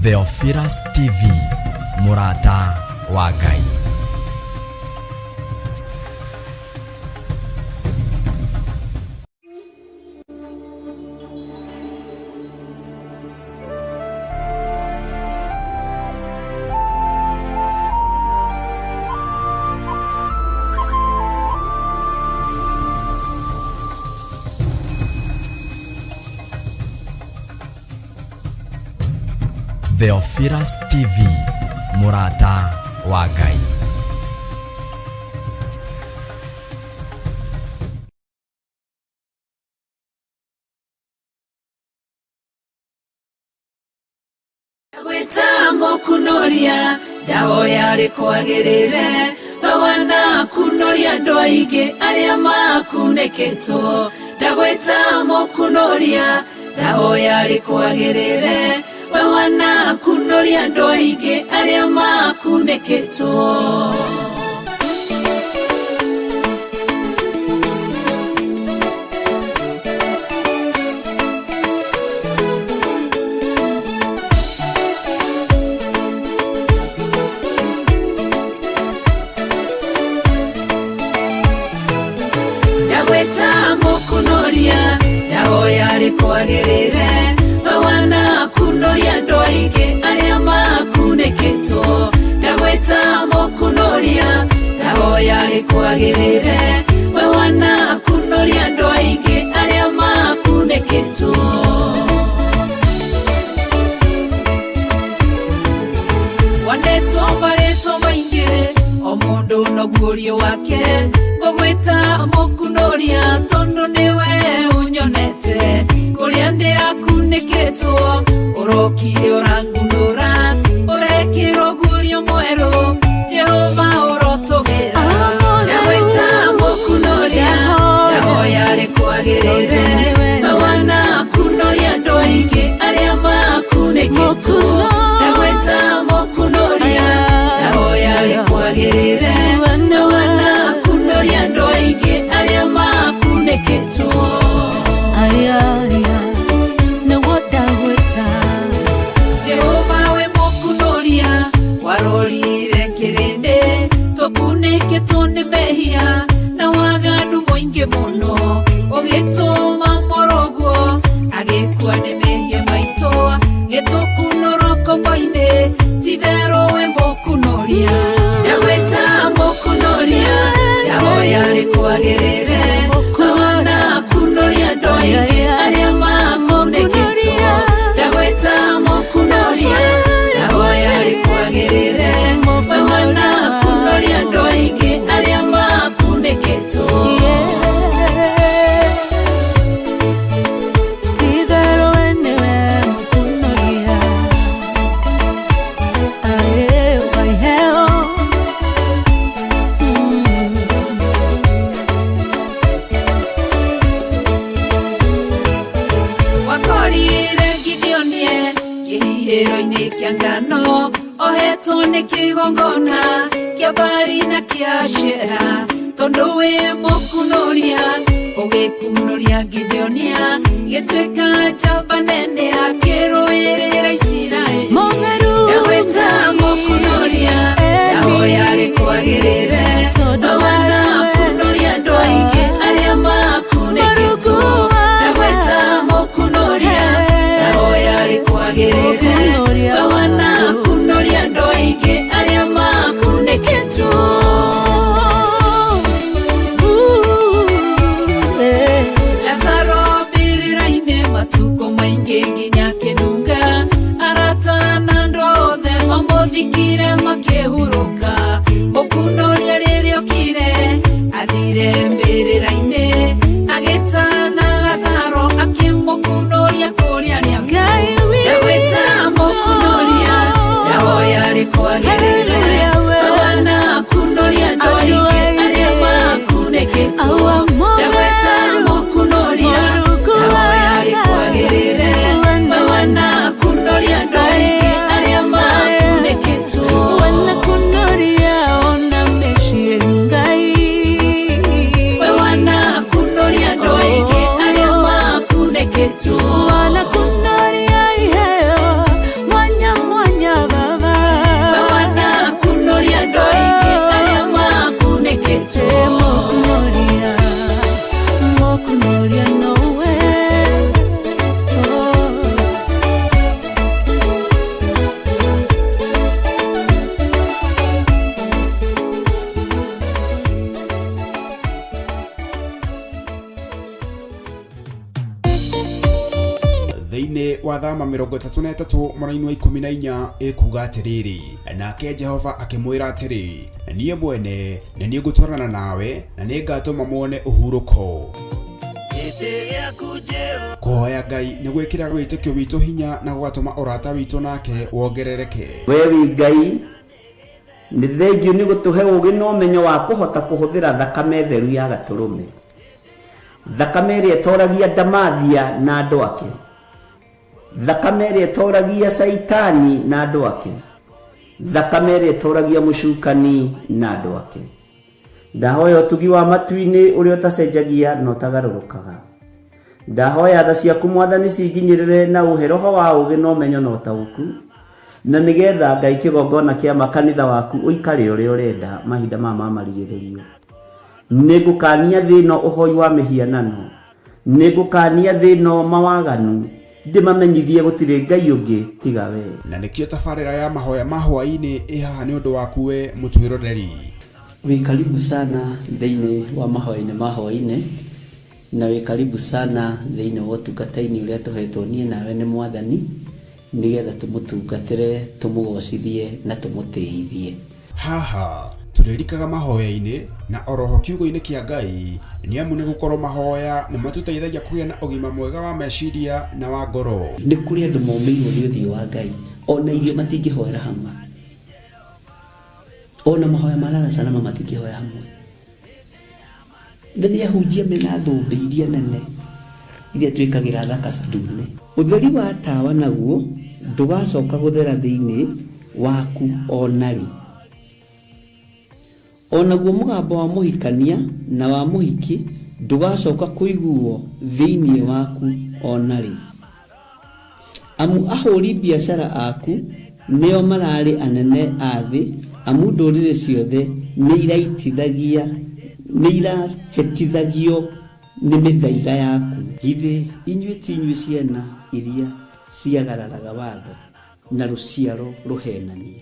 Theophilus TV, Murata wa Ngai. Theophilus TV, Murata wa Ngai. Gwetamo kunoria ndahoya rikwagirire bawana kunoria andu aingi aria makuneketwo ndagwetamo kunoria ndahoya rikwagirire bawana kunoria andu aingi aria makuneketwo ndagwetamo kunoria ndahoya rikwagirire bawana kunoria andu aingi aria makuneketwo ndagwetamo kunoria ndahoya rikwagirire bawana kunoria andu aingi aria makuneketwo wanetwo baretwo baingi o mundu no guorio wake ngogweta mukunoria tondu niwe unyonete kuria ndirakuneketwo urokire urangunura urekiro guorio mweru Jehova urotogera ndagweta mukunoria ndahoya rikwagirire bawana kunoria andu aingi aria makuneketwo ndagweta mukunoria ndahoya rikwagirire bawana kunoria andu aingi aria makuneketwo Jehova we mukunoria warorire kirinde tukuneketwo ni mehia na waganu muingi muno ugituma morogo agikua ni mehia maito gitukunoroko mbaine tithero we mukunoria ndagweta mukunoria ndahoya rikwagirire bawana kunoria andu aingi aria makuneketwo ndagweta mukunoria ndahoya rikwagirire bawana kunoria andu aingi aria makuneketwo wakorire Gideonie kihihiro-ini kia ngano ohetwo ni kigongona kia Baali na kia Ashera tondu wi mukunoria ugikunoria Gideonia gituika njamba nene akiruirira Isiraeli ndagweta mukunoria ndahoya rikwagirire bawana kunoria andu aingi aria makuneketwo ndagweta mukunoria ndahoya rikwagirire bawana kunoria andu aingi aria makuneketwo Lazaro birira-ini matuko maingi thĩinĩ wa thama 33 mweri wa 14 ĩkuga atĩrĩrĩ, nake Jehova akĩmwĩra atĩrĩ, niĩ mwene nĩ niĩ ngũtwarana nawe na nĩ ngatũma muone ũhurũko. Kũhoya Ngai nĩ gwĩkĩra wĩtĩkio witũ hinya na gũgatũma ũrata witũ nake wongerereke. Wewe Ngai nĩ thengiũ nĩ gũtũhe ũũgĩ na ũmenyo wa kũhota kũhũthĩra thakame theru ya Gatũrũme, thakame ĩrĩa ĩtoragia ndamathia na andũ ake, thakame ĩrĩa ĩtoragia Saitani na andũ ake, thakame ĩrĩa ĩtoragia mũcukani na andũ ake. Ndahoya ũtugi wa matu-inĩ ũrĩa ũtacenjagia na ũtagarũrũkaga. Ndahoya tha ciaku Mwathani cinginyĩrĩre na ũhe roho wa ũũgĩ na ũmenyo na ũtaũku, na nĩgetha Ngai kĩgongona kĩa makanitha waku ũikare ũrĩa ũrenda mahinda ma marigĩrĩrio. Nĩngũkania thĩ ĩno ũhoi wa mĩhianano, nĩngũkania thĩ ĩno mawaganu, ndĩmamenyithie gũtirĩ Ngai ũngĩ tiga we. Na nĩkĩo tabarĩra ya mahoya ma hwaĩ-inĩ ĩhaha nĩ ũndũ waku we mũtwĩroreri. Wĩ karibu sana thĩinĩ wa mahoya-inĩ ma hwaĩ-inĩ, na wĩ karibu sana thĩinĩ wa ũtungata-inĩ ũrĩa tũhetwo niĩ nawe nĩ Mwathani, nĩgetha tũmũtungatĩre, tũmũgocithie na tũmũtĩithie. Haha tũrĩrikaga mahoya-inĩ na oroho kiugo-inĩ kĩa Ngai, nĩ amu nĩ gũkorwo mahoya nĩ matũteithagia kũgĩa na ũgima mwega wa meciria na wa ngoro. Nĩ kũrĩ andũ momĩirwo nĩ ũthiũ wa Ngai, ona irio matingĩhoera hamwe, ona mahoya marara salama matingĩhoya hamwe. Nĩ ahunjia mena thũmbĩ iria nene iria twĩkagĩra thaka ndune. Ũtheri wa tawa naguo ndũgacoka gũthera thĩinĩ waku onarĩ. Onaguo mũgambo wa mũhikania na wa mũhiki ndũgacoka kũiguo thĩinĩ waku onarĩ. Amu ahũri biacara aku nĩo mararĩ anene a thĩ, amu ndũrĩrĩ ciothe nĩ irahĩtithagio nĩ mĩthaiga yaku. Githĩ inyuĩ ti inyuĩ ciana iria ciagararaga watho na rũciaro rũhenanie?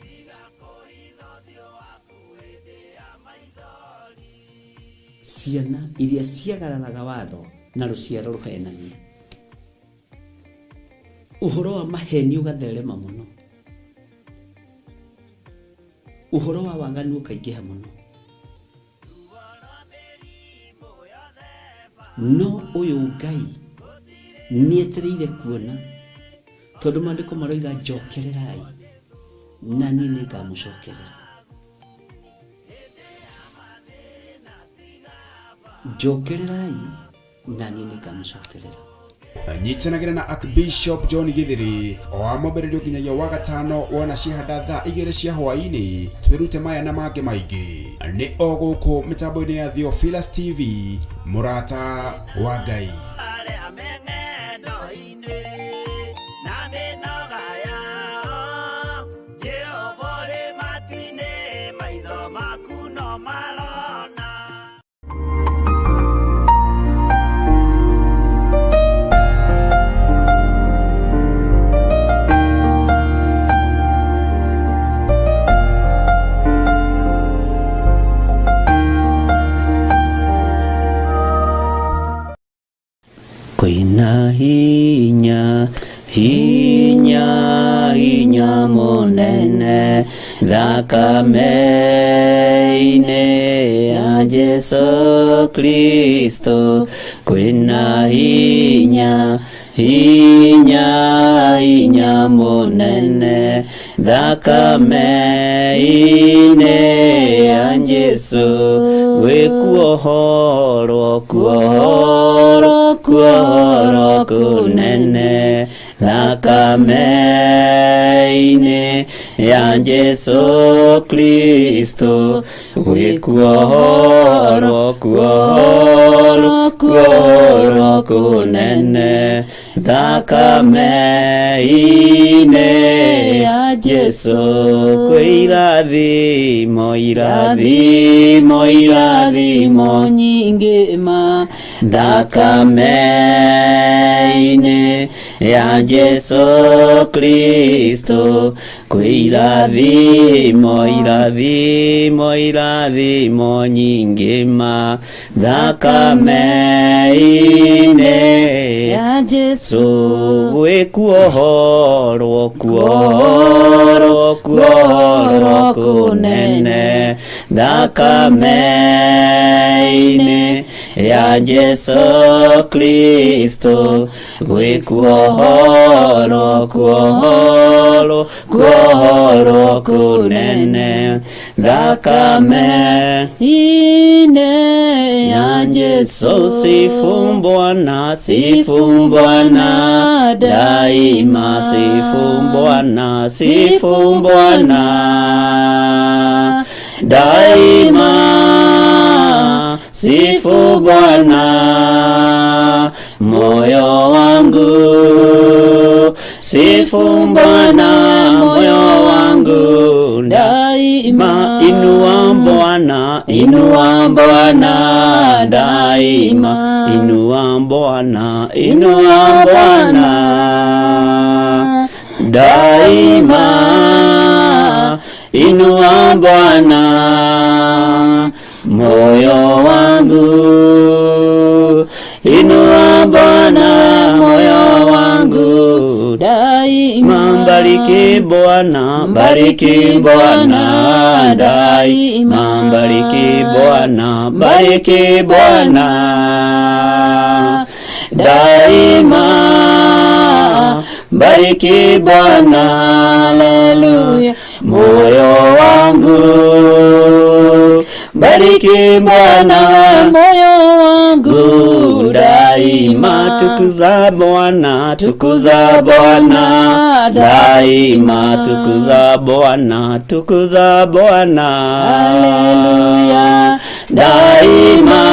Ciana iria ciagararaga watho na rũciaro rũhenanie. Ũhoro wa maheni ũgatherema mũno, ũhoro wa waganu ũkaingĩha mũno. No ũyũ Ngai nĩetereire kuona, tondũ maandĩko maroiga njokererai na niĩ nĩngamũcokerera. Njokererai na niĩ nĩngamũcokerera. Nyitanagĩra na Archbishop John Githiri o amambĩrĩrio nginyagia wa gatano wona ciahanda thaa 2 cia hwaĩ-inĩ. Twĩrute maya na mangĩ maingĩ nĩ o gũkũ mĩtambo-inĩ ya Theophilus TV, mũrata wa Ngai. Kwĩna hinya, hinya, hinya mũnene thakame-inĩ ya Jesu Kristo. Kwĩna hinya, hinya, hinya mũnene thakame-inĩ ya Jesu. Kuohoro, kuohoro, kuohoro kunene thakame-inĩ ya Jesu Kristo. Kuohoro, kuohoro, kuohoro kunene thakame-inĩ ya Jesu. Irathimo, irathimo, irathimo nyingĩ ma thakame-inĩ ya Yesu Kristo, kwirathimo irathimo irathimo nyingi thakame-inĩ ya Yesu, gwĩkuohorwo kuohorwo kunene thakame-inĩ ya Yesu Kristo, gwĩkuohorwo kuohorwo kunene thakame-inĩ ya Yesu. Sifu Bwana daima, sifu Bwana daima, sifu Bwana moyo wangu, sifu Bwana moyo wangu daima. Inua Bwana daima, inua Bwana daima, inua Bwana moyo wangu, inua Bwana moyo wangu daima. Bariki Bwana daima, bariki Bwana daima, bariki Bwana, haleluya, moyo wangu. Bariki Bwana moyo wangu daima, tukuza Bwana daima, tukuza Bwana, haleluya, daima,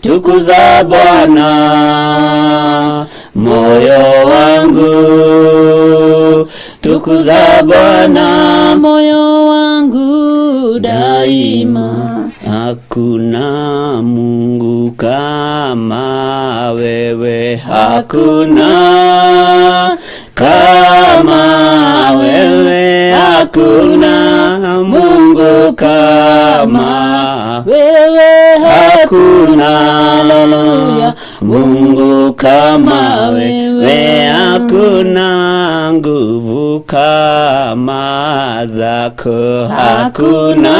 tukuza Bwana moyo wangu, tukuza Bwana moyo wangu daima. Hakuna Mungu kama wewe, hakuna kama wewe, hakuna Mungu kama wewe, hakuna, haleluya, Mungu kama wewe, hakuna nguvu kama zako, hakuna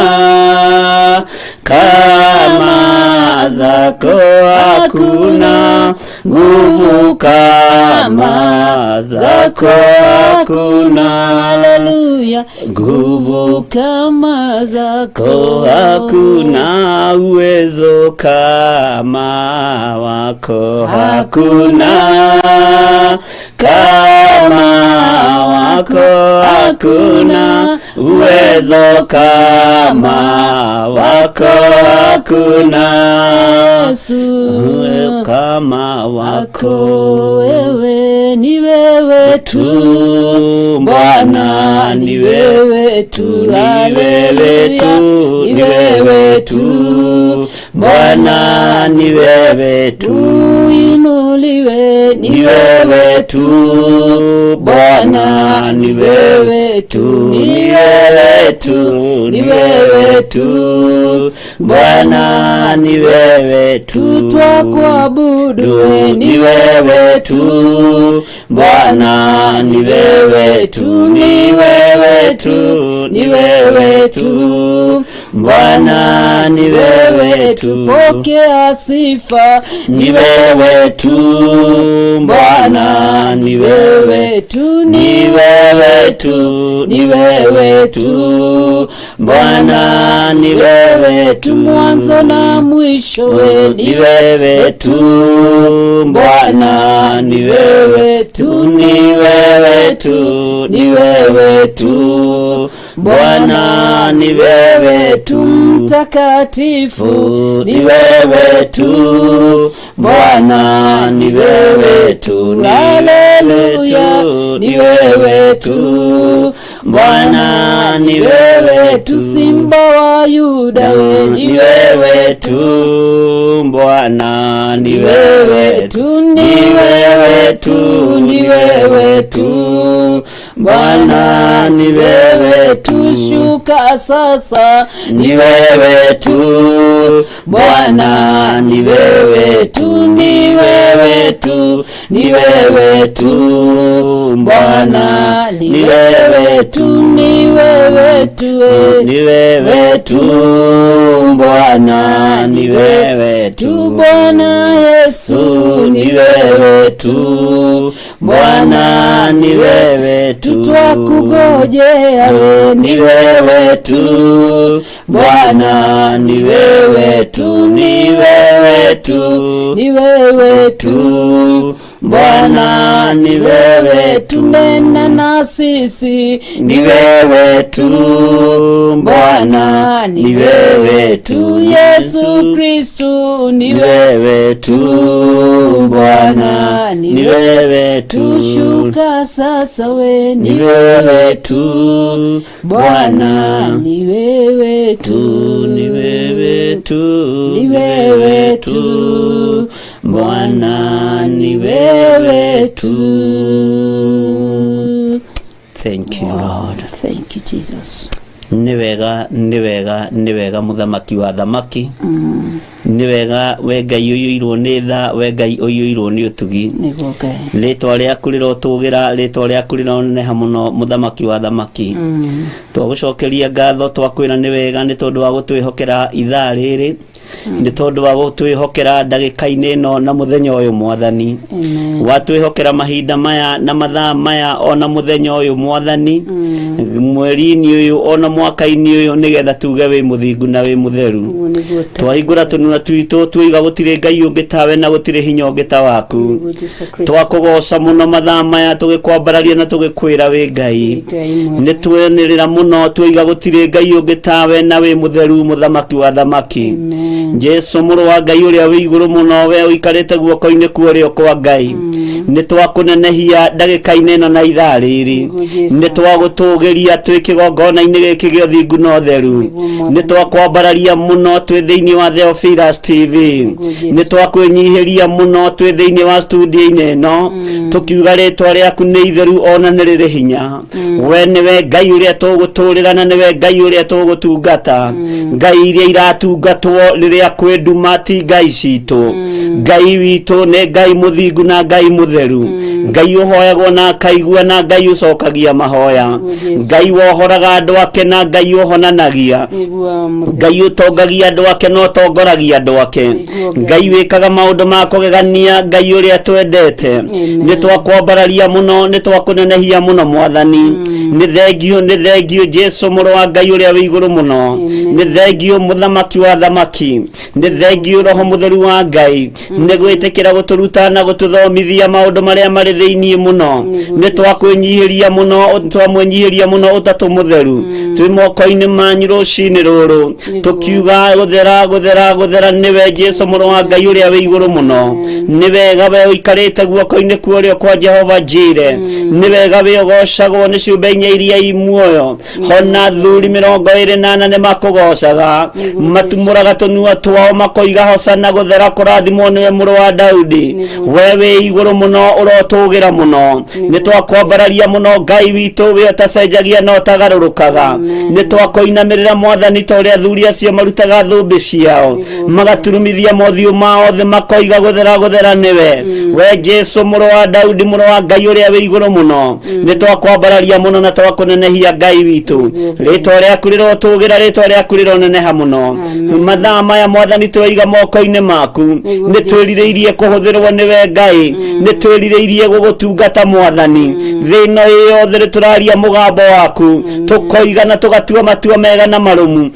kama zako, hakuna nguvu kama zako, hakuna, haleluya, nguvu kama zako, hakuna uwezo kama wako, hakuna kama wako, hakuna uwezo kama wako, hakuna Yesu kama wako. Wewe ni wewe tu Bwana, ni wewe tu, ni wewe tu, ni wewe tu Bwana, ni wewe tu, inuliwe, ni wewe tu Bwana, ni wewe tu, ni wewe tu, ni wewe tu Bwana, ni wewe tu, twakuabudu, ni wewe tu Bwana, ni wewe tu, ni wewe tu, ni wewe tu Bwana, ni wewe tu, pokea sifa, ni wewe tu Bwana, ni wewe tu, ni wewe tu, ni wewe tu Bwana, ni wewe tu, mwanzo na mwisho, ni wewe tu Bwana, ni wewe tu, ni wewe tu, ni wewe tu Bwana, ni wewe tu, mtakatifu, ni wewe tu Bwana, ni wewe tu, haleluya, ni wewe tu Bwana ni wewe tu, Simba wa Yuda we ni wewe tu, Bwana ni wewe tu, ni wewe tu, ni wewe tu, Bwana ni wewe tu, shuka sasa, ni wewe tu, Bwana ni wewe tu, ni wewe tu, ni wewe tu, Bwana ni wewe tu, ni wewe tu, ni wewe tu, Bwana ni wewe tu, Bwana Yesu ni wewe tu, Bwana ni wewe tu, twakungojea we ni wewe tu, Bwana ni wewe tu, ni wewe tu, ni wewe tu, Bwana ni wewe tu, nena na sisi ni wewe tu, Bwana ni wewe tu, Yesu Kristo ni wewe tu, Bwana ni wewe tu, shuka sasa we ni wewe tu, Bwana ni wewe tu, ni wewe tu, ni wewe tu, Bwana ni wewe tu. Thank you, Lord. Thank you, Jesus. Ni wega muthamaki wa thamaki. Ni wega we Ngai uyuirwo ni tha, we Ngai uyuirwo ni utugi. Niguo Ngai. Ritwa riaku rirotugira, ritwa riaku rironeneha muno muthamaki wa thamaki. Twagucokeria ngatho, twakwira ni wega ni tondu wa gutwihokera ithaa riri, ni tondu wa gutwihokera ndagika-ini ino na muthenya uyu Mwathani. Watwihokera mahinda maya na mathaa maya ona muthenya uyu Mwathani, mweri-ini uyu ona mwaka-ini uyu nigetha tuge wi muthingu na wi mutheru. Twahingura tununa twitu twiga gutire Ngai ungi tawe na gutire hinya ungi ta waku. Twakugoca muno mathaa maya tugikwambararia na tugikwira wi Ngai. Ni twenirira muno twiga gutire Ngai ungi tawe na wi mutheru muthamaki wa thamaki. Jesu muru wa Ngai uria wi iguru muno, we uikarite guoko-ini kuorio kwa Ngai. Ni twakunenehia ndagika-ini ino na ithaa riri. Ni twagutugiria twi kigongona-ini giki gio thingu no theru. Ni twakwambararia muno twi thiini wa Theophilus TV. Ni twakwinyihiria muno twi thiini wa studio-ini ino, tukiuga ritwa riaku ni itheru ona ni riri hinya. We niwe Ngai uria tuguturira na niwe Ngai uria tugutungata. Ngai iria iratungatwo riria kwi nduma ti Ngai citu. Ngai witu ni Ngai muthingu na Ngai mutheru. Ngai uhoyagwo na akaigua na Ngai ucokagia mahoya. Ngai wohoraga andu ake na Ngai uhonanagia. Ngai utongagia andu ake no tongoragia andu ake. Ngai wikaga maundu ma kugegania, Ngai uria twendete. Ni twakwambararia muno, ni twakunenehia muno Mwathani. Ni thengio Jesu muru wa Ngai uria wi iguru muno. Ni thengio muthamaki wa thamaki. Ni thengio Roho mutheru wa Ngai. Ni gwitikira guturuta na gututhomithia maundu maria mari thiini muno. Ni twakwinyihiria muno, twamwenyihiria muno utatu mutheru. Twi moko-ini manyu rucini ruru, tukiuga guthera niwe Jesu muru wa Ngai uria wi iguru muno. Ni wega we uikarite guoko-ini kuorio kwa Jehova Jire. Ni wega we ugocagwo ni ciumbe inya iria i muoyo. Hona thuri 28 ni makugocaga, matumuraga tunua twao makoiga hosana guthera kurathimwo niwe muru wa Daudi. We wi iguru muno urotugira muno. Ni twakwambararia muno Ngai witu we tacenjagia no tagarurukaga. Ni twakoinamirira Mwathani ta uria thuri acio marutaga thumbi ciao, magaturumithia mothiu mao thi makoiga guthera niwe. We Jesu muru wa Daudi muru wa Ngai uria wi iguru muno. Ni twakwambararia muno na twakunenehia Ngai witu. Ritwa riaku rirotugira, ritwa riaku rironeneha muno. Mathaa maya Mwathani twiga moko-ini maku. Ni twiririirie kuhuthirwo niwe Ngai. Ni twiririirie gugutungata Mwathani. Thina yothe turaria mugambo waku, tukoiga na tugatua matua mega na marumu.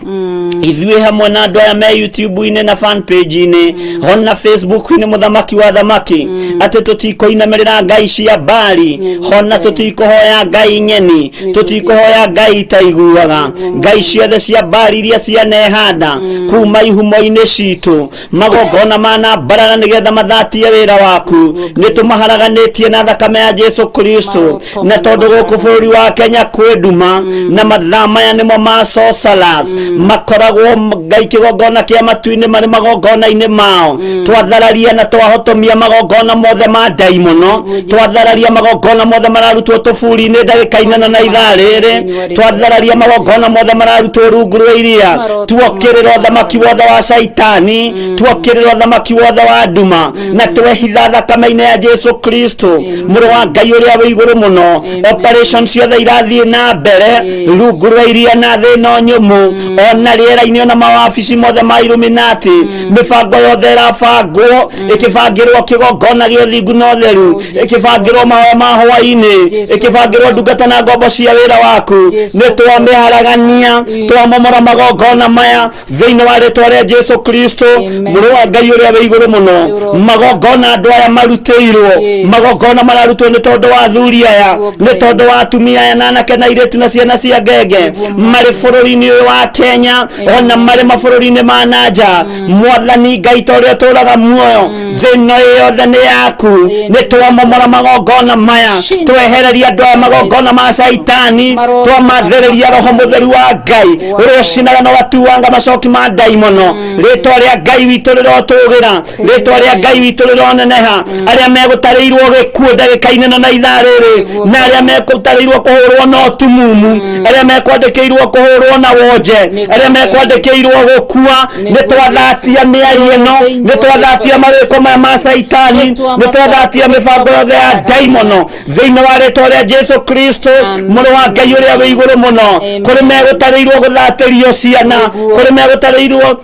Ithuĩ hamwe na andu aya me YouTube ine na fan page ine ona Facebook ine muthamaki wa thamaki ati tutikoinamirira ngai cia bari ona tutikohoya ngai nyeni tutikohoya ngai taiguaga ngai ciothe cia bari iria cia nehanda kuma ihumo-ine citu magongona mana barana nigetha mathatie wira waku nitumaharaganitie na thakame ya Jesu Kristo na tondu guku bũrũri wa Kenya kwenduma na mathaa maya nimo ma sorcerers makoragwo ngai kigongona kia matu-ine mari magongona-ine mao twathararia na twahotomia magongona mothe ma daimono twathararia magongona mothe mararutwo tuburi-ine ndagika-ine na ithaa rĩrĩ twathararia magongona mothe mararutwo rungu rwa iria tuokĩrĩra ũthamaki wothe wa shaitani tuokĩrĩra ũthamaki wothe wa nduma na twehitha thakame-ine ya Jesu Kristo mũrũ wa Ngai ũrĩa wĩ igũrũ mũno operation ciothe irathiĩ na mbere rungu rwa iria na thĩ ĩno nyũmũ ona rĩera-inĩ ona mawabici mothe ma Illuminati mĩbango yothe ĩrabangwo ĩkĩbangĩrwo kĩgongona gĩa ũthingu na ũtheru ĩkĩbangĩrwo mahoya ma hwaĩ-inĩ ĩkĩbangĩrwo ndungata na ngombo cia wĩra waku nĩ twamĩharagania twamomora magongona maya thĩinĩ wa rĩtwa rĩa Jesu Kristo mũrũ wa Ngai ũrĩa wĩ igũrũ mũno magongona andũ aya marutĩirwo magongona mararutwo nĩ tondũ wa athuri aya nĩ tondũ wa atumia aya na anake na airĩtu na ciana cia ngenge marĩ bũrũri-inĩ ũyũ wa Kenya ona marĩ mabũrũri-inĩ ma nanja mwathani Ngai ta ũrĩa ũtũũraga muoyo thĩna yothe nĩ yaku nĩ twamomora magongona maya twehereria andũ aya magongona ma shaitani twamathereria roho mũtheru wa Ngai ũrĩa ũcinaga na ũgatuanga macoki ma ndaimono rĩtwa rĩa Ngai witũ rĩrotũgĩra rĩtwa rĩa Ngai witũ rĩroneneha arĩa megũtarĩirwo gĩkuũ ndagĩka-ine na ithaa rĩrĩ na arĩa megũtarĩirwo kũhũrwo na ũtumumu arĩa mekwandĩkĩirwo kũhũrwo na wonje arĩa mekwandĩkĩirwo gũkua nĩ twathatia mĩario ĩno nĩ twathatia mawĩko maya ma shaitani nĩ twathatia mĩbango yothe ya ndaimono thĩinĩ wa rĩtwa rĩa Jesu Kristo mũrũ wa Ngai ũrĩa wĩ igũrũ mũno kũrĩ megũtarĩirwo gũthatĩrio ciana kũrĩ megũtarĩirwo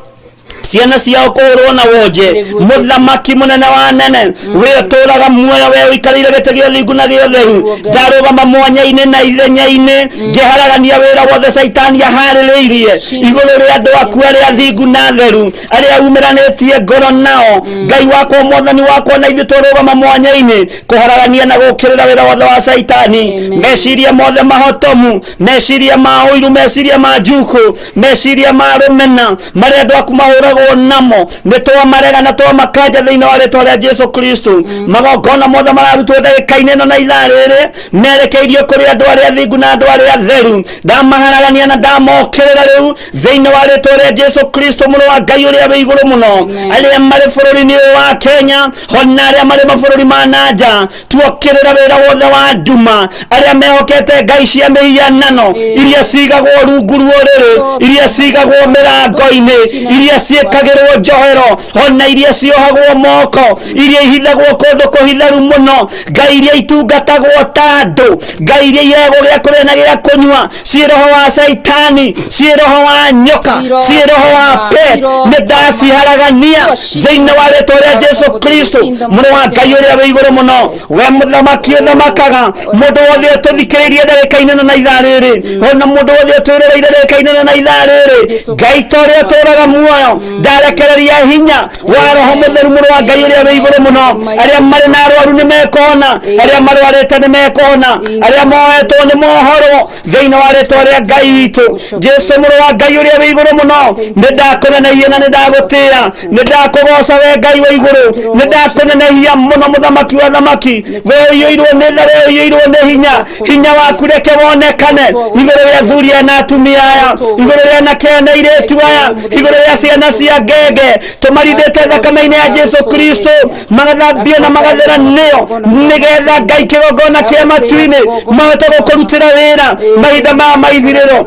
ciana ciao kũhũrwo na wonje mũthamaki mũnene wa nene we ũtũũraga muoyo we ũikarĩire gĩtĩ gĩa ũthingu na gĩa ũtheru ndarũgama mwanya-inĩ na ithenya-inĩ ngĩharagania wĩra wothe shaitani aharĩrĩirie igũrũ rĩa andũ aku arĩa athingu na theru arĩa umĩranĩtie ngoro nao Ngai wakwa mwathani wakwa na ithuĩ tũrũgama mwanya-inĩ kũharagania na gũkĩrĩra wĩra wothe wa shaitani meciria mothe mahotomu meciria ma ũiru meciria ma njuku meciria ma rũmena marĩa andũ aku mahũraga namo nĩ twamarega na twamakanja thĩinĩ wa rĩtwa rĩa Jesu Kristo magongona mothe mararutwo ndagĩka-ine ĩno na ithaa rĩrĩ merekeirio kũrĩ andũ arĩa athingu na andũ arĩa atheru ndamaharagania na ndamokĩrĩra rĩu thĩinĩ wa rĩtwa rĩa Jesu Kristo mũrũ wa Ngai ũrĩa wĩ igũrũ mũno arĩa marĩ bũrũri-inĩ ũyũ wa Kenya ona arĩa marĩ mabũrũri ma nanja tuokĩrĩra wĩra wothe wa nduma arĩa mehokete ngai cia mĩhianano iria cigagwo rungu rũrĩrĩ iria cigagwo mĩrango-inĩ iria ciĩkagĩrwo njohero ona iria ciohagwo moko iria ihithagwo kũndũ kũhitheru mũno ngai iria itungatagwo ta andũ ngai iria iheagwo gĩa kũrĩa na gĩa kũnyua ciĩ roho wa shaitani ciĩ roho wa nyoka ciĩ roho wa pe nĩ ndaciharagania thĩinĩ wa rĩtwa rĩa Jesu Kristo mũrũ wa Ngai ũrĩa wĩ igũrũ mũno we mũthamaki ũthamakaga mũndũ wothe ũtũthikĩrĩirie ndagĩka-ine na ithaa rĩrĩ ona mũndũ wothe ũtwĩrĩrĩire ndagĩka-ine na ithaa rĩrĩ Ngai ta ũrĩa ũtũũraga muoyo ndarekereria hinya wa roho mũtheru mũrũ wa Ngai ũrĩa wĩ igũrũ mũno arĩa marĩ na arwaru nĩ mekũhona arĩa marwarĩte nĩ mekũhona arĩa mohetwo nĩ mohorwo thĩinĩ wa rĩtwa rĩa Ngai witũ Jesu mũrũ wa Ngai ũrĩa wĩ igũrũ mũno nĩ ndakũnenehia na nĩ ndagũtĩĩa nĩ ndakũgoca we Ngai wa igũrũ nĩ ndakũnenehia mũno mũthamaki wa thamaki we ũiyũirwo nĩ tha we ũiyũirwo nĩ hinya waku reke wonekane igũrũ rĩa athuri aya na atumia aya igũrũ rĩa anake na airĩtu aya igũrũ rĩa ciana cia ngenge tũmarindĩte thakame-inĩ ya Jesu Kristo magathambio na magatheranio nĩgetha Ngai kĩgongona kĩa matu-inĩ mahote gũkũrutĩra wĩra mahinda maya ma ithirĩro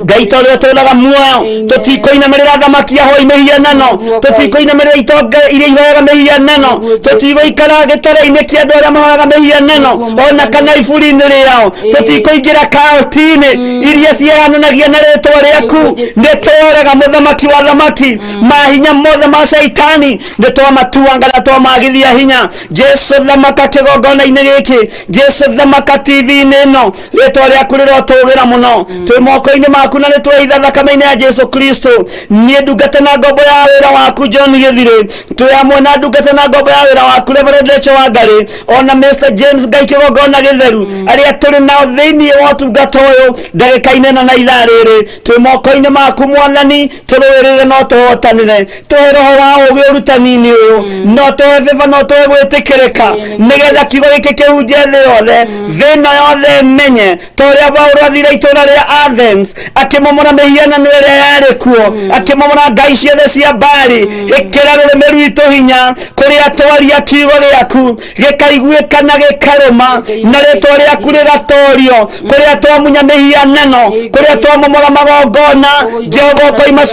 Ngai ta ũrĩa ũtũũraga muoyo tũtikũinamĩrĩra thamaki ahoi mĩhianano tũtikũinamĩrĩra itonga iria ihoyaga mĩhianano tũtigũikara gĩtara-inĩ kĩa andũ arĩa mahoyaga mĩhianano ona kana iburi-inĩ rĩao tũtikũingĩra kaoti-inĩ iria ciĩhananagia na rĩtwa rĩaku nĩ tũrega mũthamaki wa thamaki mahinya mothe ma Saitani nĩ twamatuanga na twamagithia hinya. Jesu thamaka kĩgongona-inĩ gĩkĩ, Jesu thamaka TV-inĩ ĩno, rĩtwa rĩaku rĩrotũgĩra mũno. Twĩ moko-inĩ maku na nĩ tweitha thakame-inĩ ya Jesu Kristo. Niĩ ndungata na ngombo ya wĩra waku John Gĩthirĩ, twĩ hamwe na ndungata na ngombo ya wĩra waku Reverend Rachel Wangari, ona Mr James Ngai kĩgongona gĩtheru, arĩa tũrĩ nao thĩinĩ wa ũtungata ũyũ ndagĩka-inĩ na ithaa rĩrĩ. Twĩ moko-inĩ maku Mwathani, tũrũĩrĩre no tũhotanĩre. Tũhe roho wa ũũgĩ ũrutani-inĩ ũyũ, no tũhe vĩva, no tũhe gwĩtĩkĩrĩka, nĩgetha kiugo gĩkĩ kĩhunje thĩ yothe, thĩna yothe menye ta ũrĩa Paũlũ athire itũũra rĩa Athens akĩmomora mĩhianano ĩrĩa yarĩ kuo, akĩmomora ngai ciothe cia Baali. Ĩkĩra rũrĩmĩ rwitũ hinya kũrĩa twaria kiugo gĩaku gĩkaiguĩka na gĩkarũma, na rĩtwa rĩaku rĩgatorio kũrĩa twamunya mĩhianano, kũrĩa twamomora magongona. Jehova ũkoima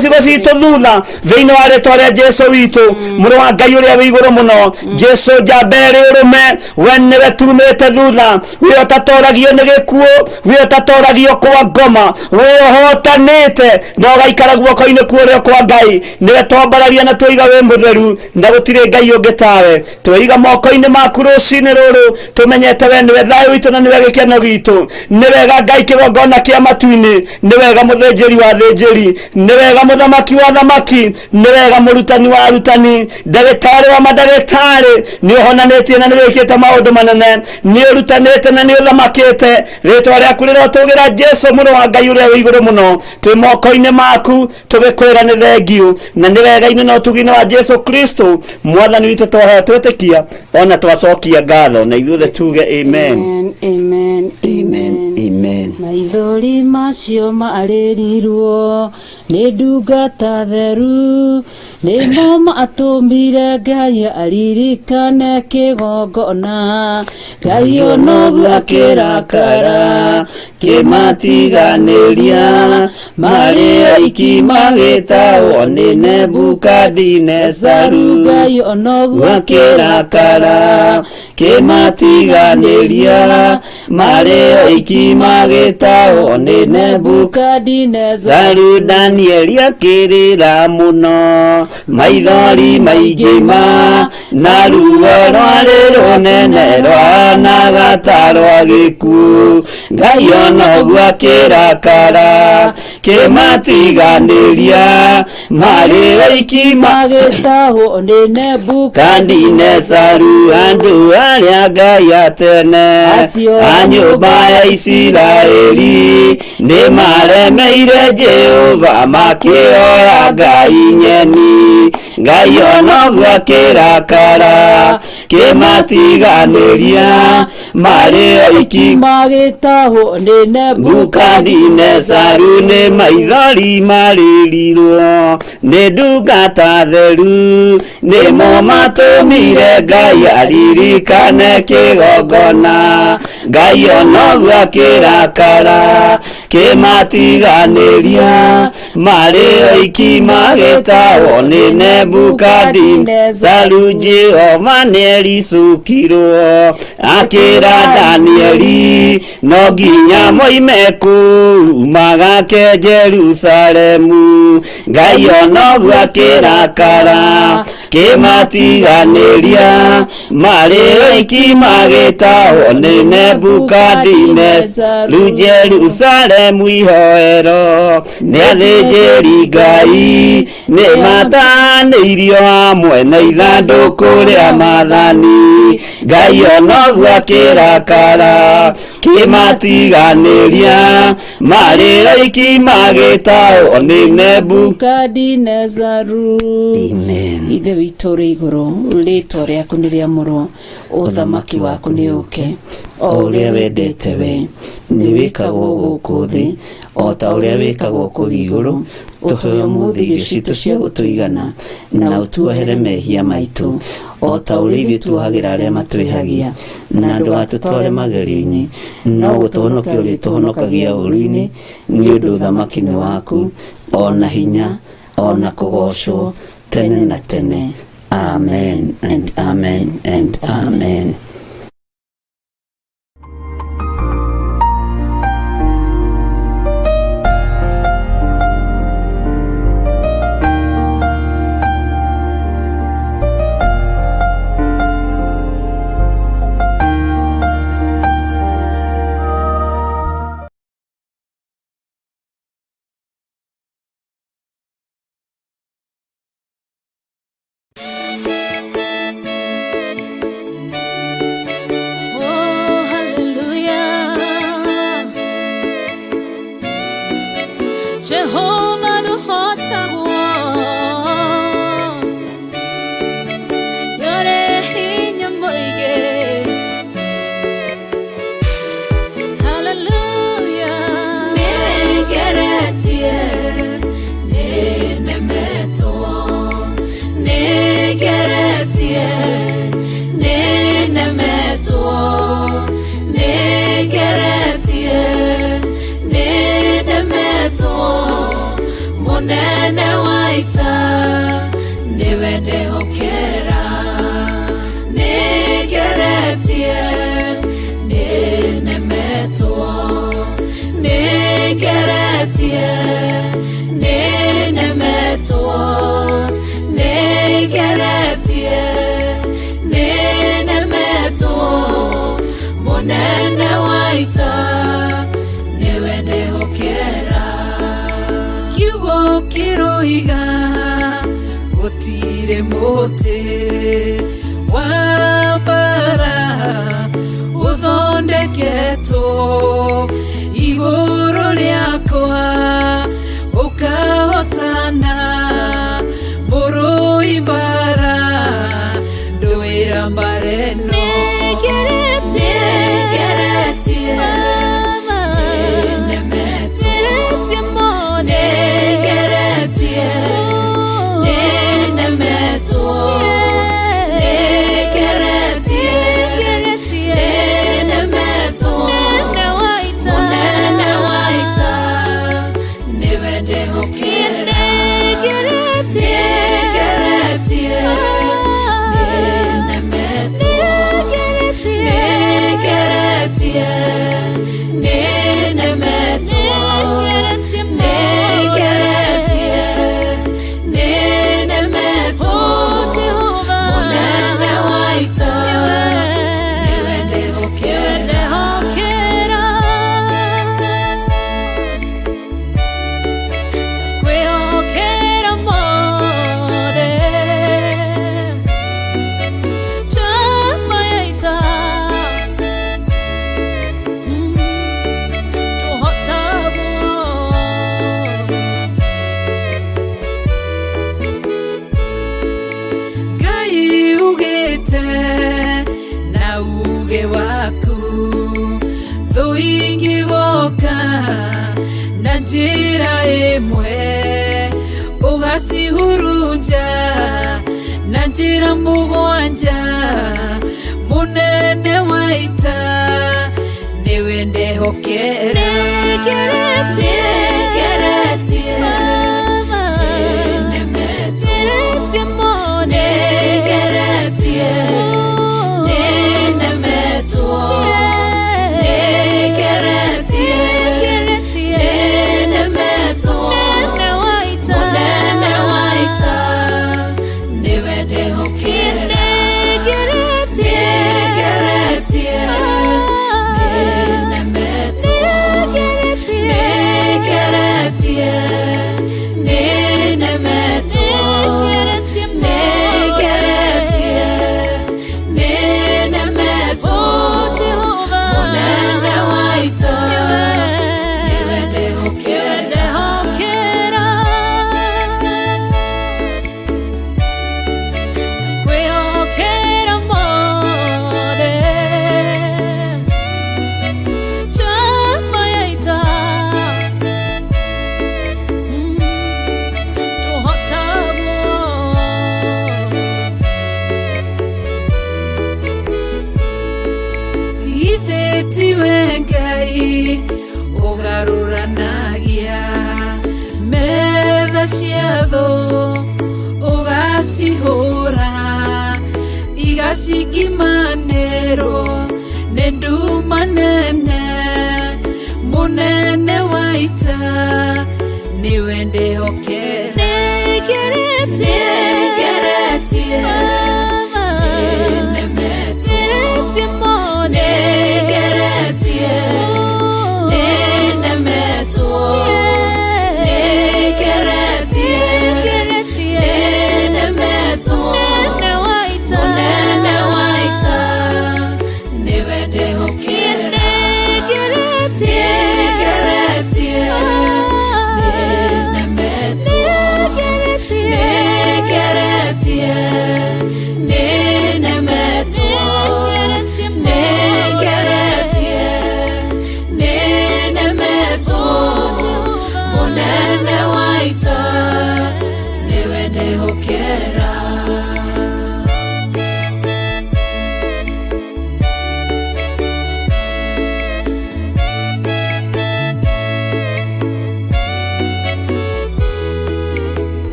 ciugo citũ thutha thĩinĩ wa rĩtwa rĩa Jesu witũ, mũrũ wa Ngai ũrĩa wĩ igũrũ mũno. Jesu njamba ĩrĩ ũrũme, we nĩwe tumĩte thutha, we ũtatoragio nĩ gĩkuũ, we ũtatoragio kwa ngoma, we ũhotanĩte na ũgaikara guoko-inĩ kuo kwa Ngai. Nĩwe twambararia na twĩiga wĩ mũtheru, na gũtirĩ Ngai ũngĩ tawe. Twĩiga moko-inĩ maku rũcinĩ rũrũ, tũmenyete we nĩwe thayũ witũ na nĩwe gĩkeno gitũ. Nĩ wega Ngai kĩgongona kĩa matu-inĩ, nĩ wega mũthĩnjĩri wa thĩnjĩri, nĩ wega mũthamaki wa thamaki, nĩ wega mũrutani wa arutani, ndagĩtarĩ wa mandagĩtarĩ. Nĩ ũhonanĩtie na nĩ wĩkĩte maũndũ manene, nĩ ũrutanĩte na nĩ ũthamakĩte. Rĩtwa rĩaku rĩrotũgĩra Jesu, mũrũ wa Ngai ũrĩa wĩ igũrũ mũno. Twĩ moko-inĩ maku tũgĩkwĩra nĩ thengiũ, na nĩ wega-inĩ na ũtugi-inĩ wa Jesu Kristo Mwathani witũ twahoya twĩtĩkia, ona twacokia ngatho, na ithuothe tuge amen. Amen, amen, amen. Maithori macio marĩrirwo nĩ ndungata theru, nĩmo matũmire Ngai aririkane kĩgongona. Ngai onoguo akĩrakara kĩmatiganĩria, marĩ aiki magĩtahwo nĩ Nebukadinezaru. Ngai onoguo akĩrakara kĩmatiganĩria, marĩ aiki magĩtahwo nĩ Nebukadinezaru. Danieli akĩrĩra mũno, maithori maingĩ na ruo rwarĩ rũnene rwanaga ta rwa gĩkuũ. Ngai onoguo akĩrakara kĩmatiganĩria, marĩ aiki magĩtahwo nĩ Nebukadinezaru. Andũ arĩa Ngai atene a nyũmba ya Isiraeli nĩ maremeire Jehova makĩoya ngai nyeni. Ngai onoguo akĩrakara kĩmatiganĩria, marĩ aiki magĩtahwo nĩ Nebukadinezaru. Nĩ maithori marĩrirwo nĩ ndungata theru, nĩmo matũmire Ngai aririkane kĩgongona. Ngai onoguo akĩrakara kĩmatiganĩria, marĩ aiki magĩtahwo nĩ Nebukadinezaru. Jehova nĩericukirwo akĩra Danieli, no nginya moime kũu magake Jerusalemu. Ngai onoguo akĩrakara kĩmatiganĩria, marĩ aiki magĩtahwo nĩ Nebukadinezaru. Jerusalemu ihoero nĩ athĩnjĩri Ngai, nĩ matanĩirio hamwe na ithandũkũ rĩa maathani. Ngai onoguo akĩrakara kĩmatiganĩria, marĩ aiki magĩtahwo nĩ Nebukadinezaru. Amen. Ithe witũ ũrĩ igũrũ, rĩtwa rĩaku nĩ rĩamũrwo, ũthamaki waku nĩ ũke, o ũrĩa wendete we nĩ wĩkagwo gũkũ thĩ o ta ũrĩa wĩkagwo kũu igũrũ. Tũhe ũmũthĩ irio citũ cia gũtũigana, na ũtuohere mehia maitũ o ta ũrĩa ithuĩ tuohagĩra arĩa matwĩhagia, na ndũgatũtware magerio-inĩ, no gũtũhonokia ũrĩa tũhonokagia ũũru-inĩ, nĩ ũndũ ũthamaki nĩ waku, ona hinya, ona kũgocwo tene na tene. Amen and amen and amen. Jehovah no hotago Yore hinya moige Hallelujah Negeretie Nenemeto Negeretie Nenemeto Negeretie Nenemeto Monene waita Newende hokera Negeretie Nenemeto Negeretie Nenemeto Negeretie Nenemeto Monene waita Newende hokera Kiugo kiroiga Gutire mote Wabara Uthondeketo Iguru liakwa Ukahotana Muru ibara Nduira mbareno Negeretie Nenemeto Negeretie Nenemeto Negeretie Nenemeto Monene waita Newende hokera Negeretie Nenemeto Negeretie Nenemeto Negeretie Nenemeto Monene waita Newende hokera Takwehokera mothe Chama yaita Gai ugete na uge waku Thoingi goka na njira imwe Ugacihurunja na njira mugwanja Munene waita Niwende hokera Negeretie Nenemeto Negeretie Nenemeto Negeretie Nenemeto Monene waita Niwende hokera Negeretie Nenemeto Negeretie Nenemeto Negeretie Nenemeto Monene waita Niwende hokera Takwehokera mothe Chama yaita Ithetiwe Ngai Ugaruranagia Metha ciatho Ugacihũra Igacikimanĩrwo Nĩ nduma nene Munene waita Niwende hokera Negeretie Nenemeto Negeretie Nenemeto Negeretie Nenemeto Monene waita Niwende hokera Negeretie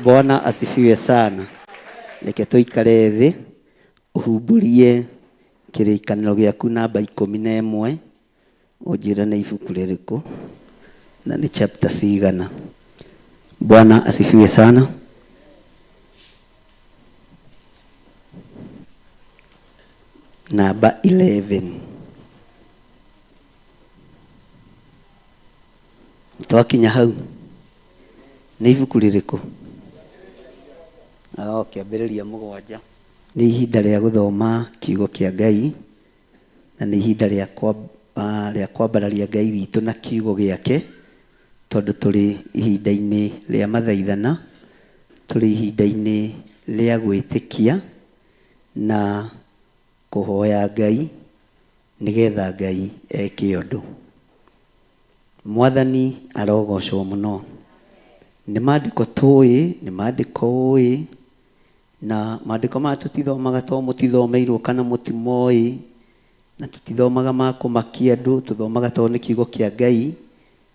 Bwana asifiwe sana. Reke tuikare thĩ ũhumburie kĩrĩkanĩro gĩaku namba 11 ũnjĩre nĩ ibuku rĩrĩkũ na nĩ chapter cigana. Bwana asifiwe sana. Namba 11. Twakinya hau nĩ ibuku rĩrĩkũ? Kĩambĩrĩria 7. Nĩ ihinda rĩa gũthoma kiugo kĩa Ngai na nĩ ihinda rĩa kwambararia Ngai witũ na kiugo gĩake, tondũ tũrĩ ihinda-inĩ rĩa mathaithana, tũrĩ ihinda-inĩ rĩa gwĩtĩkia na kũhoya Ngai nĩgetha Ngai eke ũndũ. Mwathani arogocwo mũno. Nĩ maandĩko tũĩ, nĩ maandĩko ũĩ, na maandĩko maya tũtithomaga to mũtithomeirwo kana mũtimoĩ, na tũtithomaga ma kũmakia andũ, tũthomaga to nĩ kiugo kĩa Ngai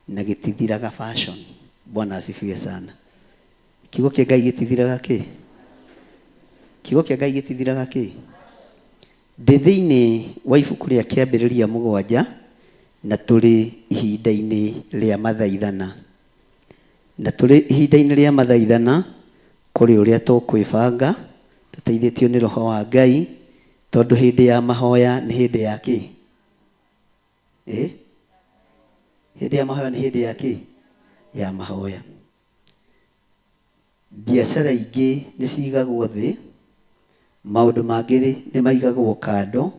na gĩtithiraga fashion. Bwana asifiwe sana. Kiugo kĩa Ngai gĩtithiraga kĩ? Kiugo kĩa Ngai gĩtithiraga kĩ? Ndĩ thĩinĩ wa ibuku rĩa Kĩambĩrĩria 7 na tũrĩ ihinda-inĩ rĩa mathaithana. Na tũrĩ ihinda-inĩ rĩa mathaithana kũrĩ ũrĩa tũkwĩbanga tũteithĩtio nĩ Roho wa Ngai, tondũ hĩndĩ ya mahoya nĩ hĩndĩ ya kĩ? Hĩndĩ ya mahoya nĩ hĩndĩ ya kĩ? Ya mahoya. Biacara ingĩ nĩ cigagwo thĩ, maũndũ mangĩ nĩ maigagwo kando,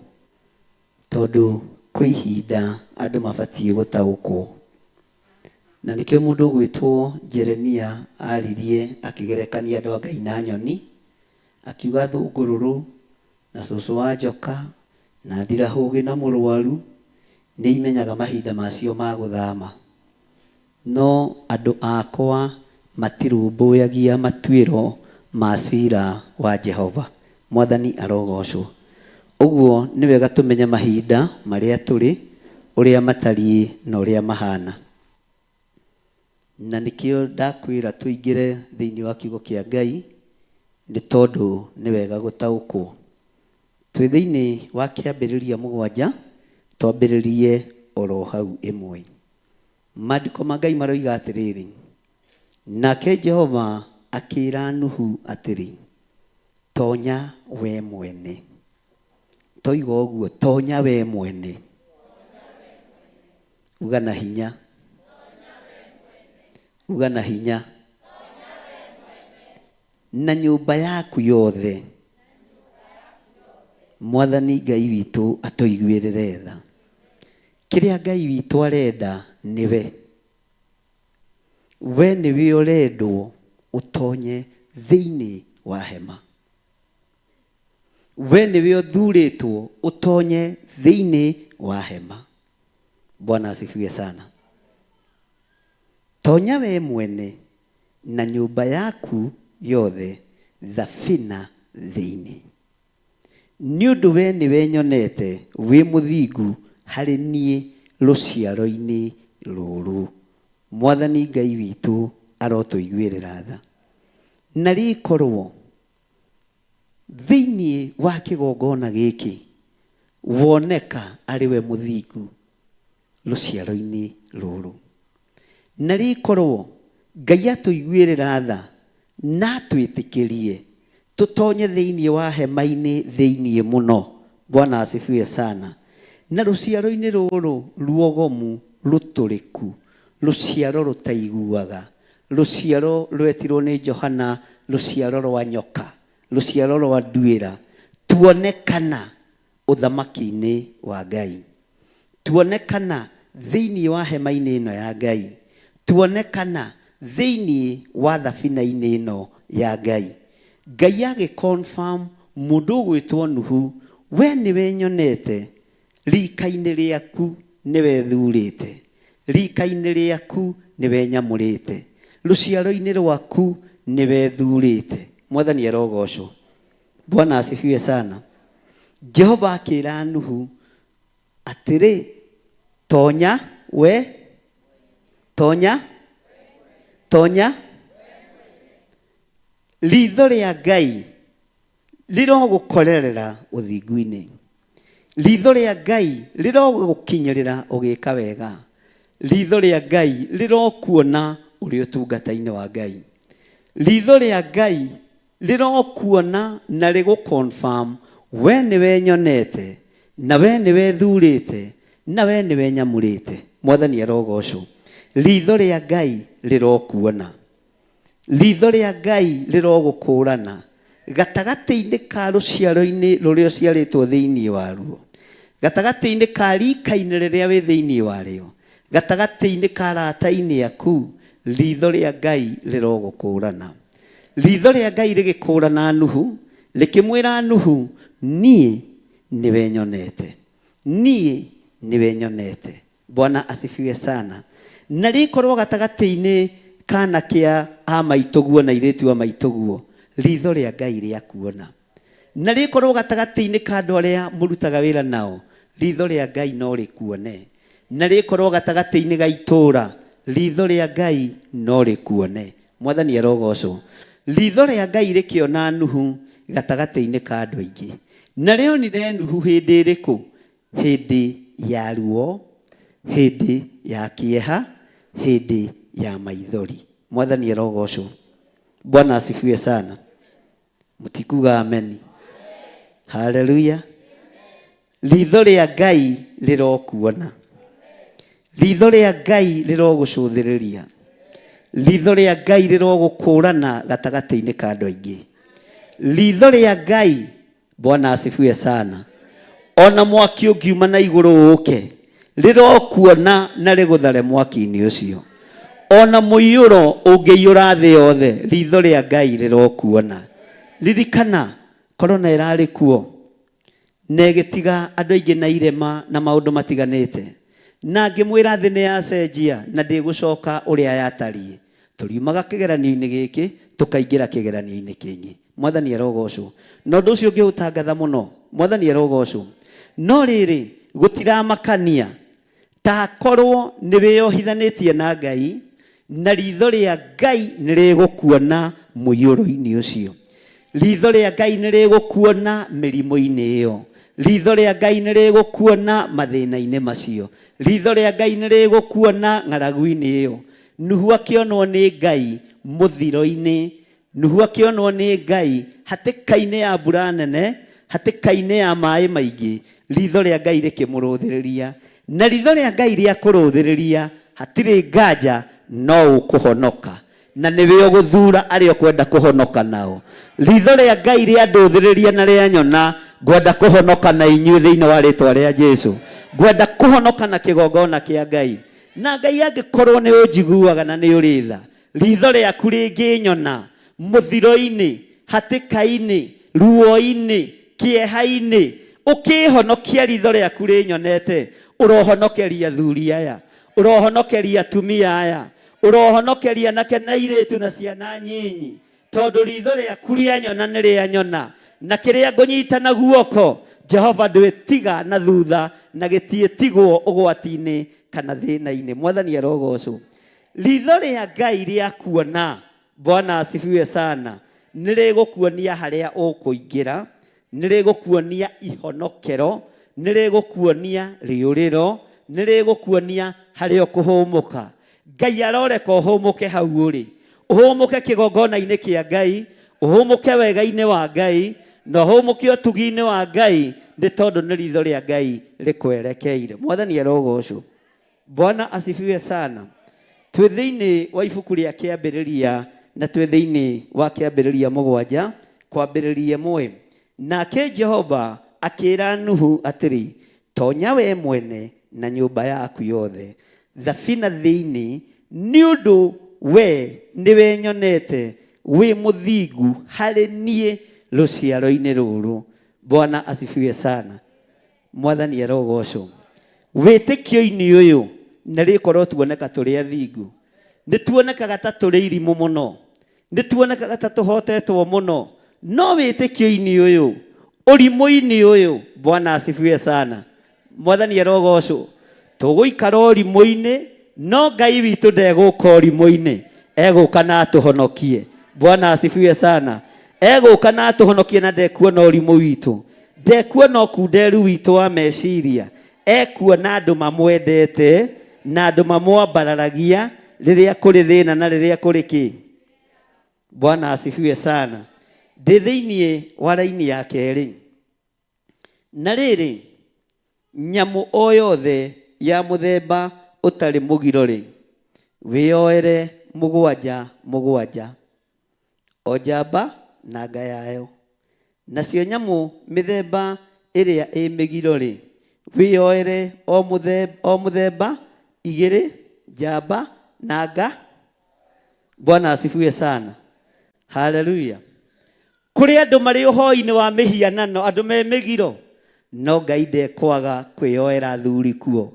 tondũ kwĩ ihinda andũ mabatiĩ gũtaũkwo. Na nĩkĩo mũndũ ũgwĩtwo Jeremia aririe akĩgerekania andũ a Ngai na nyoni, akiuga thũngũrũrũ na cũcũ wa njoka na ndirahũgĩ na mũrwaru nĩ imenyaga mahinda macio ma gũthama. No andũ akwa matirũmbũyagia matuĩro ma cira wa Jehova. Mwathani arogocwo. Ũguo nĩ wega tũmenye mahinda marĩa tũrĩ, ũrĩa matariĩ na ũrĩa mahana. Na nĩkĩo ndakwĩra tũingĩre thĩinĩ wa kiugo kĩa Ngai, nĩ tondũ nĩ wega gũtaũkwo. Twĩ thĩinĩ wa Kĩambĩrĩria 7, twambĩrĩrie oro hau 1. Maandĩko ma Ngai maroiga atĩrĩrĩ, nake Jehova akĩĩra Nuhu atĩrĩ, tonya we mwene. Toiga ũguo, tonya we mwene. Uga na hinya. Uga na hinya. Na nyũmba yaku yothe. Mwathani Ngai witũ atũiguĩrĩre tha. Kĩrĩa Ngai witũ arenda nĩwe. We nĩwe ũrendwo ũtonye thĩinĩ wa hema. We nĩwe ũthurĩtwo ũtonye thĩinĩ wa hema. Bwana asifiwe sana. Tonya we mwene na nyũmba yaku yothe thabina thĩinĩ. Nĩ ũndũ we nĩwe nyonete wĩ mũthingu harĩ niĩ rũciaro-inĩ rũrũ. Mwathani Ngai witũ arotũiguĩrĩra tha. Na rĩkorwo thĩinĩ wa kĩgongona gĩkĩ woneka arĩ we mũthingu rũciaro-inĩ rũrũ. Na rĩkorwo Ngai atũiguĩrĩra tha na twĩtĩkĩrie tũtonye thĩinĩ wa hema-inĩ thĩinĩ mũno. Bwana asifiwe sana. Na rũciaro-inĩ rũrũ ruogomu rũtũrĩku, rũciaro rũtaiguaga, rũciaro rwetirwo nĩ Johana rũciaro rwa nyoka, rũciaro rwa nduĩra, tuonekana ũthamaki-inĩ wa Ngai. Tuonekana thĩinĩ wa hema-inĩ ĩno ya Ngai. Tuonekana thĩinĩ wa thabina-inĩ ĩno ya Ngai. Ngai agĩconfirm mũndũ ũgwĩtwo Nuhu, we nĩwe nyonete, rika-inĩ rĩaku nĩwe thurĩte, rika-inĩ rĩaku nĩwe nyamũrĩte, rũciaro-inĩ rwaku nĩwe thurĩte. Mwathani arogocwo. Bwana asifiwe sana. Jehova akĩĩra Nuhu atĩrĩ, tonya we, tonya, tonya. ritho rĩa Ngai rirogukorerera uthingu-ini. Ritho rĩa Ngai rirogukinyirira ugika wega. Ritho rĩa Ngai rirokuona uri utungata-ini wa Ngai. Ritho rĩa Ngai rirokuona na riguconfirm we niwe nyonete na we niwe thurite na we niwe nyamurite. Mwathani arogocwo. Ritho rĩa Ngai rirokuona. Ritho rĩa Ngai rirogukũrana gatagati-ini ka ruciaro-ini ruria ciaritwo thiini waruo, gatagati-ini ka rika-ini riria wi thiini wario, gatagati-ini ka arata-ini aku. Ritho rĩa Ngai rirogukũrana. Ritho rĩa Ngai rigikũrana Nuhu likimwira Nuhu, nie niwe nyonete, nie niwe nyonete. Bwana asifiwe sana. Na rikorwo gatagati-ini kana kia amaituguo na iritu amaituguo, ritho rĩa Ngai rĩa kuona. Na rikorwo gatagati-ini ka andu aria murutaga wira nao, ritho rĩa Ngai no rikuone. Na rikorwo gatagati-ini ga itura, ritho rĩa Ngai no rikuone. Mwathani arogocwo. Ritho rĩa Ngai rikiona Nuhu gatagati-ini ka andu aingi. Na rionire Nuhu hindi iriku? Hindi ya ruo, hindi ya kieha, hindi ya maithori. Mwathani arogocwo. Bwana asifiwe sana. Mutikuga ameni. Haleluya. Ritho rĩa Ngai rirokuona. Ritho rĩa Ngai rirogucuthiriria. Ritho rĩa Ngai rirogukũrana gatagati-ini ka andu aingi. Ritho rĩa Ngai, Bwana asifiwe sana, ona mwaki ungiuma na iguru uke rirokuona na riguthare mwaki-ini ucio. Ona muiyuro ungiiyura thi yothe, ritho rĩa Ngai rirokuona. Ririkana korona irari kuo na igitiga andu aingi na irema na maundu matiganite, na ngimwira thi ni yacenjia na ndigucoka uria yatarie. Turiumaga kigeranio-ini giki tukaingira kigeranio-ini kingi. Mwathani arogocwo. No ndu ucio ngiutangatha muno. Mwathani arogocwo. No riri gutiramakania ta korwo ni wiyohithanitie na Ngai, na ritho rĩa Ngai ni rigukuona muiyuro-ini ucio. Ritho rĩa Ngai ni rigukuona mirimo-ini iyo. Ritho rĩa Ngai ni rigukuona mathina-ini macio. Ritho rĩa Ngai ni rigukuona ng'aragu-ini iyo. Nuhu akionwo ni Ngai muthiro-ini. Nuhu akionwo ni Ngai hatika-ini ya mbura nene, hatika-ini ya mai maingi. Ritho rĩa Ngai rikimũrũthĩrĩria. Na ritho rĩa Ngai rĩa kũrũthĩrĩria hatiri nganja no ukuhonoka. Na niwe uguthura aria kwenda kuhonoka nao. Ritho rĩa Ngai rĩa ndũthĩrĩria na rĩa nyona, ngwenda kuhonoka na inyuĩ thĩinĩ wa rĩtwa rĩa Jesu. Ngwenda kuhonoka na kĩgongona kĩa Ngai. Na Ngai angĩkorwo nĩ ũnjiguaga na nĩ ũrĩ tha, ritho rĩaku rĩngĩnyona mũthiro-inĩ, hatĩka-inĩ, ruo-inĩ, kĩeha-inĩ, ũkĩhonokia ritho rĩaku rĩnyonete, ũrohonokeria athuri aya, ũrohonokeria atumia aya, ũrohonokeria anake na airĩtu na ciana nyinyi, tondũ ritho rĩaku rĩanyona nĩ rĩanyona. Na kĩrĩa ngũnyita na guoko, Jehova ndwĩtiga na thutha na gĩtiĩtigwo ũgwati-inĩ kana thĩna-inĩ. Mwathani arogocwo. Ritho rĩa Ngai rĩa kuona, Bwana asifiwe sana, nĩ rĩgũkuonia harĩa ũkũingĩra, nĩ rĩgũkuonia ihonokero, nĩ rĩgũkuonia rĩũrĩro, nĩ rĩgũkuonia harĩa ũkũhũmũka. Ngai aroreka ũhũmũke hau ũrĩ, ũhũmũke kĩgongona-inĩ kĩa Ngai, ũhũmũke wega-inĩ wa Ngai, na ũhũmũke ũtugi-inĩ wa Ngai, nĩ tondũ nĩ ritho rĩa Ngai rĩkwerekeire. Mwathani arogocwo. Bwana asifiwe sana. Twĩ thĩinĩ wa ibuku rĩa Kĩambĩrĩria na twĩ thĩinĩ wa Kĩambĩrĩria 7 kwambĩrĩria 1. Nake Jehova akĩra Nuhu atĩrĩ, tonya we mwene na nyũmba yaku yothe thabina thĩinĩ, nĩ ũndũ we nĩwe nyonete wĩ mũthingu harĩ niĩ rũciaro-inĩ rũrũ. Bwana asifiwe sana. Mwathani arogocwo. Wĩtĩkio-inĩ ũyũ na rĩkorwo tuoneka tũrĩ athingu, nĩ tuonekaga ta tũrĩ irimũ mũno, nĩ tuonekaga ta tũhotetwo mũno, no wĩtĩkio-inĩ ũyũ, ũrimũ-inĩ ũyũ, Bwana asifiwe sana. Mwathani arogocwo. Tũgũikara ũrimũ-inĩ, no Ngai witũ ndegũka ũrimũ-inĩ, egũka na atũhonokie. Bwana asifiwe sana. Egũka na atũhonokie na ndekuona ũrimũ witũ, ndekuona ũkunderu witũ wa meciria, ekuona andũ mamwendete na andũ mamwambararagia rĩrĩa kũrĩ thĩna na rĩrĩa kũrĩ kĩ. Bwana asifiwe sana. Ndĩ thĩinĩ wa raini ya kerĩ. Na rĩrĩ, nyamũ o yothe ya mũthemba ũtarĩ mũgiro rĩ, wĩyoere mũgwanja mũgwanja, o njamba na nga yayo. Nacio nyamũ mĩthemba ĩrĩa ĩ mĩgiro rĩ, wĩyoere o mũthemba igĩrĩ, njamba na nga. Bwana asifiwe sana. Haleluya. Kũrĩ andũ marĩ ũhoi-inĩ wa mĩhianano, andũ me mĩgiro, no Ngai ndekwaga kwĩyoera athuri kuo,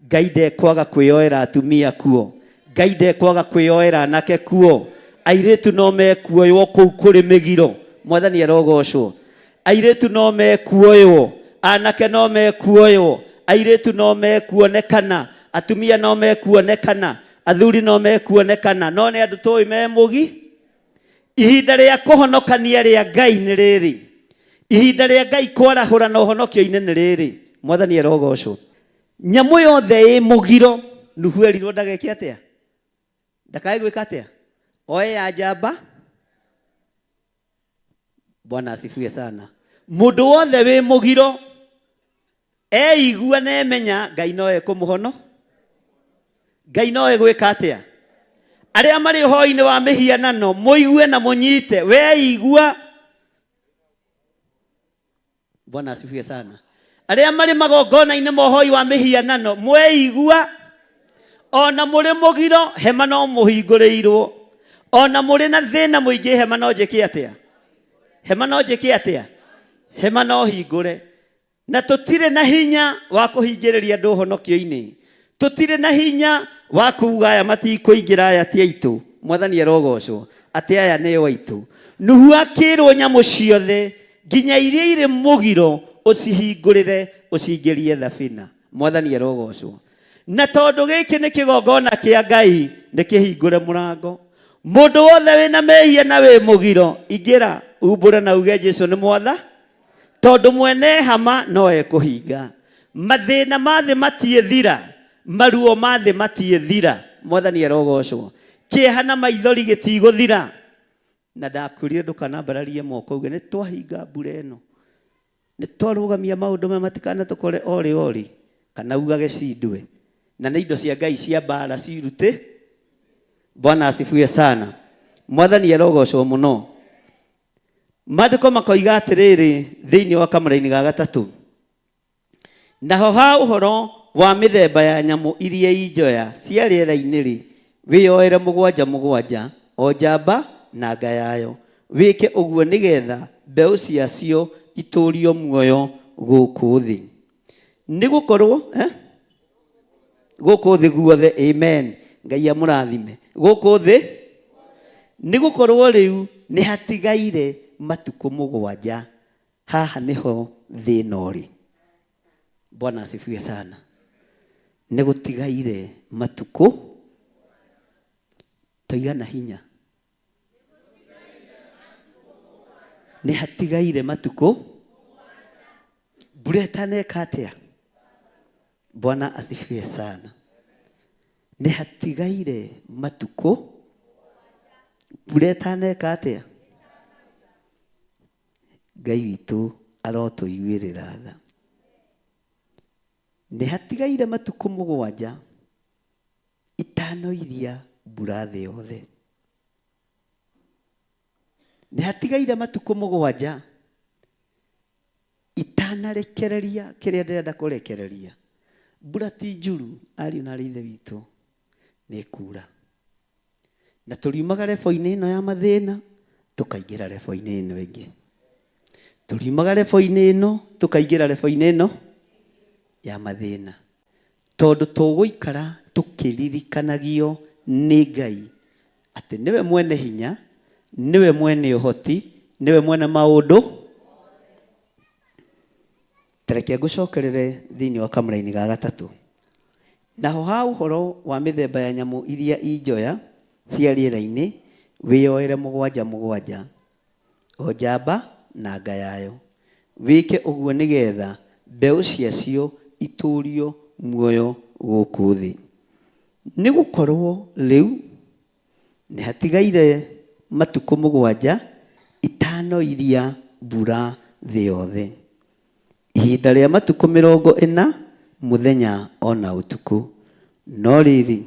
Ngai ndekwaga kwĩyoera atumia kuo, Ngai ndekwaga kwĩyoera anake kuo. Airĩtu no mekuoywo kũu kũrĩ mĩgiro. Mwathani arogocwo. Airĩtu no mekuoywo, anake no mekuoywo, airĩtu no mekuonekana, atumia no mekuonekana, athuri no mekuonekana, no nĩ andũ tũĩ me mũgi. Ihinda rĩa kũhonokania rĩa Ngai nĩ rĩrĩ. Ihinda rĩa Ngai kwarahũra na ũhonokio-inĩ nĩ rĩrĩ. Mwathani arogocwo. Nyamũ yothe ĩ mũgiro Nuhu erirwo ndageke atĩa? Ndakae gwĩka atĩa? Oe ya njamba. Bwana asifiwe sana. Mũndũ wothe wĩ mũgiro eigua na emenya Ngai no ekũmũhono, Ngai no egwĩka atĩa? Arĩa marĩ ũhoi-inĩ wa mĩhianano, mũigue na mũnyite. Weigua. Bwana asifiwe sana. Arĩa marĩ magongona-inĩ ma ũhoi wa mĩhianano, mweigua. Ona mũrĩ mũgiro, hema no mũhingũrĩirwo. Ona mũrĩ na thĩna mũingĩ, hema no njĩke atĩa? Hema no njĩke atĩa? Hema no hingũre. Na tũtirĩ na hinya wa kũhingĩrĩria andũ ũhonokio-inĩ. Tũtirĩ na hinya wa kuuga aya matikũingĩra, aya ti aitũ. Mwathani arogocwo. Atĩ aya nĩo aitũ. Nuhu akĩrwo nyamũ ciothe nginya iria irĩ mũgiro ũcihingũrĩre, ũcingĩrie thabina. Mwathani arogocwo. Na tondũ gĩkĩ nĩ kĩgongona kĩa Ngai, nĩ kĩhingũre mũrango. Mũndũ wothe wĩna mehia na wĩ mũgiro, ingĩra umbũre na uge Jesũ nĩ mwatha. Tondũ mwene hama no ekũhinga. Mathĩna ma thĩ matiĩthira, maruo ma thĩ matiĩthira. Mwathani arogocwo. Kĩeha na maithori gĩtigũthira. Na ndakwĩrire ndũkanambararie moko uge nĩ twahinga mbura ĩno, nĩ twarũgamia maũndũ maya matikanatũkore ori kana ugage cindwe. Na nĩ indo cia Ngai cia mbara cirute. Bwana asifiwe sana. Mwathani arogocwo mũno. Maandĩko makoiga atĩrĩrĩ thĩinĩ wa kamũra-inĩ ga gatatũ. Naho ha ũhoro wa mĩthemba ya nyamũ iria injoya cia rĩera-inĩ rĩ, wĩyoere mũgwanja mũgwanja, o njamba na nga yayo. Wĩke ũguo nĩgetha mbeũ ciacio itũũrio muoyo gũkũ thĩ. Nĩ gũkorwo gũkũ thĩ guothe. Amen. Ngai amũrathime. Gũkũ thĩ. Nĩ gũkorwo rĩu nĩ hatigaire matukũ mũgwanja. Haha nĩho thĩna ũrĩ. Bwana asifiwe sana. Nĩ gũtigaire matukũ. Toigana hinya. Nĩ hatigaire matukũ. Mbura ĩtaneka atĩa? Bwana asifiwe sana. Nĩ hatigaire matukũ. Mbura ĩtaneka atĩa? Ngai witũ arotũiguĩrĩra tha. Nĩ hatigaire matukũ mũgwanja itanoiria mbura thĩ yothe. Nĩ hatigaire matukũ mũgwanja itanarekereria kĩrĩa ndĩrenda kũrekereria. Mbura ti njuru, ariũ na aarĩ a Ithe witũ, nĩ kuura. Na tũriumaga rebo-inĩ ĩno ya mathĩna, tũkaingĩra rebo-inĩ ĩno ĩngĩ. Tũriumaga rebo-inĩ ĩno, tũkaingĩra rebo-inĩ ĩno ya mathĩna. Tondũ tũgũikara tũkĩririkanagio nĩ Ngai atĩ nĩwe mwene hinya, nĩwe mwene ũhoti, nĩwe mwene maũndũ. Tareke ngũcokerere thĩinĩ wa kamũra-inĩ ga gatatũ. Naho ha ũhoro wa mĩthemba ya nyamũ iria injoya cia rĩera-inĩ, wiyoere mugwanja mugwanja o njamba na nga yayo wike uguo nigetha mbeu ciacio iturio muoyo guku thi ni gukorwo riu ni hatigaire matuko mugwanja itano iria mbura thi yothe ihinda ria matuko 40 muthenya ona utuku no riri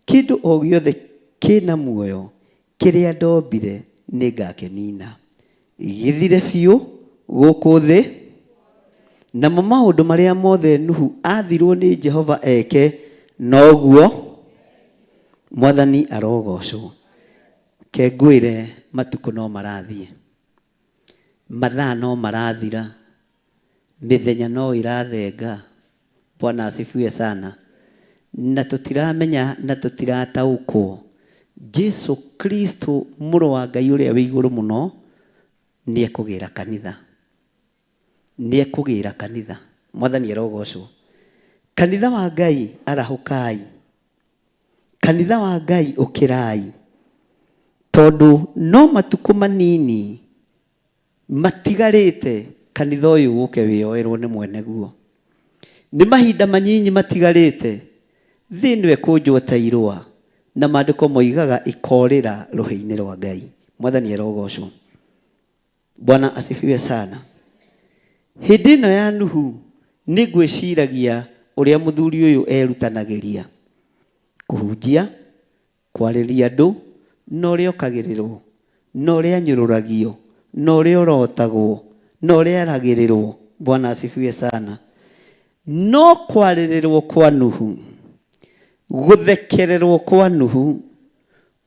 kindu o giothe kina muoyo kiria ndombire ningakenina githire biu guku thi na maundu maria mothe Nuhu athirwo ni Jehova eke noguo mwathani arogocwo ke ngwire matuko no marathie mathaa no marathira mithenya no irathenga. Bwana asifiwe sana. Na tutiramenya na tutirataukwo Jesu Kristo muru wa Ngai uria wi iguru muno ni ekugira kanitha mwathani arogocwo. Kanitha wa Ngai arahukai, kanitha wa Ngai ukirai tondu no matuko manini matigarite kanitha uyu guke wiyoerwo ni mwene guo. Ni mahinda manyinyi matigarite thi niwe kunjwo ta irua na maandiko moigaga ikorira ruhi-ini rwa Ngai. Mwathani arogocwo. Bwana asifiwe sana. Hindi ino ya Nuhu ni ngwiciragia uria muthuri uyu erutanagiria kuhunjia kwariria andu no uria okagirirwo no uria anyururagio no uria urotagwo no uria aragirirwo. Bwana asifiwe sana. No kwaririrwo kwa Nuhu, guthekererwo kwa Nuhu,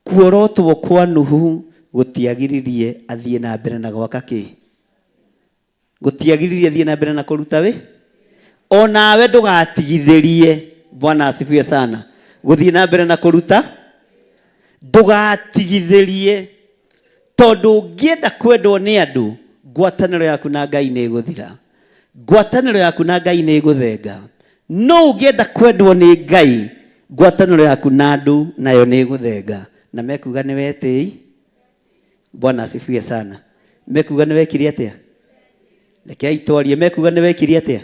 kuorotwo kwa Nuhu gutiagiririe athie na mbere na gwaka ki, gutiagiririe athie na mbere na kuruta wi onawe ndugatigithirie. Bwana asifiwe sana. Guthie na mbere na kuruta ndugatigithirie tondu ngienda kwendwo ni andu ngwataniro yaku na Ngai ni guthira, ngwataniro yaku na Ngai ni guthenga. No ungienda kwendwo ni Ngai ngwataniro yaku na andu nayo ni guthenga. Na mekuga ni wetei. Bwana asifiwe sana. Mekuga ni wekiri atia? Rekei twarie. Mekuga ni wekiri atia?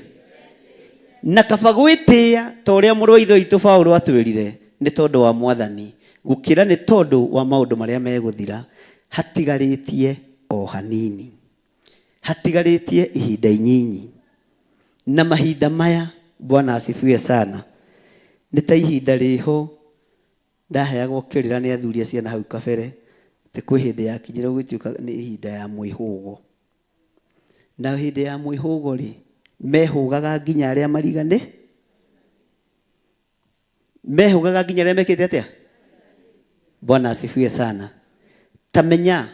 Na kaba gwitia ta uria muru wa itho itu Paulo atwirire ni tondu wa mwathani gukira ni tondu wa maundu maria meguthira. Hatigaritie o hanini, hatigaritie ihinda inyinyi na mahinda maya. Bwana asifiwe sana. Ni ta ihinda riho ndaheagwo kirira ni athuri acia na hau kabere te kwi hindi ya kinyira gwituka ni ihinda ya mwihugo. Na hindi ya mwihugo ri mehugaga nginya aria marigane, mehugaga nginya aria mekite atia. Bwana asifiwe sana. Tamenya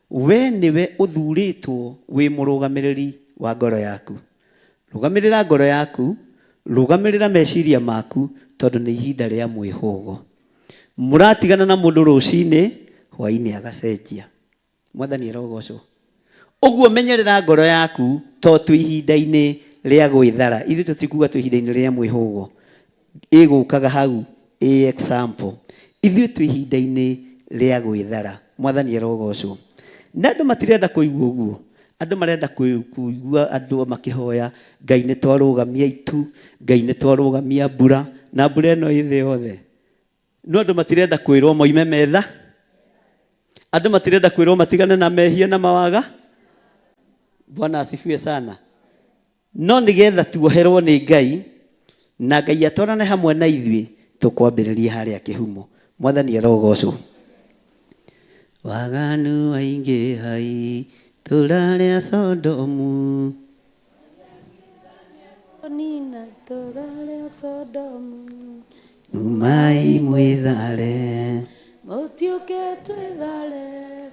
we niwe uthuritwo wi murugamiriri wa ngoro yaku. Rugamirira ngoro yaku, rugamirira meciria maku tondu ni ihinda ria mwihugo. Muratigana na mundu rucini hwaini agacenjia. Mwathani arogocwo. Uguo menyerera ngoro yaku to tu ihinda-ini ria gwithara. Ithu tutikuga tu ihinda-ini ria mwihugo igukaga hau example. Ithu tu ihinda-ini ria gwithara. Mwathani arogocwo. Na andu matirenda kuigua uguo. Andu marenda kuigua andu makihoya Ngai ni twarugamia itu, Ngai ni twarugamia mbura na mbura ino ithi yothe. No andu matirenda kwirwo moime metha. Andu matirenda kwirwo matigane na mehia na mawaga. Bwana asifiwe sana. No nigetha tuoherwo ni Ngai na Ngai atwarane hamwe na ithui tukwambiriria haria kihumo. Mwathani arogocwo. Waganu aingi hai turaria Sodomu, nina turaria Sodomu, umai mwithare mutiuke twithare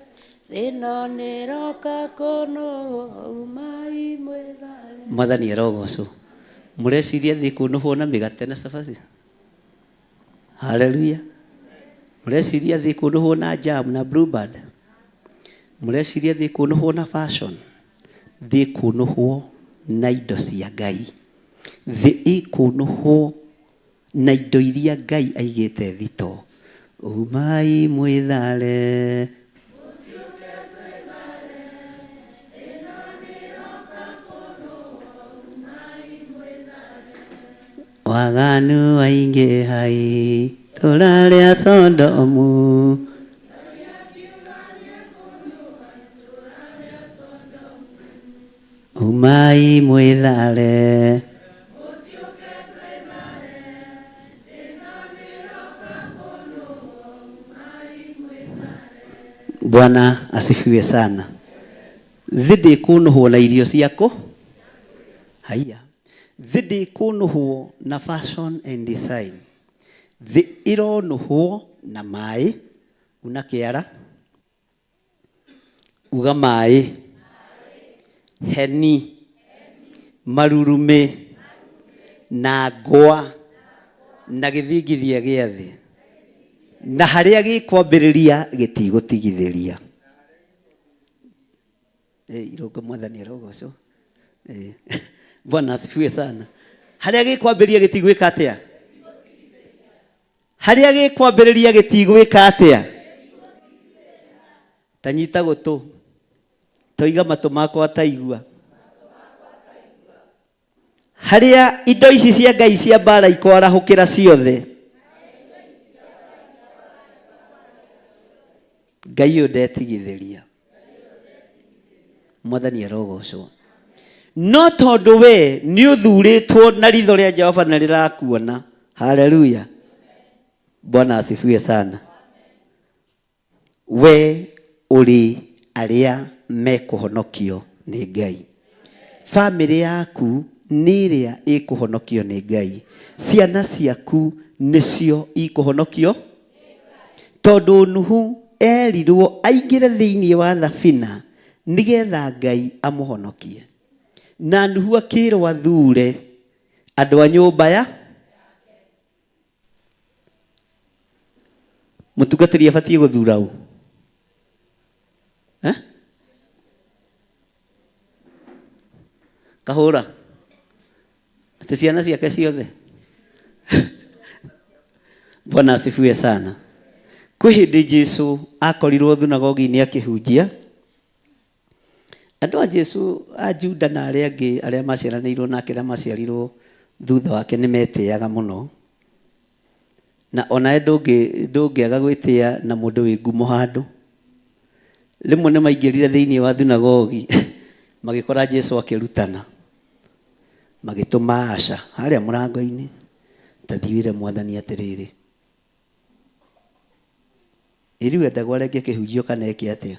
thina niroka kuno umai mwithare. Mwathani arogocwo. Mureciria thi kunuhwo na migate na cabaci? Haleluya. Mureciria thi kunuhwo na jam na bluebird? Mureciria thi kunuhwo na fashion? Thi kunuhwo na indo cia Ngai. Thi ikunuhwo na indo iria Ngai aigite thito. Umai mwithare waganu waingi hai turaria Sodomu. Umai mwithare Bwana asifiwe sana. Thidi kunuhwo na irio ciako. Haya. Thidi kunuhwo na fashion and design. Ironuhwo na mai. Unakiara. Uga mai. Heni. Marurume. Na goa. Na githigithia giathi. Na haria gikwambiriria gitigũtigithĩria. Iroga mwathani arogoco. Bwana asifiwe sana. Haria gikwambĩrĩria gitigwĩka atĩa? Haria gikwambĩrĩria gitigwĩka atĩa? Tanyita gũtũ. Toiga matũ makwa taigua. Haria indo ici cia Ngai cia mbara ikwarahũkĩra ciothe. Ngai ndetigithĩria. Mwathani arogocwo. No tondũ we nĩ ũthurĩtwo na ritho rĩa Jehova na rĩrakuona. Haleluya. Bwana asifiwe sana. We ũrĩ arĩa mekũhonokio nĩ Ngai. Family yaku nĩ ĩrĩa ĩkũhonokio nĩ Ngai. Ciana ciaku nĩcio ikũhonokio. Tondũ Nuhu erirwo aingĩre thĩinĩ wa thabina nĩgetha Ngai amũhonokie. Na Nuhu akĩrwo athure andũ a nyũmba ya mũtungatĩri abatie gũthura ũ? Kahũra atĩ ciana ciake ciothe. Bwana asifiwe sana. Kwĩ hĩndĩ Jesu akorirwo thunagogi-inĩ akĩhunjia. Andũ a Jesu a Juda na arĩa angĩ arĩa maciaranĩirwo nake na maciarirwo thutha wake nĩ metĩaga mũno. Na ona ndũngĩaga gwĩtĩa na mũndũ wĩ ngumo handũ. Rĩmwe nĩ maingĩrire thĩinĩ wa thunagogi magĩkora Jesu akĩrutana. Magĩtũma Asha harĩa mũrango-inĩ tathiwĩre Mwathani atĩrĩrĩ. Iriwe ndagwa reke kĩhunjio kana eke atĩa?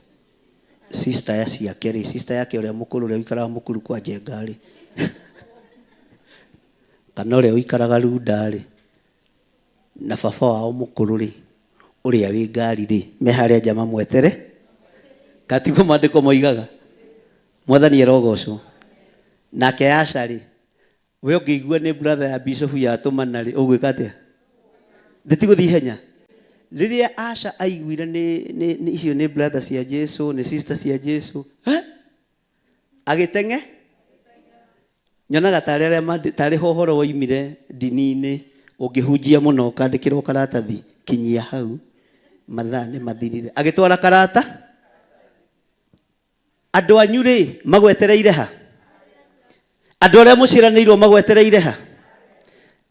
Sister ya ciake rĩ, sister yake ũrĩa mũkũrũ ũrĩa ũikaraga mũkuru kwa njenga rĩ. Kana ũrĩa ũikaraga runda rĩ. Na baba wao mũkũrũ rĩ, ũrĩa wĩ ngari rĩ, me harĩa nja mamwetere. Katiguo maandĩko moigaga. Mwathani arogocwo. Nake Asha rĩ, we ũngĩigua nĩ brother ya bishop yatũmana rĩ, ũgwĩka atĩa? Ndetigũthiĩ ihenya. Rĩrĩa Asha aiguire nĩ icio nĩ brother cia Jesu, nĩ sister cia Jesu. Agĩteng'e. Nyonaga tarĩ ũhoro woimire ndini-inĩ ũngĩhunjia mũno ũkandĩkĩrwo karatathi kinyia hau mathaa nĩ mathirire. Agĩtwara karata. Andũ anyu rĩ magwetereire ha? Andũ arĩa mũciaranĩirwo magwetereire ha?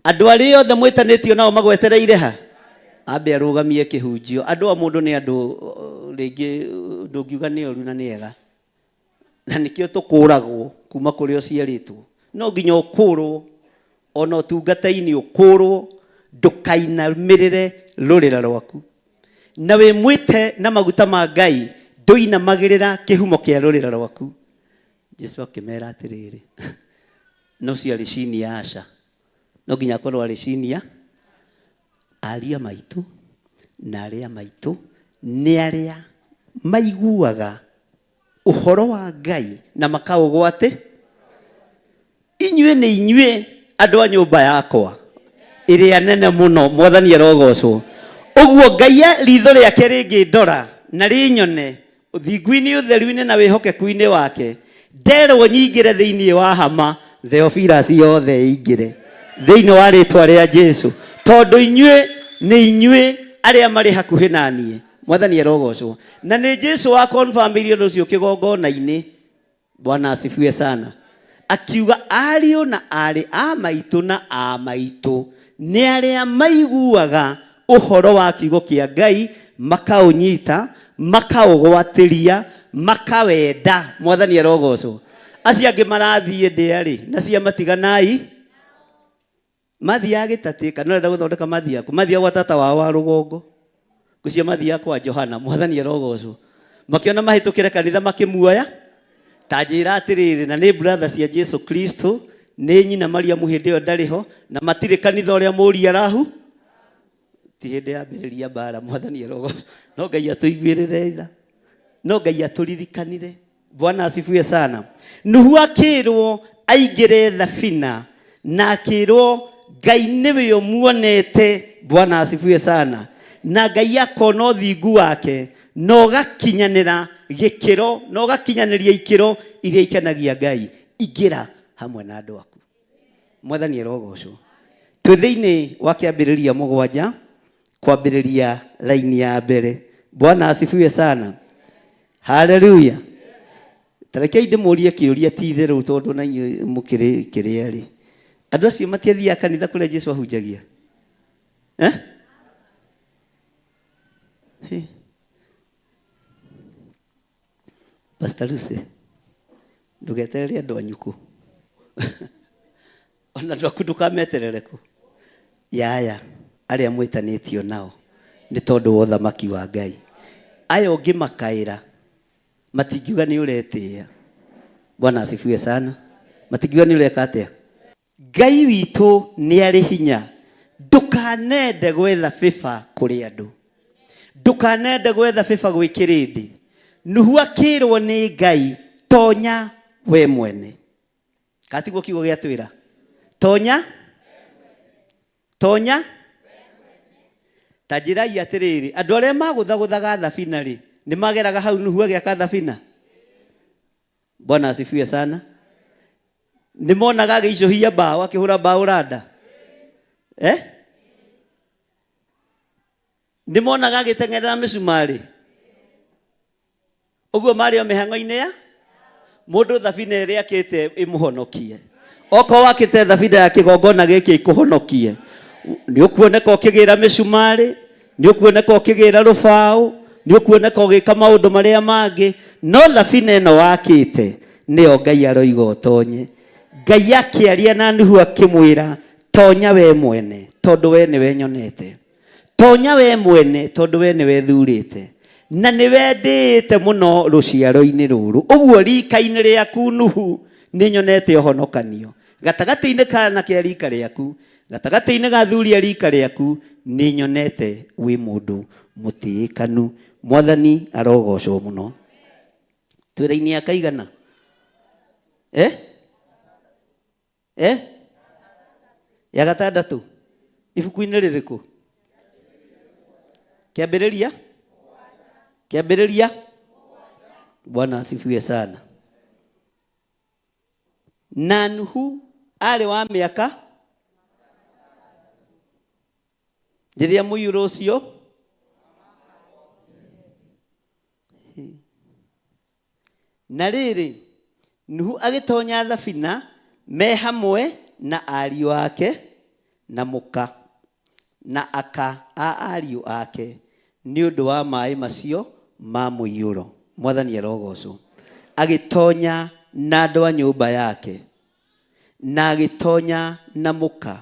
Andũ arĩa othe mwĩtanĩtio nao magwetereire ha? Ambe arũgamie kĩhunjio. Andũ a mũndũ nĩ andũ rĩngĩ ndũngiuga nĩ oru na nĩ ega. Na nĩkĩo tũkũragwo kuma kũrĩa ũciarĩtwo. No nginya ũkũrwo ona ũtungata-inĩ ũkũrwo ndũkainamĩrĩre rũrĩra rwaku. Na wĩ mwĩte na maguta ma Ngai ndũinamagĩrĩra kĩhumo kĩa rũrĩra rwaku. Jesu akĩmera atĩrĩrĩ. No ciarĩ cini ya Asha. No nginya akorwo arĩ cini ya aria maitũ na arĩa maitũ nĩ arĩa maiguaga ũhoro wa Ngai na makaũgwatĩ. Inyuĩ nĩ inyuĩ andũ a nyũmba yakwa ĩrĩa nene mũno. Mwathani arogocwo. Ũguo Ngai ritho rĩake rĩngĩndora na rĩnyone ũthingu-inĩ ũtheru-inĩ na wĩhokeku-inĩ wake, nderwo nyingĩre thĩinĩ wa hama, Theophilus yothe ĩingĩre thĩinĩ wa rĩtwa rĩa Jesu. Tondũ inyuĩ nĩ inyuĩ arĩa marĩ hakuhĩ na niĩ. Mwathani arogocwo. Na nĩ Jesu wa confirm ũndũ ũcio kĩgongona-inĩ. Bwana asifiwe sana. akiuga ariũ na arĩ a maitũ na a maitũ nĩ arĩa maiguaga ũhoro wa kiugo kĩa Ngai makaũnyita makaũgwatĩria makawenda. Mwathani arogocwo. Acio angĩ marathiĩ ndĩa-rĩ na cia matiganai mathiaga gĩtatĩ kana ũrenda gũthondeka mathiaku mathiaga gwa tata wao wa rũgongo gũcia mathiaga kwa Johana. Mwathani arogocwo. Makĩona mahĩtũkĩre kanitha makĩmuoya ta njĩra atĩrĩrĩ na nĩ brother cia Jesu Kristo nĩ nyina Mariamu hĩndĩ ĩyo ndarĩ ho na matirĩ kanitha ũrĩa mũri arahu ti hĩndĩ yambĩrĩria mbara. Mwathani arogocwo. No Ngai atũiguĩrĩre tha, no Ngai atũririkanire. Bwana asifiwe sana. Nuhu akĩrwo aingĩre thabina na akĩrwo Ngai nĩwe ũmuonete. Bwana asifiwe sana. Na Ngai akona ũthingu wake no gakinyanĩra gĩkĩro no gakinyanĩria ikĩro iria ikenagia Ngai. Ingĩra hamwe na andũ aku. Mwathani arogocwo. Twĩ thĩinĩ wa kĩambĩrĩria 7 kwambĩrĩria laini ya mbere. Bwana asifiwe sana. Hallelujah. Tarekei ndĩmũrie kĩũria ti itherũ tondũ na inyuĩ mũkĩrĩ kĩrĩa-rĩ. Andũ acio matiathiaga kanitha kũrĩa Jesu ahunjagia? Pastor Lucy, ndũgeterere andũ anyuku. Ona ndwaku ndũkameterere ku. Yaya, arĩa mwĩtanĩtio nao nĩ tondũ wa ũthamaki wa Ngai. Aya ũngĩ makaĩra matingiuga nĩ ũretĩĩa. Bwana asifiwe sana. Matingiuga nĩ ũreka atĩa? Ngai witũ nĩ arĩ hinya. Ndũkanende gwetha bĩba kũrĩ andũ. Ndũkanende gwetha bĩba gwĩ kĩrĩndĩ. Nuhu akĩrwo nĩ Ngai tonya we mwene. Katiguo kiugo gĩa twĩra. Tonya tonya ta njĩrai atĩrĩrĩ andũ arĩa magũthagũthaga thabina-rĩ nĩ mageraga hau Nuhu agĩaka thabina. Bwana asifiwe sana. Nĩ monaga agĩicũhia mbaũ akĩhũra mbaũ randa? Nĩ monaga agĩteng'erera mĩcumarĩ? Ũguo marĩ o mĩhang'o-inĩ ya mũndũ thabina ĩrĩa akĩte ĩmũhonokie. Okorwo akĩte thabina ya kĩgongona gĩkĩ ĩkũhonokie, nĩ ũkuoneka ũkĩgĩra mĩcumarĩ, nĩ ũkuoneka ũkĩgĩra rũbaũ, nĩ ũkuoneka ũgĩka maũndũ marĩa mangĩ, no thabina ĩno wakĩte nĩyo Ngai aroiga ũtonye. Ngai akĩaria na Nuhu akĩmwĩra tonya we mwene tondũ we nĩwe nyonete. Tonya we mwene tondũ we nĩwe thurĩte. Na nĩwe ndĩĩte mũno rũciaro-inĩ rũrũ. Ũguo rika-inĩ rĩaku Nuhu nĩ nyonete ũhonokanio. Gatagatĩ-inĩ kana kĩa rika rĩaku, gatagatĩ-inĩ ga thuri a rika rĩaku nĩ nyonete wĩ mũndũ mũtĩĩkanu. Mwathani arogocwo mũno. Twĩra-inĩ akaigana? Ya gatandatũ. Ibuku-inĩ rĩrĩkũ? Kĩambĩrĩria? Kĩambĩrĩria? Bwana asifiwe sana. Na Nuhu arĩ wa mĩaka rĩrĩa mũiyũro ũcio na rĩrĩ Nuhu agĩtonya thabina me hamwe na ariũ ake na mũka na aka a ariũ ake nĩ ũndũ wa maĩ macio ma mũiyũro. Mwathani arogocwo. Agĩtonya na andũ a nyũmba yake na agĩtonya na mũka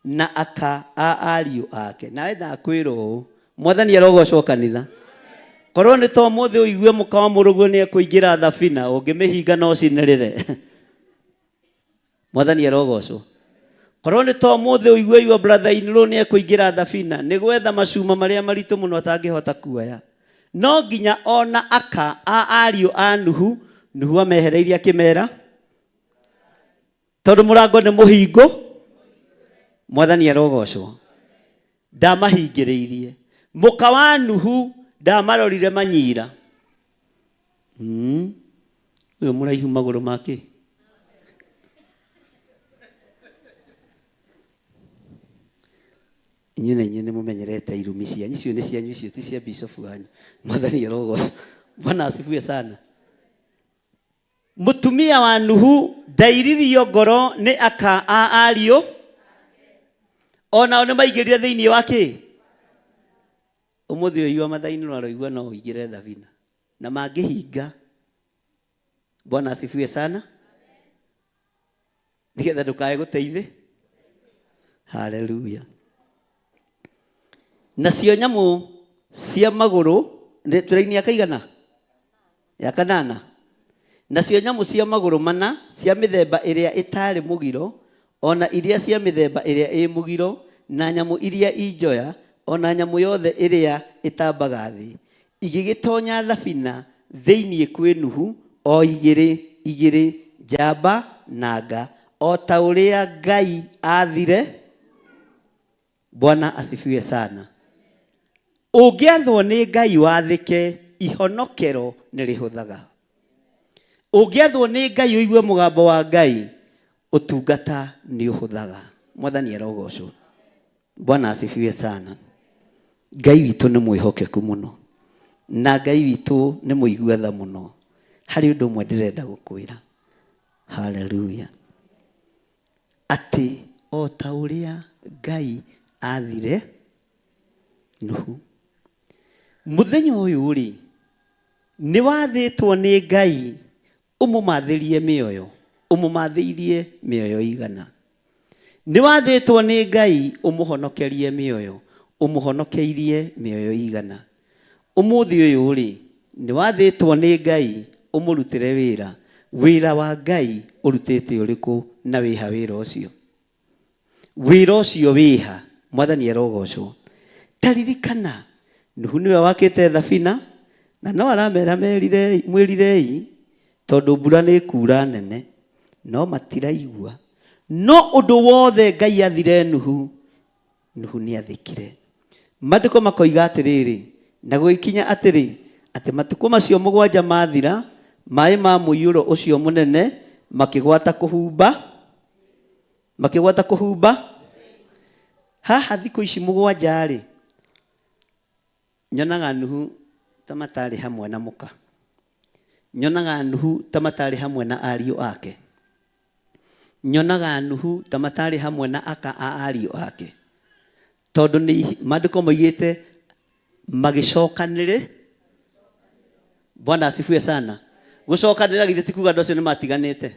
na aka a ariũ ake. Nawe ndakwĩra ũũ, Mwathani arogocwo kanitha. Korwo nĩ to mũthĩ ũigue mũka wa mũrũguo nĩ ekũingĩra thabina, ũngĩmĩhinga no cinĩrĩre. Mwathani arogocwo. Korwo nĩ to mũthĩ ũigue your brother in law nĩ ekũingĩra thabina, nĩ gwetha macuma marĩa maritũ mũno atangĩhota kuoya. No nginya ona aka a ariũ a Nuhu, Nuhu amehereirie akĩmera tondũ mũrango nĩ mũhingo. Mwathani arogocwo. Ndamahingĩrĩirie. Mũka wa Nuhu ndamarorire manyira. Ũyũ mũraihu magũrũ make. Inyuĩ na inyuĩ nĩ mũmenyerete irumi cianyu, icio nĩ cianyu, icio ti cia bishop wanyu. Mwathani arogocwo. Bwana asifiwe sana. mutumia wa Nuhu ndairirio ngoro ni aka a ariũ onao nĩ maingĩrire thĩinĩ wake. Ũmũthĩ ũyũ mathainĩ ũraigua no ũingĩre thabina na mangĩhinga. Bwana asifiwe sana. Nigetha ndũkae gũteithĩ. Haleluya. Nacio nyamũ cia magũrũ tũraini akaigana ya kanana. Nacio nyamũ cia magũrũ mana cia mĩthemba ĩrĩa ĩtarĩ mũgiro ona iria cia mĩthemba ĩrĩa ĩ mũgiro na nyamũ iria injoya ona nyamũ yothe ĩrĩa ĩtambaga thĩ igĩgĩtonya thabina thĩinĩ kwĩ Nuhu o igĩrĩ njamba na nga o ta ũrĩa Ngai athire. Bwana asifiwe sana. Ũngĩathwo nĩ Ngai wathĩke ihonokero nĩ rĩhũthaga. Ũngĩathwo nĩ Ngai ũigue mũgambo wa Ngai ũtungata nĩ ũhũthaga. Mwathani arogocwo. Bwana asifiwe sana. Ngai witũ nĩ mwĩhokeku mũno na Ngai witũ nĩ mũiguatha mũno. Harĩ ũndũ ũmwe ndĩrenda gũkwĩra. Haleluya. Atĩ o ta ũrĩa Ngai athire Nuhu, mũthenya ũyũ rĩ nĩ wathĩtwo nĩ Ngai ũmũmathĩrie mĩoyo. Ũmũmathĩirie mĩoyo igana. Nĩ wathĩtwo nĩ Ngai ũmũhonokerie mĩoyo. Ũmũhonokeirie mĩoyo igana. Ũmũthĩ ũyũ rĩ nĩ wathĩtwo nĩ Ngai ũmũrutĩre wĩra. Wĩra wa Ngai ũrutĩte ũrĩkũ na wĩha wĩra ũcio? Wĩra ũcio wĩha. Mwathani arogocwo. Taririkana Nuhu nĩwe wakĩte thabina na no aramera mwĩrirei tondũ mbura nĩ kuura nene no matiraigua. No ũndũ wothe Ngai athire Nuhu nĩ athĩkire. Maandĩko makoiga atĩrĩrĩ na gũgĩkinya atĩ matukũ macio 7 mathira maĩ ma mũiyũro ũcio mũnene makĩgwata kũhumba. Haha thikũ ici 7 rĩ nyonaga Nuhu ta matarĩ hamwe na mũka. Nyonaga Nuhu ta matarĩ hamwe na ariũ ake. Nyonaga Nuhu ta matarĩ hamwe na aka a ariũ ake. Tondũ nĩ maandĩko moigĩte magĩcokanĩre. Bwana asifiwe sana. Gũcokanĩra githĩ ti kuga andũ acio nĩ matiganĩte.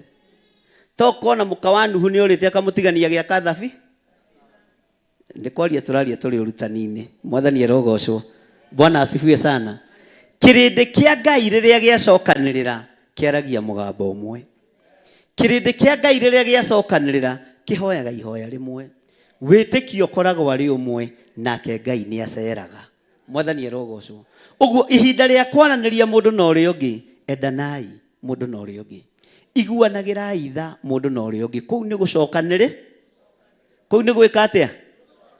Tokona mũka wa Nuhu nĩ ũrĩte akamũtigania gĩa kathabi. Nĩ kwaria tũraria tũrĩ ũrutani-inĩ. Mwathani arogocwo. Bwana asifiwe sana. Kĩrĩndĩ kĩa Ngai rĩrĩa gĩacokanĩrĩra kĩaragia mũgambo ũmwe. Kĩrĩndĩ kĩa Ngai rĩrĩa gĩacokanĩrĩra kĩhoyaga ihoya rĩmwe. Wĩtĩkio ũkoragwo arĩ ũmwe nake Ngai nĩ aceraga. Mwathani arogocwo. Ũguo ihinda rĩa kwaranĩria mũndũ na ũrĩa ũngĩ endanai mũndũ na ũrĩa ũngĩ. Iguanagĩrai tha mũndũ na ũrĩa ũngĩ. Kũu nĩ gũcokanĩrĩ. Kũu nĩ gwĩka atĩa?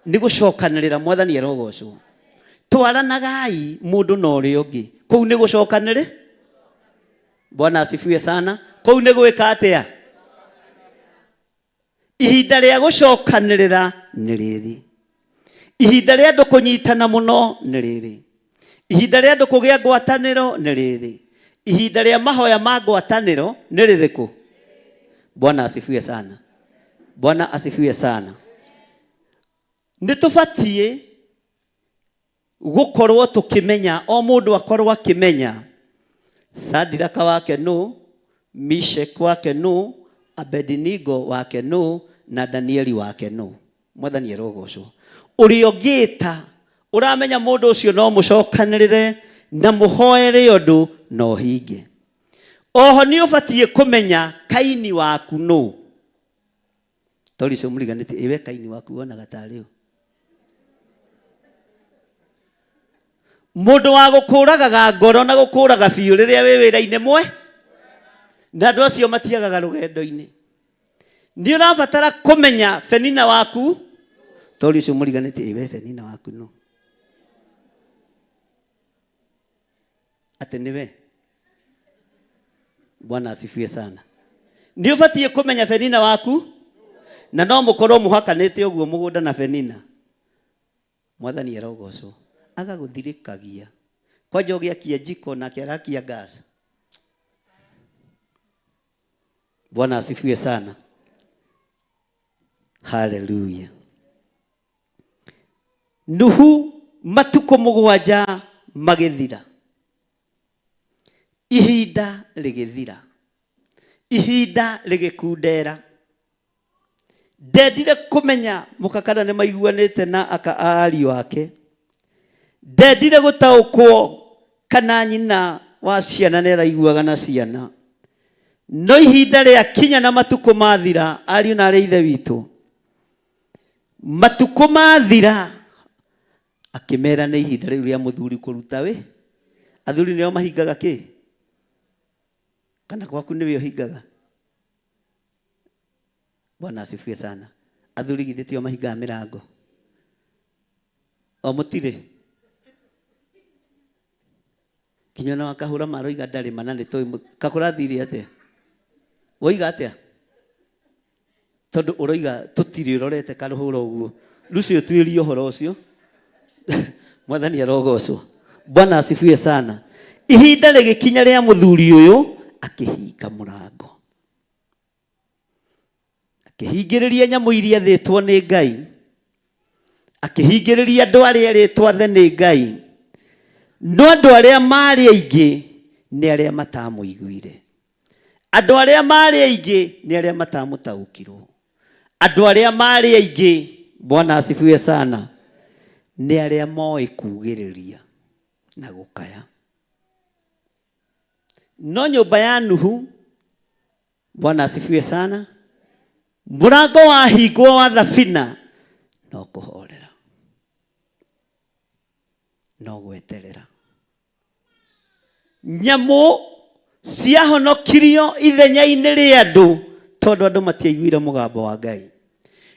Nĩ gũcokanĩrĩra. Mwathani arogocwo. Twaranagai mũndũ na ũrĩa ũngĩ. Kũu nĩ gũcokanĩrĩ. Bwana asifiwe sana. Kũu nĩ gwĩka atĩa? Ihinda rĩa gũcokanĩrĩra nĩ rĩrĩ. Ihinda rĩa andũ kũnyitana mũno nĩ rĩrĩ. Ihinda rĩa andũ kũgĩa ngwatanĩro nĩ rĩrĩ. Ihinda rĩa mahoya ma ngwatanĩro nĩ rĩrĩkũ? Bwana asifiwe sana. Bwana asifiwe sana. Nĩtũbatiĩ gũkorwo tũkĩmenya, o mũndũ akorwo akĩmenya Sadiraka wake nũ, Mishek wake nũ, Abednego wake nũ na Danieli wake nũ. Mwathani arogocwo. Ũrĩa ũngĩta ũramenya mũndũ ũcio no mũcokanĩrĩre na mũhoere ũndũ no hinge. Oho nĩ ũbatiĩ kũmenya Kaini waku nũ. Tori cio mũriganĩtie ewe Kaini waku wonaga tarĩ ũ? Mũndũ wa gũkũragaga ngoro na gũkũraga biũ rĩrĩa wĩ wĩra-inĩ mwe na andũ acio matiagaga rũgendo-inĩ. Nĩ ũrabatara kũmenya Penina waku. Tori cio mũriganĩtie ewe Penina waku nũ? Atĩ nĩwe. Bwana asifiwe sana. Nĩ ũbatiĩ kũmenya Penina waku na no mũkorwo mũhakanĩte ũguo mũgũnda na Penina. Mwathani arogocwo. Agagũthirĩkagia. Kwanja ũgĩakia jiko nake arakia gas. Bwana asifiwe sana. Haleluya. Nuhu matuko mugwanja magethira. Ihinda rigethira. Ihinda rigikundera. Ndendire kumenya mukakana nĩ maiguanĩte na ariũ ake. Ndendire gũtaũkwo kana nyina wa ciana nĩ araiguaga na ciana. No ihinda rĩa kinya na matukũ mathira, ariũ na arĩa ithe witũ. Matukũ mathira akĩmera nĩ ihinda rĩu rĩa mũthuri kũruta wĩ. Athuri nĩo mahingaga kĩ? Kana gwaku nĩwe ũhingaga? Bwana asifiwe sana. Athuri githĩ tio mahingaga mĩrango? O mũtirĩ? Kinya na wakahũra maroiga ndarĩ mana nĩ tũĩ kakũrathire atĩa? Woiga atĩa? Tondũ ũroiga tũtirĩ ũrorete karũhũra ũguo. Rũcio tuĩrie ũhoro ũcio. Mwathani arogocwo. Bwana asifiwe sana. Ihinda rĩgĩkinya rĩa mũthuri ũyũ akĩhinga mũrango. Akĩhingĩrĩria nyamũ iria thĩtwo nĩ Ngai. Akĩhingĩrĩria andũ arĩa rĩtwa the nĩ Ngai. No andũ arĩa marĩ aingĩ nĩ arĩa matamũiguire. Andũ arĩa marĩ aingĩ nĩ arĩa matamũtaũkirwo. Andũ arĩa marĩ aingĩ, Bwana asifiwe sana, nĩ arĩa moĩ kugĩrĩria na gũkaya. No nyũmba ya Nuhu, Bwana asifiwe sana, mũrango wahingwo wa thabina no kũhorera, no gweterera. Nyamũ ciahonokirio ithenya-inĩ rĩa andũ tondũ andũ matiaiguire mũgambo wa Ngai.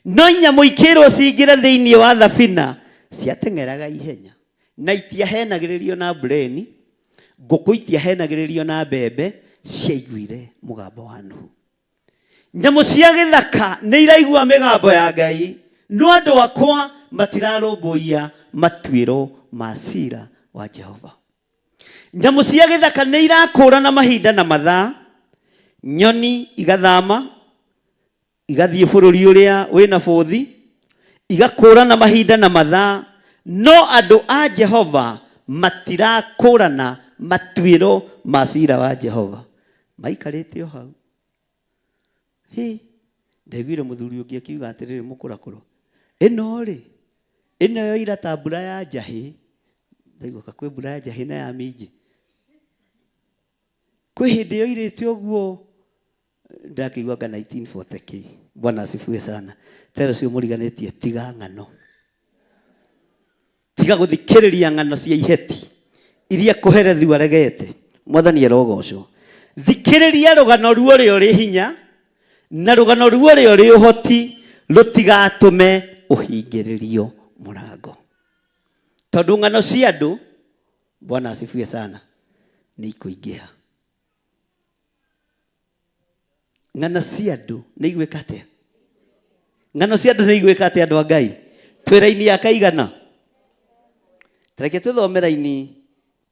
No nyamũ ikĩrwo cingĩre thĩinĩ wa thabina ciateng'eraga ihenya na itiahenagĩrĩrio na bureni. Ngũkũ itiahenagĩrĩrio na mbembe, ciaiguire mũgambo wa Nuhu. Nyamũ cia gĩthaka nĩ iraigua mĩgambo ya Ngai, no andũ akwa matirarũmbũiya matuĩro ma ciira wa Jehova. Nyamũ cia gĩthaka nĩ irakũrana mahinda na mathaa. Nyoni igathama igathiĩ bũrũri ũrĩa wĩna bũthi, igakũrana mahinda na mathaa. No andũ a Jehova matirakũrana matuĩro ma ciira wa Jehova. Maikarĩte o hau. Ndaiguire mũthuri ũngĩ akiuga atĩrĩrĩ, mũkũrakũrũ, ĩno rĩ, ĩno yoira ta mbura ya njahĩ. Ndaiguaga kwĩ mbura ya njahĩ na ya minji. Kwĩ hĩndĩ yoirĩte ũguo. Ndakĩiguaga 1940. Bwana asifiwe sana. Tero cio mũriganĩtie tiga ng'ano. Tiga gũthikĩrĩria ng'ano cia iheti iria kũherethu aregete. Mwathani arogocwo. Thikĩrĩria rũgano ruo rĩ hinya na rũgano ruo rĩ ũhoti rũtigatũme ũhingĩrĩrio mũrango. Tondũ ng'ano cia andũ, Bwana asifiwe sana, nĩ ikũingĩha. Ng'ano cia andũ nĩ igwĩka atĩa? Ng'ano cia andũ nĩ igwĩka atĩa andũ a Ngai? Twĩ raini ya kaigana? Tareke tũthome raini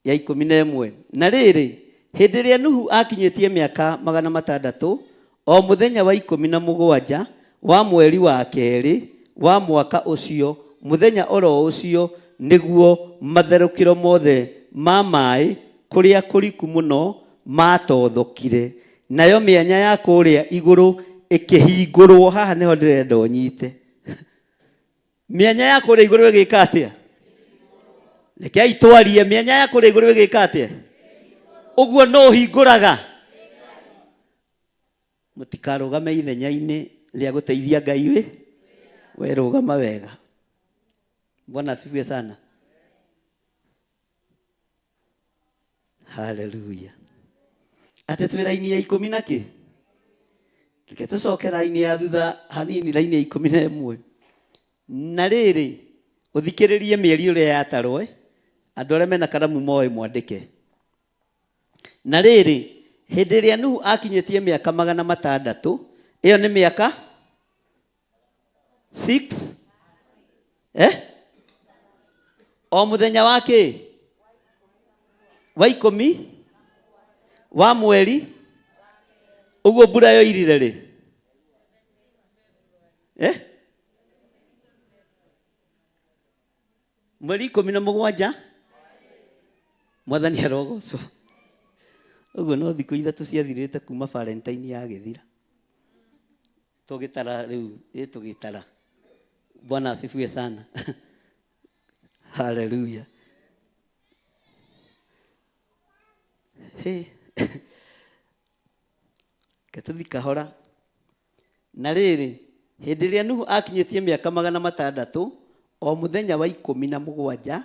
ya 11. Na rĩrĩ, hĩndĩ ĩrĩa Nuhu akinyĩtie mĩaka 600, o mũthenya wa 17 wa mweri wa kerĩ wa mwaka ũcio, mũthenya oro ũcio nĩguo matherũkĩro mothe ma maĩ kũrĩa kũriku mũno matothokire. Nayo mĩanya ya kũrĩa igũrũ ĩkĩhingũrwo. Haha nĩho ndĩrenda ũnyite. Mĩanya ya kũrĩa igũrũ ĩgĩka atĩa? Rekei twarie, mĩanya ya kũrĩa igũrũ ĩgĩka atĩa? Ũguo no ũhingũraga. Mũtikarũgame ithenya-inĩ rĩa gũteithia Ngai we. We rũgama wega. Bwana asifiwe sana. Hallelujah. Ate twĩ raini ya 10 na kĩ? Reke tũcoke raini ya thutha hanini, raini ya 11. Na rĩrĩ, ũthikĩrĩrie mĩeri ũrĩa yatarwo. Andũ arĩa mena karamu moĩ mwandĩke. Na rĩrĩ, hĩndĩ ĩrĩa Nuhu akinyĩtie mĩaka 600, ĩyo nĩ mĩaka 6 o mũthenya wa kĩ? Wa 10 wa mweri Uguo mbura yo irire ri mweri 17 mwathani arogocwo. Uguo no thikũ ithatũ ciathirĩte kuma Valentine yagĩthira tũgĩtara rĩu tũgĩtara. Bwana asifiwe sana. Haleluya. Katũthi kahora na rĩrĩ hĩndĩ ĩrĩa Nuhu akinyĩtie mĩaka 600 o mũthenya wa 17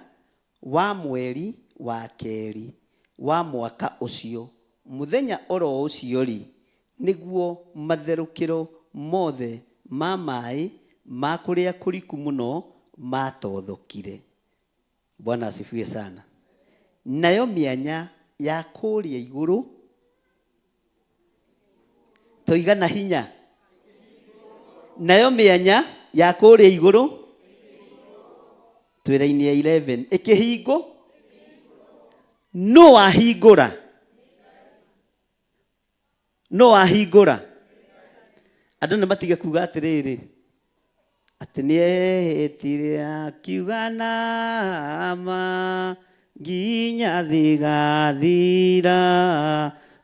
wa mweri wa kerĩ wa mwaka ũcio mũthenya oro ũcio ri nĩguo matherũkĩro mothe ma maĩ ma kũrĩa kũriku mũno matothokire. Bwana asifiwe sana. Nayo mĩanya ya kũrĩa igũrũ toigana hinya. Nayo mĩanya ya kũrĩa igũrũ twĩra-inĩ ya 11 ĩkĩhingo. No ahingũra. No ahingũra. Andũ nĩ matige kuga atĩrĩrĩ atĩ nĩehĩtire akiuga nama nginya thĩ gathira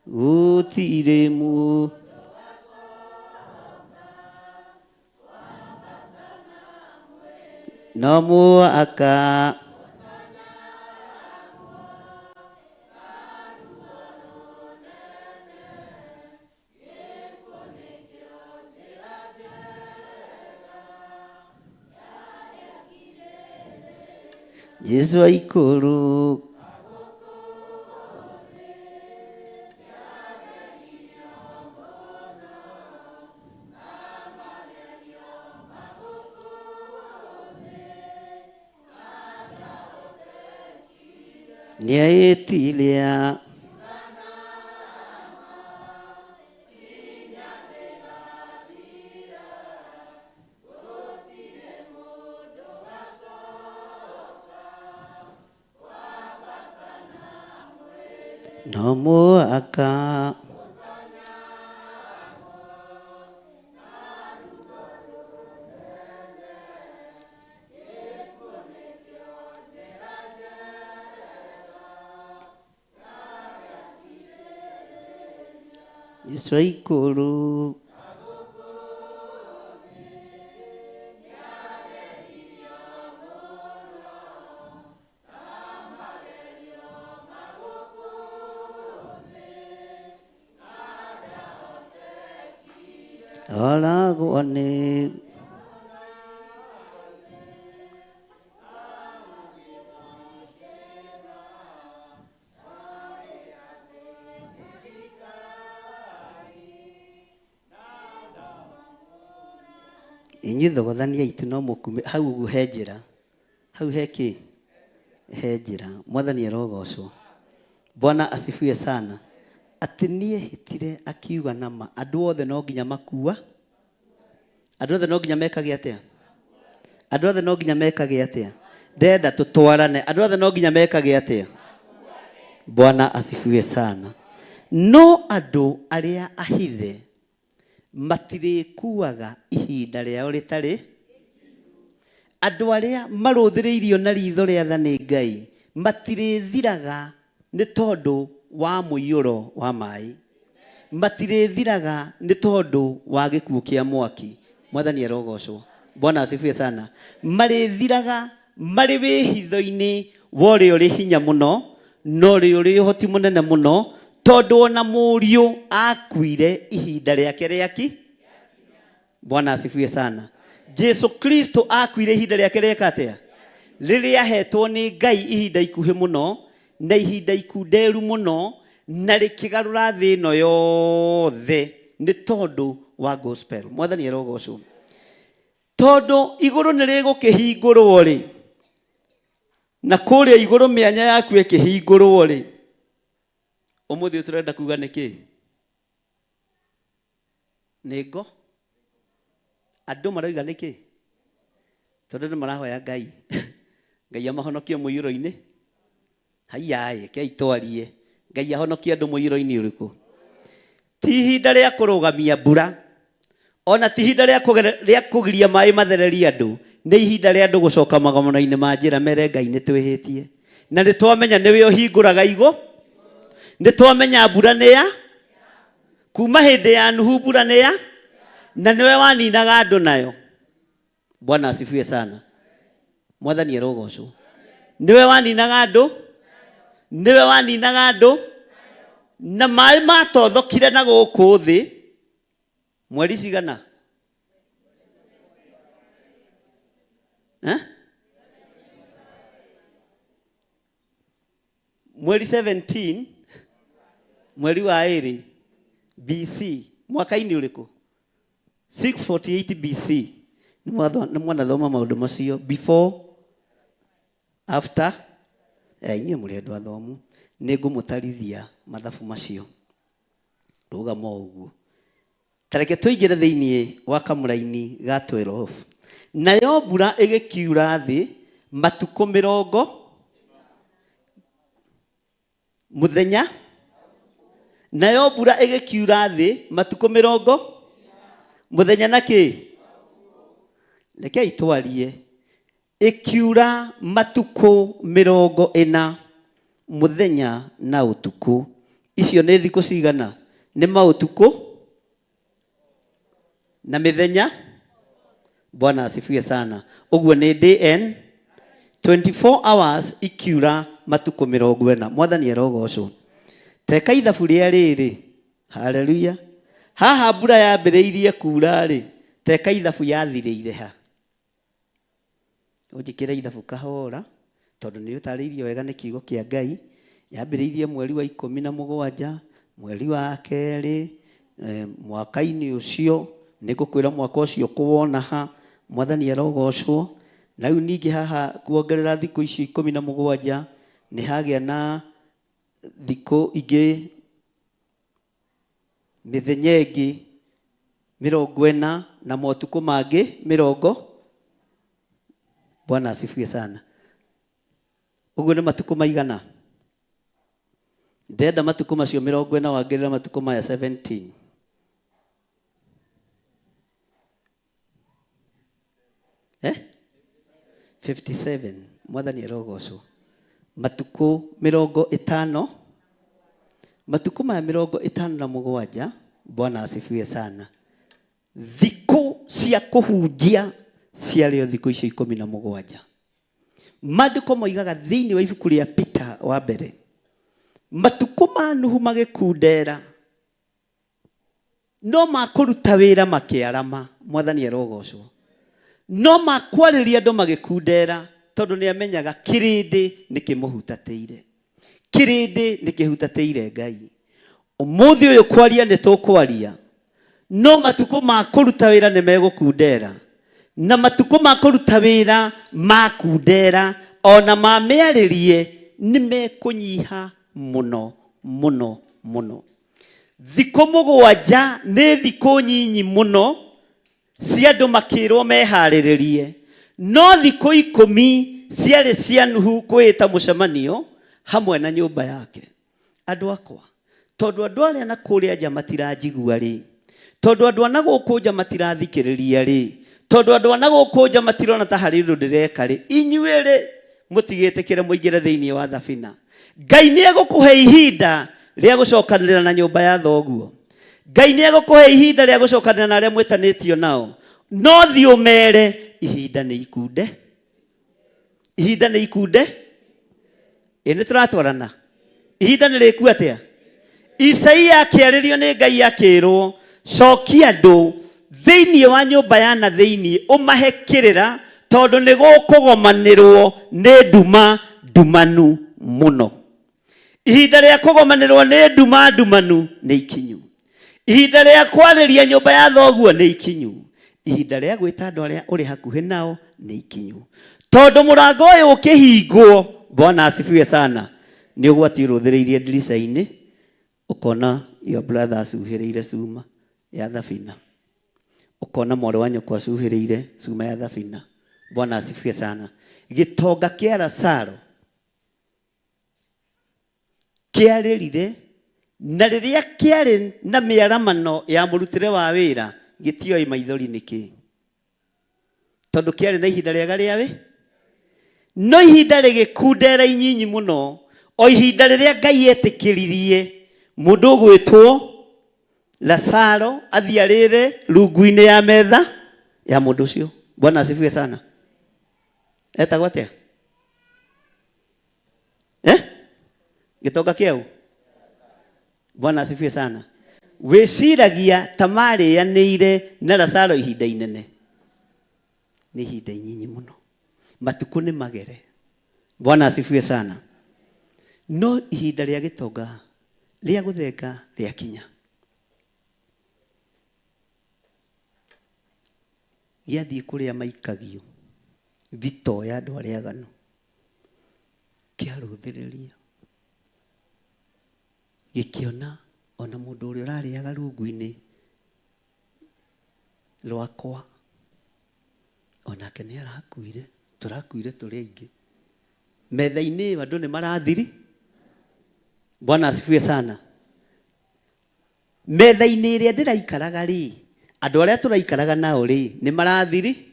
gũtirĩ mu. No mũhaka Jesu aikũrũ. Nĩaĩtiria no mũhaka Jesu aikũrũ. Oragwo nĩ inyuĩ thogothania itu no mũkume hau ũguo he njĩra. Hau he kĩ? He njĩra. Mwathani arogocwo. Bwana asifiwe sana. Atĩ nĩehĩtire akiuga nama andũ othe no nginya makua. Andũ othe no nginya mekage atĩa? Andũ othe no nginya mekage atĩa? Ndenda tũtwarane. Andũ othe no nginya mekage atĩa? Bwana asifiwe sana. No andũ arĩa ahithe matirĩkuaga ihinda rĩao rĩtarĩ. Andũ arĩa marũthĩrĩirio na ritho rĩa tha nĩ Ngai matirĩthiraga nĩ tondũ wa mũiyũro wa maĩ. Matirĩthiraga nĩ tondũ wa gĩkuũ kĩa mwaki. Mwathani arogocwo. Bwana asifiwe sana. Marĩthiraga marĩ wĩhitho-inĩ wa ũrĩa ũrĩ hinya mũno no ũrĩa ũrĩ ũhoti mũnene mũno tondũ ona mũriũ akuire ihinda rĩake rĩaki. Bwana asifiwe sana. Jesu Kristo akuire ihinda rĩake rĩeka atĩa? Rĩrĩa ahetwo nĩ Ngai ihinda ikuhĩ mũno na ihinda ikunderu mũno na rĩkĩgarũra thĩ ĩno yothe nĩ tondũ wa gospel. Mwathani arogocwo. Tondũ igũrũ nĩ rĩgũkĩhingũrwo rĩ na kũrĩa igũrũ mĩanya yaku ĩkĩhingũrwo rĩ ũmũthĩ tũrenda kuga nĩkĩ? Nĩngo andũ marauga nĩkĩ? Tondũ andũ marahoya Ngai. Ngai amahonokie mũiyũro-inĩ. Haiya ke itwarie. Ngai ahonokie andũ mũiyũro-inĩ ũrĩkũ? ti ihinda rĩa kũrũgamia mbura, ona ti ihinda rĩa kũgiria maĩ mathereria andũ, nĩ ihinda rĩa andũ gũcoka magomano-inĩ ma njĩra mere Ngai nĩ twĩhĩtie. Na nĩ twamenya nĩwe ũhingũraga igũ, nĩ twamenya mbura nĩ ya kuma hĩndĩ ya Nuhu, mbura nĩ ya, na nĩwe waninaga andũ nayo. Bwana asifiwe sana. Mwathani arogocwo. Niwe waninaga andũ, niwe waninaga andũ, na maĩ matothokire na gũkũ thĩ mweri cigana? Mweri 17 mweri wa ĩrĩ BC, mwaka-inĩ ũrĩkũ? 648 BC. Nĩ mwanathoma maũndũ macio, before, after. Inyuĩ mũrĩ andũ athomu, nĩ ngũmũtarithia mathabu macio. Rũgama ũguo. Tareke tũingĩre thĩinĩ wa kamũra-inĩ ga 12. Nayo mbura ĩgĩkiura thĩ matukũ 40 mũthenya. Nayo mbura ĩgĩkiura thĩ matukũ 40 mũthenya na kĩ? Rekei twarie. Ikiura matukũ 40 mũthenya na ũtukũ. Icio nĩ thikũ cigana? Nĩ maũtukũ na mĩthenya. Bwana asifiwe sana. Ũguo nĩ day and 24 hours ikiura matukũ 40. Mwathani arogocwo. Teka ithabu rĩa rĩrĩ. Haleluya. Haha mbura yambĩrĩirie kuura rĩ, teka ithabu yathirĩire ha. Ũnjĩkĩre ithabu kahora, tondũ nĩ ũtarĩirio wega nĩ kiugo kĩa Ngai. Yambĩrĩirie mweri wa 17, mweri wa kerĩ, mwaka-inĩ ũcio. Nĩ ngũkwĩra mwaka ũcio kũwona ha. Mwathani arogocwo. Na rĩu ningĩ haha kuongerera thikũ icio 17 nĩ hagĩa na thikũ ingĩ, mĩthenya ĩngĩ 40 na maũtukũ mangĩ 40. Bwana asifiwe sana. Ũguo nĩ matukũ maigana? Ndenda matukũ macio 40 wangĩrĩra matukũ maya 17. Eh? 57. Mwathani arogocwo. Matukũ 50. Matukũ maya 57. Bwana asifiwe sana. Thikũ cia kũhunjia ciarĩo thikũ icio 17. Maandĩko moigaga thĩinĩ wa ibuku rĩa Peter wa mbere, matukũ ma Nuhu magĩkundera no makũruta wĩra makĩarama. Mwathani arogocwo. No makwarĩria andũ magĩkundera tondũ nĩ amenyaga kĩrĩndĩ nĩ kĩmũhutatĩire. Kĩrĩndĩ nĩ kĩhutatĩire Ngai. Ũmũthĩ ũyũ kwaria nĩ tũkwaria, no matukũ ma kũruta wĩra nĩ megũkundera. Na matukũ ma kũruta wĩra makundera ona ma mĩarĩrie nĩ mekũnyiha mũno mũno mũno. Thikũ 7 nĩ thikũ nyinyi mũno cia andũ makĩrwo meharĩrĩrie. No thikũ 10 ciarĩ cia Nuhu kwĩta mũcemanio hamwe na nyũmba yake. Andũ akwa, tondũ andũ arĩa na kũrĩa nja matiranjigua rĩ, tondũ andũ ana gũkũ nja matirathikĩrĩria rĩ, tondũ andũ ana gũkũ nja matirona ta harĩ ũndũ ndĩreka rĩ, inyuĩ rĩ mũtigĩtĩkĩre mũingĩre thĩinĩ wa thabina. Ngai nĩ egũkũhe ihinda rĩa gũcokanĩrĩra na nyũmba ya thoguo. Ngai nĩ egũkũhe ihinda rĩa gũcokanĩrĩra na arĩa mwĩtanĩtio nao. No thiĩ ũmere ihinda nĩ ikunde. Ihinda nĩ ikunde. Nĩ tũratwarana. Ihinda nĩ rĩku atĩa? Isaia akĩarĩrio nĩ Ngai akĩrwo, cokia andũ thĩinĩ wa nyũmba ya na thĩinĩ ũmahe kĩrĩra, tondũ nĩ gũkũgomanĩrwo nĩ nduma ndumanu mũno. Ihinda rĩa kũgomanĩrwo nĩ nduma ndumanu nĩ ikinyu. Ihinda rĩa kwarĩria nyũmba ya thoguo nĩ ikinyu. Ihinda rĩa gwĩta andũ arĩa ũrĩ hakuhĩ nao nĩ ikinyu. Tondũ mũrango ũyũ ũkĩhingwo, Bwana asifiwe sana, nĩ ũgwati ũrũthĩrĩirie ndirica-inĩ, ũkona your brother acuhĩrĩire cuma ya thabina. Ũkona mwarĩ wa nyũkwa acuhĩrĩire cuma ya thabina. Bwana asifiwe sana. Gĩtonga kĩa Lazaro kĩarĩrire na riria kiari na miaramano ya murutire wa wira gitioi maithori niki tondu kiari na ihinda riega ria wi no ihinda rigikundera inyinyi muno o ihinda riria Ngai etikiririe mundu gwitwo Lazaro athiarire rungu-ini ya metha ya mundu ucio. Bwana asifiwe sana. Etagwo atia? Gitonga kiau. Bwana asifiwe sana. Wiciragia tamari yanire na Lazaro ihinda inene. Ni ihinda inyinyi muno. Matuku ni magere. Bwana asifiwe sana. No ihinda ria gitonga ria guthenga ria kinya. Giathii kuria maikagio thito ya andu aria aganu kiaruthiriria gikiona ona mundu uria urariaga rungu-ini rwakwa onake ni arakuire turakuire turi aingi metha-ini andu ni marathiri. Bwana asifiwe sana. Metha-ini iria ndiraikaraga ri andu aria turaikaraga nao ri ni marathiri.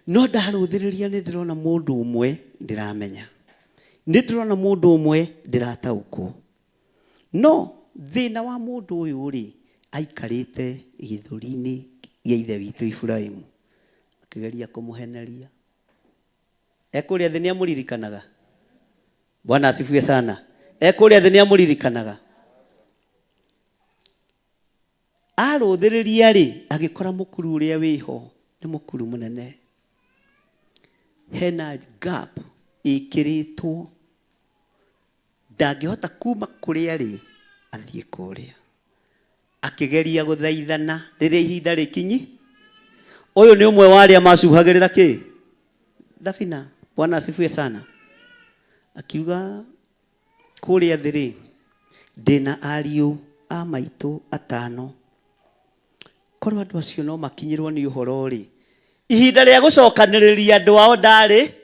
No ndaruthiriria ni ndirona mundu umwe ndiramenya, ni ndirona mundu umwe ndirataukwo. No thina wa mundu uyu ri aikarite githuri-ini gia ithe witu Ibrahimu akigeria kumuheneria. Ekuria thi ni amuririkanaga. Bwana asifiwe sana. Ekuria thi ni amuririkanaga. Aruthiriria ri agikora mukuru uria wiho ni mukuru munene. Hena gap ikiritwo ndangihota kuma kuria ri athie kuria akigeria guthaithana riria ihinda rikinyi. Uyu ni umwe wa aria macuhagirira ki thabina. Bwana asifiwe sana. Akiuga kuria thiri ndina ariu a maitu atano. Korwo andu acio no makinyirwo ni uhoro ri ihinda ria gucokaniriria andu ao ndari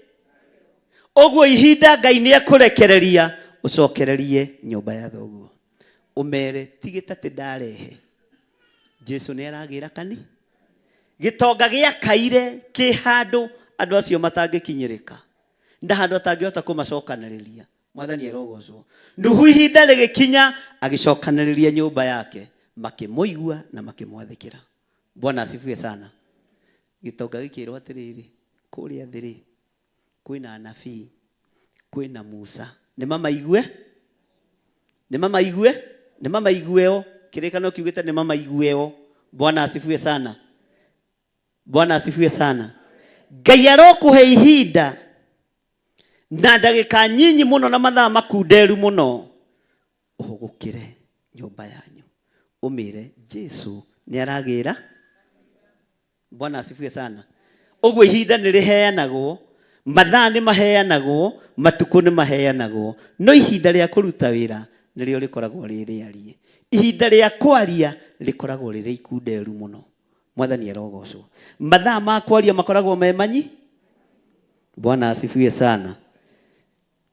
uguo ihinda Ngai ni ekurekereria ucokererie nyumba ya thoguo umere tigita ti ndarehe. Jesu ni aragira kani gitonga gia kaire ki handu andu acio matangikinyirika nda handu atangihota kumacokaniriria. Mwathani erogocwo. Nduhu ihinda rigikinya agicokaniriria nyumba yake makimuigua na makimwathikira. Bwana asifiwe sana. Gitonga gikirwo atiriri kuria thiri kwina anabii kwina Musa ni mamaigue ni mamaigue ni mamaigueo kirikano kiugite ni mamaiigueo. Bwana asifiwe sana. Bwana asifiwe sana. Ngai arokuhe ihinda na ndagika nyinyi muno na mathaa makunderu muno uhugukire nyumba yanyu umire Jesu ni aragira. Bwana asifiwe sana. Uguo ihinda ni riheanagwo, mathaa ni maheanagwo, matuku ni maheanagwo, no ihinda ria kuruta wira nirio rikoragwo ririarie. Ihinda ria kwaria rikoragwo riri ikunderu muno. Mwathani arogocwo. Mathaa ma kwaria makoragwo me manyi. Bwana asifiwe sana.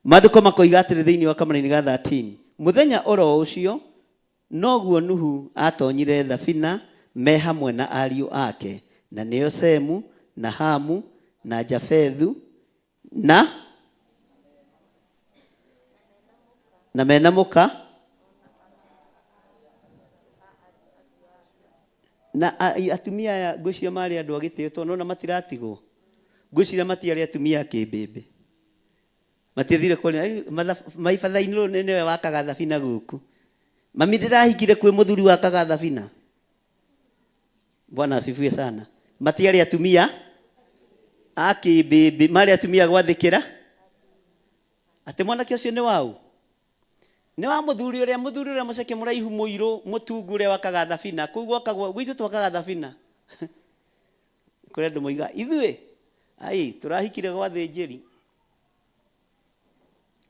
Maandiko makoiga atiri thiini wa kamana-ini ga 13 muthenya oro ucio noguo Nuhu atonyire thabina me hamwe na ariu ake na nio Semu na Hamu na Jafethu na menamuka na atumia ya ngwiciria mari andu agititwo no na matiratigwo. Ngwiciria matiari atumia kibimbi matithire kuri maifathaini ru niwe wakaga thabina guku. Mami ndirahingire kwi muthuri wakaga thabina. Bwana asifiwe sana. Matiari atumia akibimbi mari atumia gwathikira ati mwanake ucio ni wau ni wa muthuri uria muceke muraihu muiru mutungure wakaga thabina kuguo akagwo gwitu twakaga thabina. Kuri andu moiga ithue ai turahikire gwa thinjiri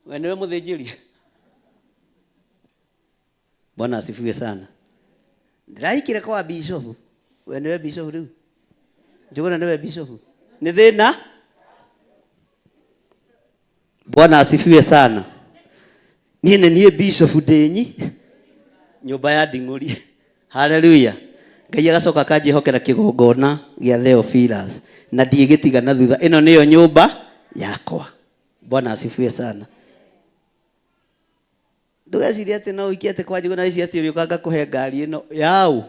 we niwe muthinjiri. Bwana asifiwe sana. Ndirahikire kwa bishop we niwe bishop riu njuguna niwe bishop ni thina. Bwana asifiwe sana. Niĩ bishop Denyi nyumba ya nding'uri. Haleluya. Ngai agacoka kanjihokera kigongona gĩa Theophilus na ndigĩtiga na thutha. Ĩno nĩyo nyũmba yakwa. Bwana asifiwe sana. Ndugecirie atĩ no ũikie atĩ kwa Njũgũna ici atĩ ũrĩũkanga kũhe ngari ĩno yaũ.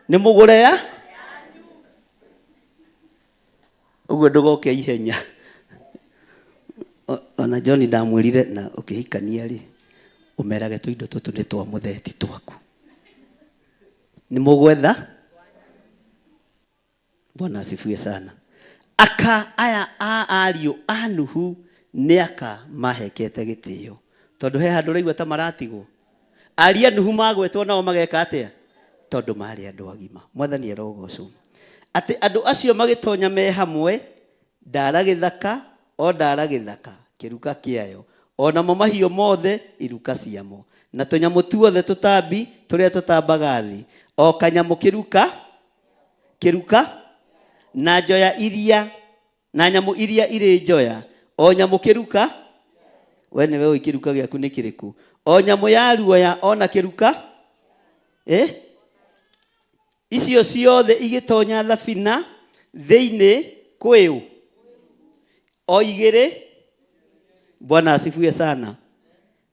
Nĩ mũgũre ya? Ũguo ndũgoke ihenya. Ona John ndamwĩrire na ũkĩhikania rĩ ũmerage tũindo tũtũ nĩ twa mũtheti twaku. Nĩ mũgwetha? Bwana asifiwe sana. Aya ariũ a Nuhu nĩaka mahekete gĩtĩo. Tondũ he handũ ũraigua ta maratigwo. Ariũ a Nuhu magwetwo nao mageka atĩa? Tondũ marĩ andũ agima. Mwathani arogocwo. Atĩ andũ acio magĩtonya me hamwe ndara gĩthaka o ndara gĩthaka kĩruka kĩayo. Ona mo mahiũ mothe iruka ciamo. Na tũnyamũ tuothe tũtambi tũrĩa tũtambaga thĩ. O kanyamũ kĩruka na njoya iria na nyamũ iria irĩ njoya. O nyamũ kĩruka we nĩwe ũĩ kĩruka gĩaku nĩ kĩrĩkũ. O nyamũ ya ruoya ona kĩruka icio ciothe igĩtonya thabina thĩinĩ kwĩũ o igĩrĩ. Bwana asifiwe sana.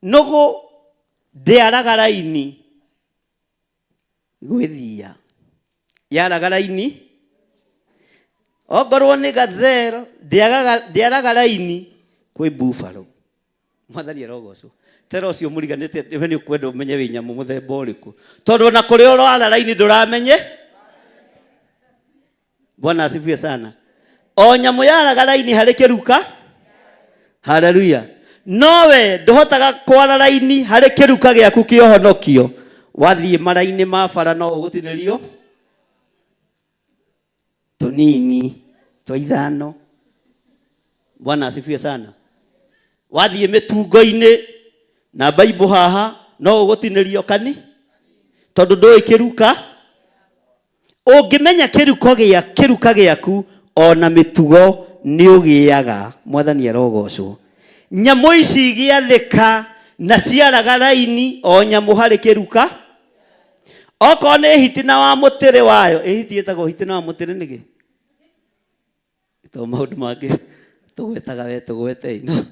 Nũgũ ndĩaraga raini gwĩthia yaraga raini. Ongorwo nĩ gazelle ndĩaraga raini kwĩ buffalo. Mwathani arogocwo. Tera ũcio mũriganĩte we nĩ ũkwenda ũmenye wĩ nyamũ mũthemba ũrĩkũ. Tondũ na kũrĩ ũrara raini ndũramenye. Bwana asifiwe sana. O nyamũ yaraga raini harĩ kĩruka. Haleluya. Nowe ndũhotaga kwara raini harĩ kĩruka gĩaku kĩa ũhonokio. Wathiĩ mara-inĩ ma bara no ũgũtinĩrio tũnini twa ithano. Bwana asifiwe sana. Wathiĩ mĩtungo-inĩ na Bible haha no ũgũtinĩrio kani tondũ ndũĩ kĩruka. Ũngĩmenya kĩruka gĩaku ona mĩtugo nĩ ũgĩaga. Mwathani arogocwo. Nyamũ ici igĩathĩka na ciaraga raini o nyamũ harĩ kĩruka. Okorwo nĩ hitina wa mũtĩrĩ wayo. Hiti ĩtagwo hitina wa mũtĩrĩ nĩkĩ? To maũndũ mangĩ tũgwetaga we tũgwete ino.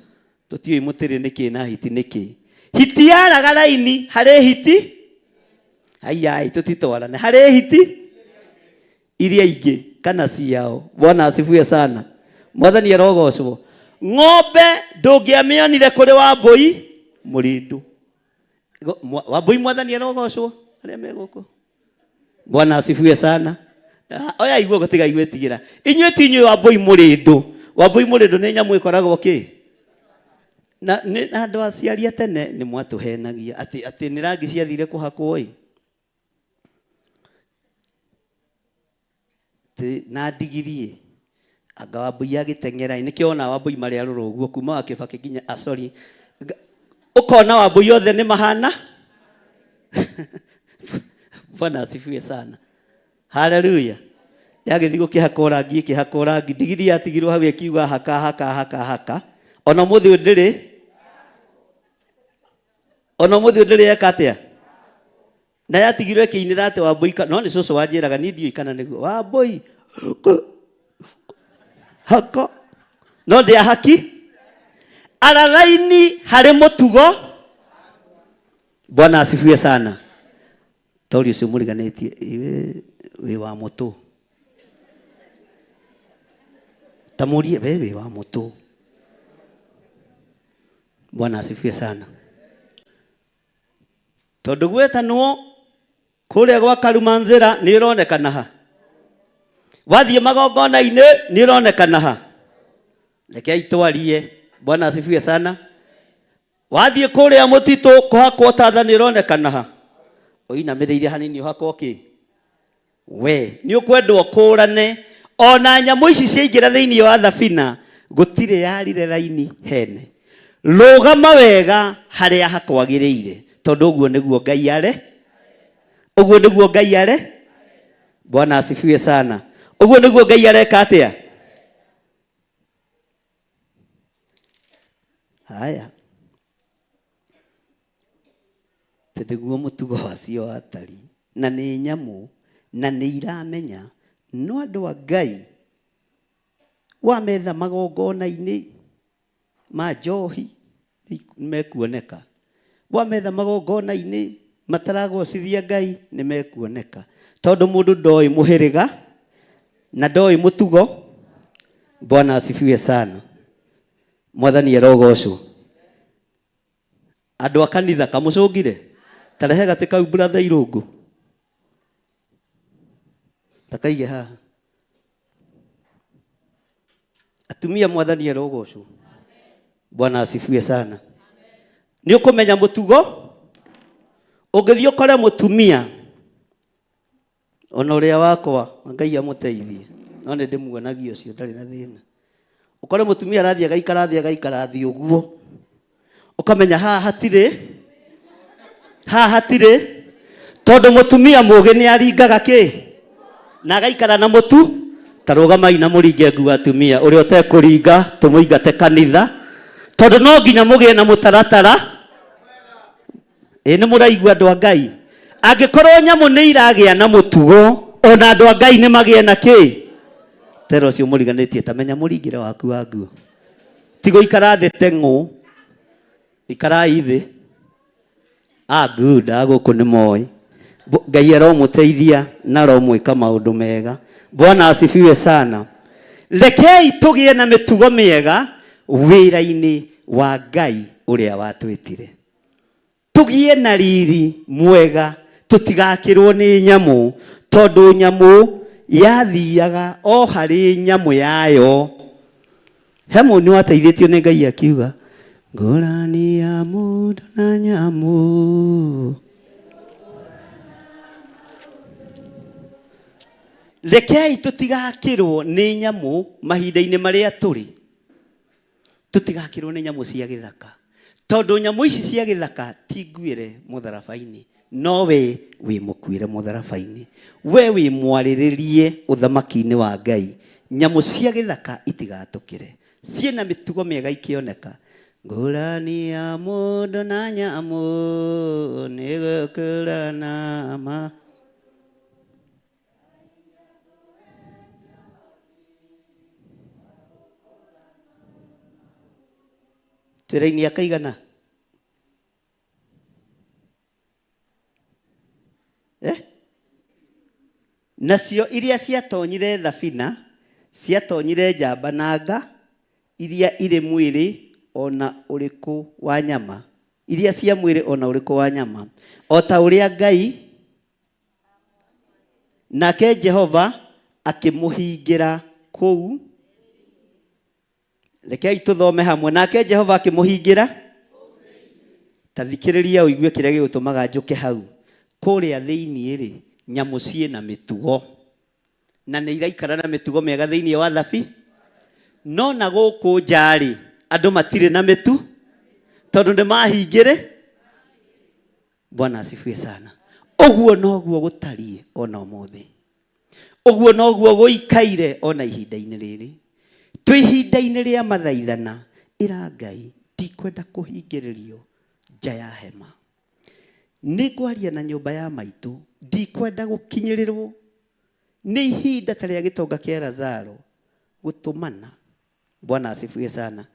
Tũtiũĩ mũtĩrĩ nĩkĩ na hiti nĩkĩ. Hiti yaraga raini harĩ hiti. Ai tũtitwarane. Harĩ hiti iria ingĩ kana ciao. Bwana asifiwe sana. Mwathani arogocwo. Ng'ombe ndũngĩamĩonire kũrĩ Wambũi mũrĩndũ. Wambũi Mwathani arogocwo. Arĩa me gũkũ. Bwana asifiwe sana. Oya igua gũtiga igwĩtigĩra. Inyuĩ ti inyuĩ Wambũi mũrĩndũ. Wambũi mũrĩndũ nĩ nyamũ ĩkoragwo kĩ? Na andũ aciari a tene nĩ mwatũhenagia atĩ nĩ rangi ciathire kũhakwo ĩ. Na ndigiri anga Wambũi agĩteng'era nĩkĩo ona Wambũi marĩ arũrũ ũguo kuma wa Kĩbakĩ nginya acori. Ũkona Wambũi othe nĩ mahana. Bwana asifiwe sana. Haleluya. Yagĩthiĩ gũkĩhakwo rangi ndigiri yatigirwo hau ĩkiuga haka. Ona mũthĩ ndĩrĩ. Ona mũthĩ ndĩrĩ eka atĩa. Na yatigirwo ĩkĩinĩra atĩ Wambũi no nĩ cũcũ wanjĩraga niĩ ndiũĩ kana nĩguo. Wambũi haka. No ndĩahaki. Araraini harĩ mũtugo. Bwana asifiwe sana. Tori ũcio mũriganĩtie wĩ wa mũtũ. Tamurie we wĩ wa mũtũ. Bwana asifiwe sana. Tondũ gwĩtanwo kũrĩa gwa Karumanzĩra nĩ ĩronekana ha. Wathiĩ magongona-inĩ nĩ ĩronekana ha. Rekei twarie. Bwana asifiwe sana. Wathiĩ kũrĩa mũtitũ kũhakwo tatha nĩ ĩronekana ha. Ũinamĩrĩire hanini ũhakwo kĩ? We nĩ ũkwendwo kũrane. Ona nyamũ ici ciaingĩra thĩinĩ wa thabina gũtirĩ yarire raini hene. Rũgama wega harĩa hakwagĩrĩire. Tondũ ũguo nĩguo Ngai are. Ũguo nĩguo Ngai are. Bwana asifiwe sana. Ũguo nĩguo Ngai areka atĩa? Haya. tendiguo mutugo wacio atari na nĩ nyamu na nĩ iramenya no andũ a Ngai wametha magongona-inĩ ma njohi nĩmekuoneka, wametha magongona-inĩ mataragocithia Ngai nĩmekuoneka, tondũ mũndũ ndoĩ mũhĩrĩga na ndoĩ mũtugo. Bwana asifiwe sana. Mwathani arogocwo. Andũ a kanitha kamũcũngire tarehe gatĩ kau brother Irũngũ takaige haha. Atumia mwathani arogocwo. Bwana asifiwe sana. Nĩ ũkũmenya mũtugo ũngĩthiĩ ũkore mũtumia ona ũrĩa wakwa Ngai amũteithie no nĩ ndĩmuonagia ũcio ndarĩ na thĩna. Ũkore mũtumia arathiĩ agaikara thĩ ũguo ũkamenya haha hatirĩ tondũ mũtumia mũũgĩ nĩ aringaga kĩ na agaikara na mũtu. Tarũgamai na mũringe nguo atumia, ũrĩa ũtekũringa tũmũingate kanitha tondũ no nginya mũgĩe na mũtaratara. Nĩ mũraigua andũ a Ngai? Angĩkorwo nyamũ nĩ iragĩa na mũtugo ona andũ a Ngai nĩ magĩe na kĩ. Tero ũcio mũriganĩtie tamenya mũringĩre waku wa nguo ti gũikara thĩ teng'ũ, ikarai thĩ. Good, gũkũ nĩ moĩ Ngai aromũteithia na aromwĩka maũndũ mega. Bwana asifiwe sana. Rekei tũgĩe na mĩtugo mĩega wĩra-inĩ wa Ngai ũrĩa watwĩtire. Tũgĩe na riri mwega, tũtigakĩrwo nĩ nyamũ, tondũ nyamũ yathiaga o harĩ nyamũ yayo. Hemũ nĩ wateithĩtio nĩ Ngai akiuga ngũrani ya mũndũ na nyamũ. Rekei tũtigakĩrwo nĩ nyamũ mahinda-inĩ marĩa tũrĩ. Tũtigakĩrwo nĩ nyamũ cia gĩthaka, tondũ nyamũ ici cia gĩthaka ti nguĩre mũtharaba-inĩ, no we wĩ mũkuĩre mũtharaba-inĩ. We wĩ mwarĩrĩrie ũthamaki-inĩ wa Ngai. Nyamũ cia gĩthaka itigatũkĩre, ciĩna mĩtugo mĩega ikĩoneka. Ngũrani ya mũndũ na nyamũ nĩ gũkũrana ma. Twĩra-inĩ akaigana nacio iria ciatonyire thabina, ciatonyire njamba na nga, iria irĩ mwĩrĩ ona ũrĩkũ wa nyama, iria cia mwĩrĩ ona ũrĩkũ wa nyama, o ta ũrĩa Ngai nake Jehova akĩmũhingĩra kũu. Rekei tũthome hamwe. Nake Jehova akĩmũhingĩra. Ta thikĩrĩria ũigue kĩrĩa gĩgũtũmaga njũke hau. Kũrĩa thĩiniĩ rĩ, nyamũ ciĩna mĩtugo na nĩ iraikara na mĩtugo mĩega thĩiniĩ wa thabi. No na gũkũ nja rĩ, andũ matirĩ na mĩtu tondũ nĩ mahingĩre. Bwana asifiwe sana. Ũguo noguo gũtariĩ ona ũmũthĩ. Ũguo noguo gũikaire ona ihinda-inĩ rĩrĩ. Twĩ ihinda-inĩ rĩa mathaithana, ĩra Ngai ndikwenda kũhingĩrĩrio nja ya hema. Nĩ ngwaria na nyũmba ya maitũ, ndikwenda gũkinyĩrĩrwo nĩ ihinda ta rĩa gĩtonga kĩa Lazaro gũtũmana. Bwana asifiwe sana.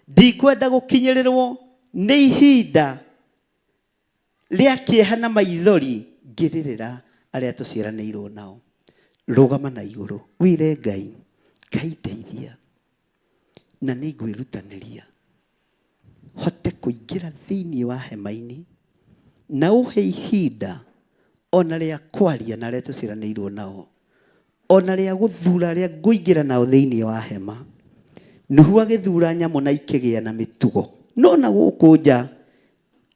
Ndikwenda gũkinyĩrĩrwo nĩ ihinda rĩa kĩeha na maithori ngĩrĩrĩra arĩa tũciaranĩirwo nao. Rũgama na igũrũ wĩre Ngai, Ngai ndeithia na nĩ ngwĩrutanĩria hote kũingĩra thĩiniĩ wa hema-inĩ na ũhe ihinda ona rĩa kwaria na arĩa tũciaranĩirwo nao, ona rĩa gũthura arĩa ngũingĩra nao thĩiniĩ wa hema. Nuhu agĩthura nyamũ na ikĩgĩa na mĩtugo, no na gũkũ nja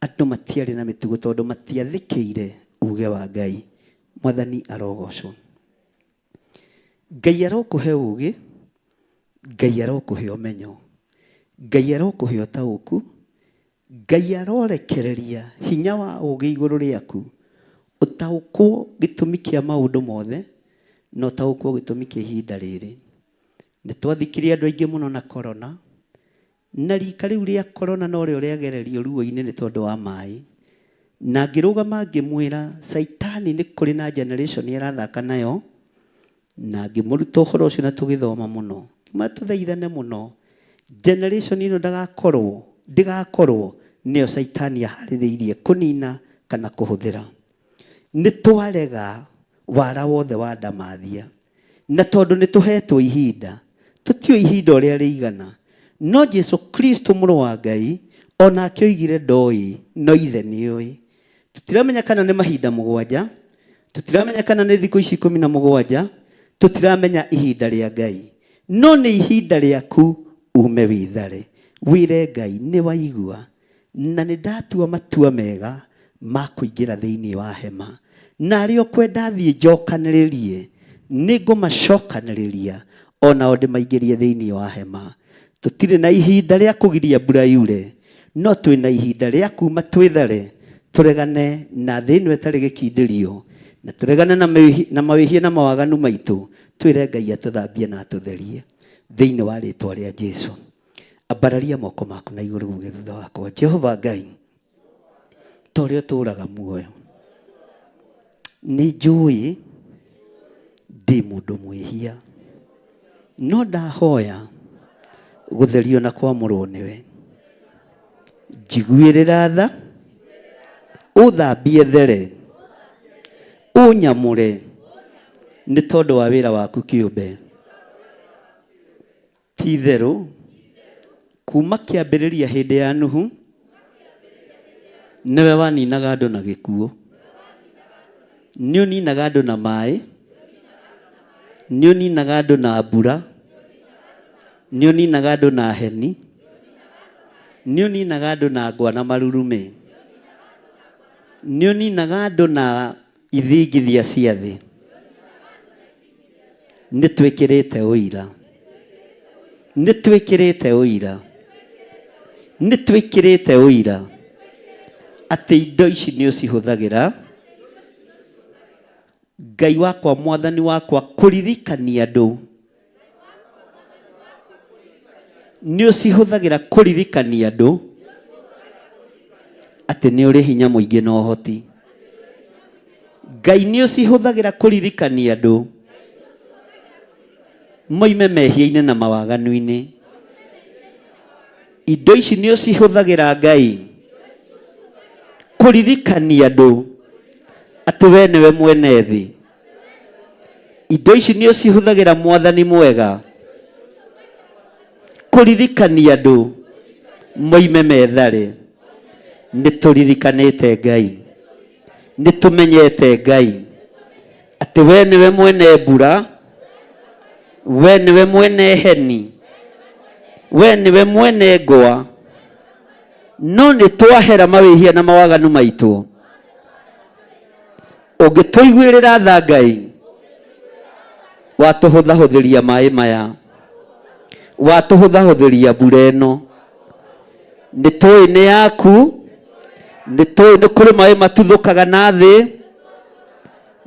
andũ matiarĩ na mĩtugo tondũ matiathĩkĩire uge wa Ngai. Mwathani arogocwo. Ngai arokũhe ũgĩ, Ngai arokũhe ũmenyo, Ngai arokũhe ũtaũku, Ngai arorekereria hinya wa ũgĩ igũrũ rĩaku, ũtaũkwo gĩtũmi kĩa maũndũ mothe na ũtaũkwo gĩtũmi kĩa ihinda rĩrĩ. Nĩ twathikirie andũ aingĩ mũno na korona, na rika rĩu rĩa korona no rĩo rĩagererio ruo-inĩ nĩ tondũ wa maĩ. na ngĩrũgama ngĩmwĩra Saitani nĩ kũrĩ na generation ĩrathaka nayo, na ngĩmũruta ũhoro ũcio na tũgĩthoma mũno, matũthaithane mũno. Generation ĩno ndĩgakorwo nĩyo Saitani aharĩrĩirie kũnina kana kũhũthĩra. Nĩ twarega wara wothe wa ndamathia, na tondũ nĩ tũhetwo ihinda, tũtiũĩ ihinda ũrĩa rĩigana, no Jesu Kristo mũrũ wa Ngai ona akĩoigire ndoĩ, no ithe nĩoĩ. Tũtiramenya kana nĩ mahinda 7, tũtiramenya kana nĩ thikũ ici 17, tũtiramenya ihinda rĩa Ngai, no nĩ ihinda rĩaku ume wĩthare, wĩre Ngai nĩ waigua, na nĩ ndatua matua mega ma kũingĩra thĩinĩ wa hema, na arĩa kwenda thiĩ njokanĩrĩrie nĩ ngũmacokanĩrĩria ona ndĩmaingĩrie thĩinĩ wa hema. Tũtirĩ na ihinda rĩa kũgiria mbura yure, no twĩ na ihinda rĩa kuma twĩthare, tũregane na thĩ ĩno ĩtarĩ gĩkindĩrio, na tũregane na mawĩhia na mawaganu maitũ, twĩre Ngai atũthambie na atũtherie thĩinĩ wa rĩtwa rĩa Jesu. Ambararia moko maku na igũrũ guge thutha wakwa. Jehova Ngai, ta ũrĩa ũtũũraga muoyo, nĩ njũĩ ndĩ mũndũ mwĩhia, no ndahoya gũtherio na kwamũrwo nĩwe. Njiguĩrĩra tha, ũthambie there, ũnyamũre nĩ tondũ wa wĩra waku kĩũmbe. Ti itherũ kuma kĩambĩrĩria hĩndĩ ya Nuhu, nĩwe waninaga andũ na gĩkuũ, nĩ ũninaga andũ na maĩ, nĩ ũninaga andũ na mbura, nĩ ũninaga andũ na heni, nĩ ũninaga andũ na ngwa na marurume, nĩ ũninaga andũ na ithingithia cia thĩ. Nĩ twĩkĩrĩte ũira, nĩ twĩkĩrĩte ũira, nĩ twĩkĩrĩte ũira atĩ indo ici nĩ ũcihũthagĩra Ngai wakwa, Mwathani wakwa, kũririkania andũ. Nĩ ũcihũthagĩra kũririkania andũ atĩ nĩ ũrĩ hinya mũingĩ na ũhoti. Ngai nĩ ũcihũthagĩra kũririkania andũ moime mehia-inĩ na mawaganu-inĩ. Indo ici nĩ ũcihũthagĩra Ngai kũririkania andũ atĩ we nĩwe mwene thĩ. Indo ici nĩ ũcihũthagĩra Mwathani mwega kũririkania andũ moime methare. Nĩ tũririkanĩte Ngai, nĩ tũmenyete Ngai atĩ we nĩwe mwene mbura, we nĩwe mwene heni, we nĩwe mwene ngwa, no nĩ twahera mawĩhia na mawaganu maitũ. Ũngĩtũiguĩrĩra tha Ngai, watũhũthahũthĩria maĩ maya, watũhũthahũthĩria mbura ĩno. Nĩ tũĩ nĩ yaku, nĩ tũĩ nĩ kũrĩ maĩ matuthũkaga na thĩ,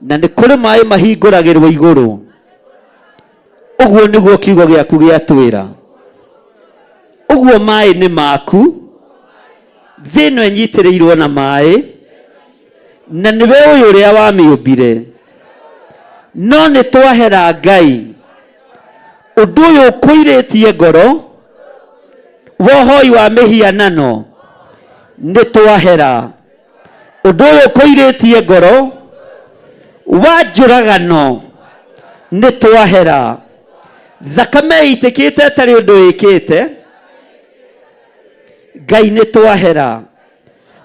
na nĩ kũrĩ maĩ mahingũragĩrwo igũrũ. Ũguo nĩguo kiugo gĩaku gĩatwĩra. Ũguo maĩ nĩ maku, thĩ ĩno ĩnyitĩrĩirwo na maĩ, na nĩwe ũyũ ũrĩa wamĩũmbire. No nĩ twahera Ngai ũndũ ũyũ ũkũirĩtie ngoro, wohoi wa mĩhianano. Nĩ twahera ũndũ ũyũ ũkũirĩtie ngoro, wa njũragano. Nĩ twahera thakame ĩitĩkĩte ĩtarĩ ũndũ ĩkĩte. Ngai nĩ twahera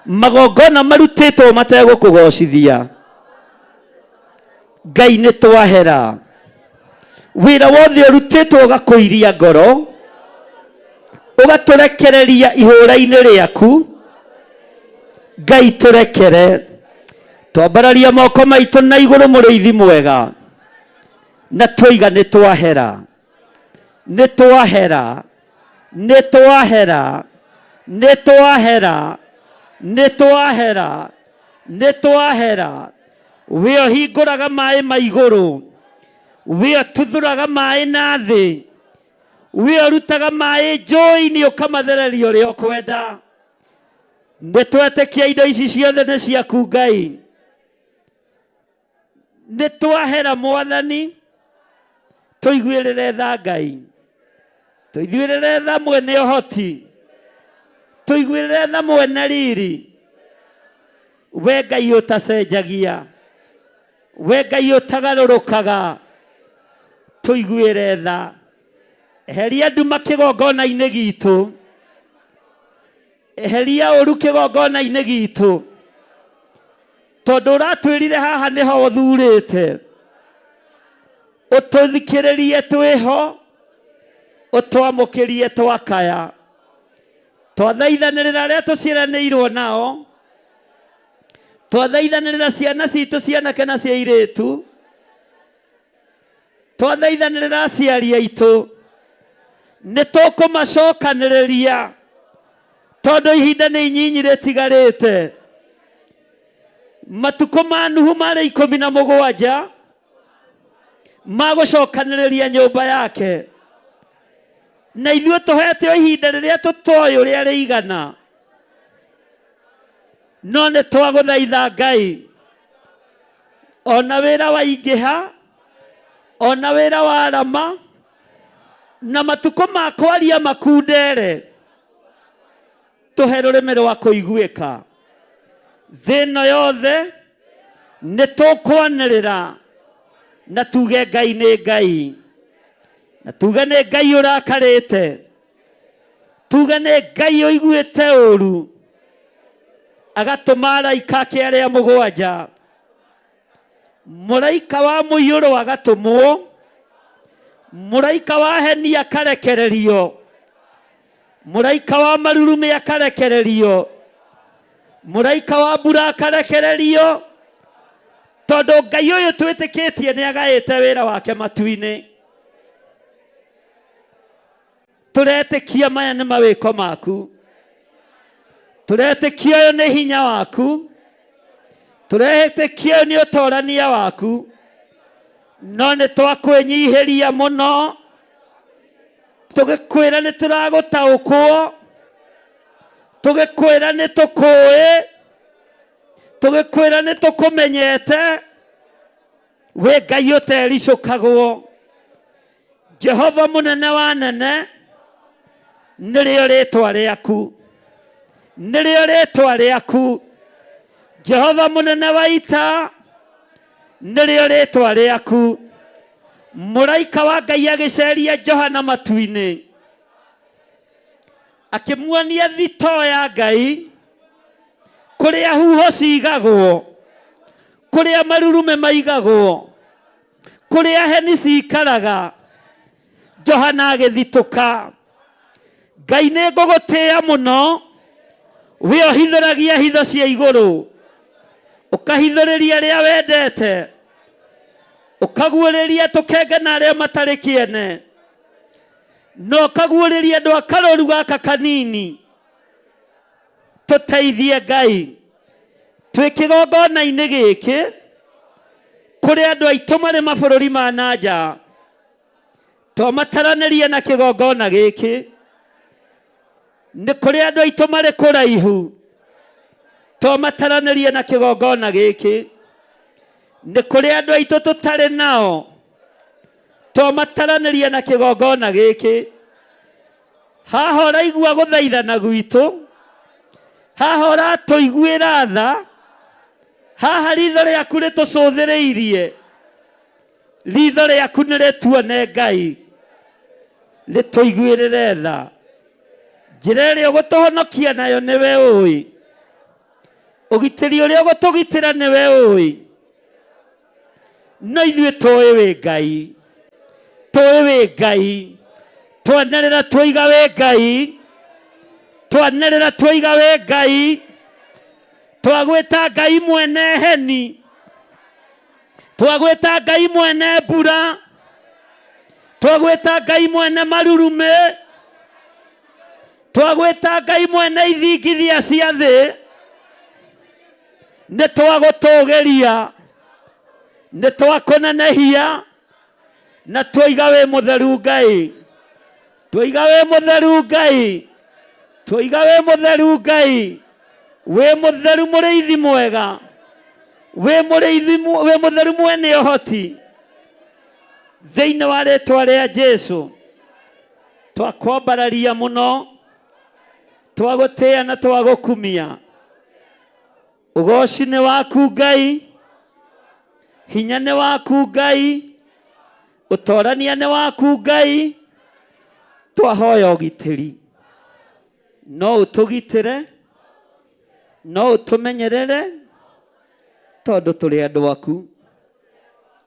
magongona marutĩtwo mategũkũgocithia. Ngai nĩ twahera wĩra wothe ũrutĩtwo ũgakũiria ngoro, ũgatũrekereria ihũra-inĩ rĩaku. Ngai tũrekere. Twambararia moko maitũ na igũrũ, mũrĩithi mwega, na twoiga nĩ twahera, nĩ twahera, nĩ twahera, nĩ twahera, nĩ twahera, nĩ twahera. We ũhingũraga maĩ ma igũrũ, we ũtuthũraga maĩ na thĩ, we ũrutaga maĩ njũĩ-inĩ ũkamathereria ũrĩa ũkwenda. Nĩtwetĩkia indo ici ciothe nĩ ciaku Ngai. Nĩtwahera Mwathani, tũiguĩrĩre tha Ngai. Tũiguĩrĩre tha mwene ũhoti, tũiguĩrĩre tha mwene riri. We Ngai ũtacenjagia, we Ngai ũtagarũrũkaga, tũiguĩre tha. Eheria nduma kĩgongona-inĩ gitũ, eheria ũru kĩgongona-inĩ gitũ, tondũ ũratwĩrire haha nĩho ũthurĩte. Ũtũthikĩrĩrie twĩho, ũtwamũkĩrie twakaya. Twathaithanĩrĩra arĩa tũciaranĩirwo nao, twathaithanĩrĩra ciana citũ cianake na cia airĩtu, twathaithanĩrĩra aciari aitũ. Nĩtũkũmacokanĩrĩria tondũ ihinda nĩ inyinyi rĩtigarĩte. Matukũ ma Nuhu marĩ 17 magũcokanĩrĩria nyũmba yake, na ithuĩ tũhetwo ihinda rĩrĩa tũtoĩ ũrĩa rĩigana. No nĩ twagũthaitha Ngai, ona wĩra waingĩha, ona wĩra warama, na matukũ ma kwaria makundere, tũhe rũrĩmĩ rwa kũiguĩka. Thĩ ĩno yothe nĩtũkwanĩrĩra na tuge Ngai nĩ Ngai, na tuge nĩ Ngai ũrakarĩte, tuge nĩ Ngai ũiguĩte ũru, agatũma araika ake arĩa 7. Mũraika wa mũiyũro agatũmwo, mũraika wa heni akarekererio, mũraika wa marurumĩ akarekererio, mũraika wa mbura akarekererio, tondũ Ngai ũyũ twĩtĩkĩtie nĩ agaĩte wĩra wake matu-inĩ. Tũretĩkia maya nĩ mawĩko maku, tũretĩkia ũyũ nĩ hinya waku, tũretĩkia ũyũ nĩ ũtorania waku, no nĩ twakwĩnyihĩria mũno, tũgĩkwĩra nĩ tũragũtaũkwo, tũgĩkwĩra nĩ tũkũĩ, tũgĩkwĩra nĩ tũkũmenyete. We Ngai ũtericũkagwo, Jehova mũnene wa nene, nĩrĩo rĩtwa rĩaku, nĩrĩo rĩtwa rĩaku. Jehova mũnene wa ita, nĩrĩo rĩtwa rĩaku. Mũraika wa Ngai agĩceria Johana matu-inĩ, akĩmuonia thito ya Ngai, kũrĩa huho cigagwo, kũrĩa marurumĩ maigagwo, kũrĩa heni cikaraga. Johana agĩthitũka. Ngai nĩ ngũgũtĩĩa mũno, we ũhithũragia hitho cia igũrũ, ũkahithũrĩria arĩa wendete, ũkaguũrĩria tũkenge na arĩa matarĩ kĩene, no ũkaguũrĩria andũ a karũru gaka kanini. Tũteithie Ngai, twĩ kĩgongona-inĩ gĩkĩ, kũrĩ andũ aitũ marĩ mabũrũri ma nanja, twamataranĩrie na kĩgongona gĩkĩ. Nĩ kũrĩ andũ aitũ marĩ kũraihu, twamataranĩrie na kĩgongona gĩkĩ. Nĩ kũrĩ andũ aitũ tũtarĩ nao, twamataranĩrie na kĩgongona gĩkĩ. Haha ũraigua gũthaithana gwitũ, haha ũratũiguĩra tha, haha ritho rĩaku rĩtũcũthĩrĩirie, ritho rĩaku nĩrĩtuone Ngai, rĩtũiguĩrĩre tha. Njĩra ĩrĩa ũgũtũhonokia nayo nĩwe ũĩ, ũgitĩri ũrĩa ũgũtũgitĩra nĩwe ũĩ, no ithuĩ tũĩ wĩ Ngai, tũĩ wĩ Ngai. Twanĩrĩra twoiga wĩ Ngai, twanĩrĩra twoiga wĩ Ngai, twagwĩta Ngai mwene heni, twagwĩta Ngai mwene mbura, twagwĩta Ngai mwene marurumĩ, twagwĩta Ngai mwene ithingithia cia thĩ. Nĩ twagũtũgĩria, nĩ twakũnenehia, na twoiga wĩ mũtheru Ngai, twoiga wĩ mũtheru Ngai, twoiga wĩ mũtheru Ngai, we mutheru mũrĩithi mwega, we mutheru mwene ũhoti, thĩinĩ wa rĩĩtwa rĩa Jesũ twakwambararia mũno, twagũtĩĩa na twagũkumia. Ũgooci nĩ waku Ngai, hinya nĩ waku Ngai, ũtoorania nĩ waku Ngai. Twahoya ũgitĩri, no ũtũgitĩre, no ũtũmenyerere, tondũ tũrĩ andũ aku.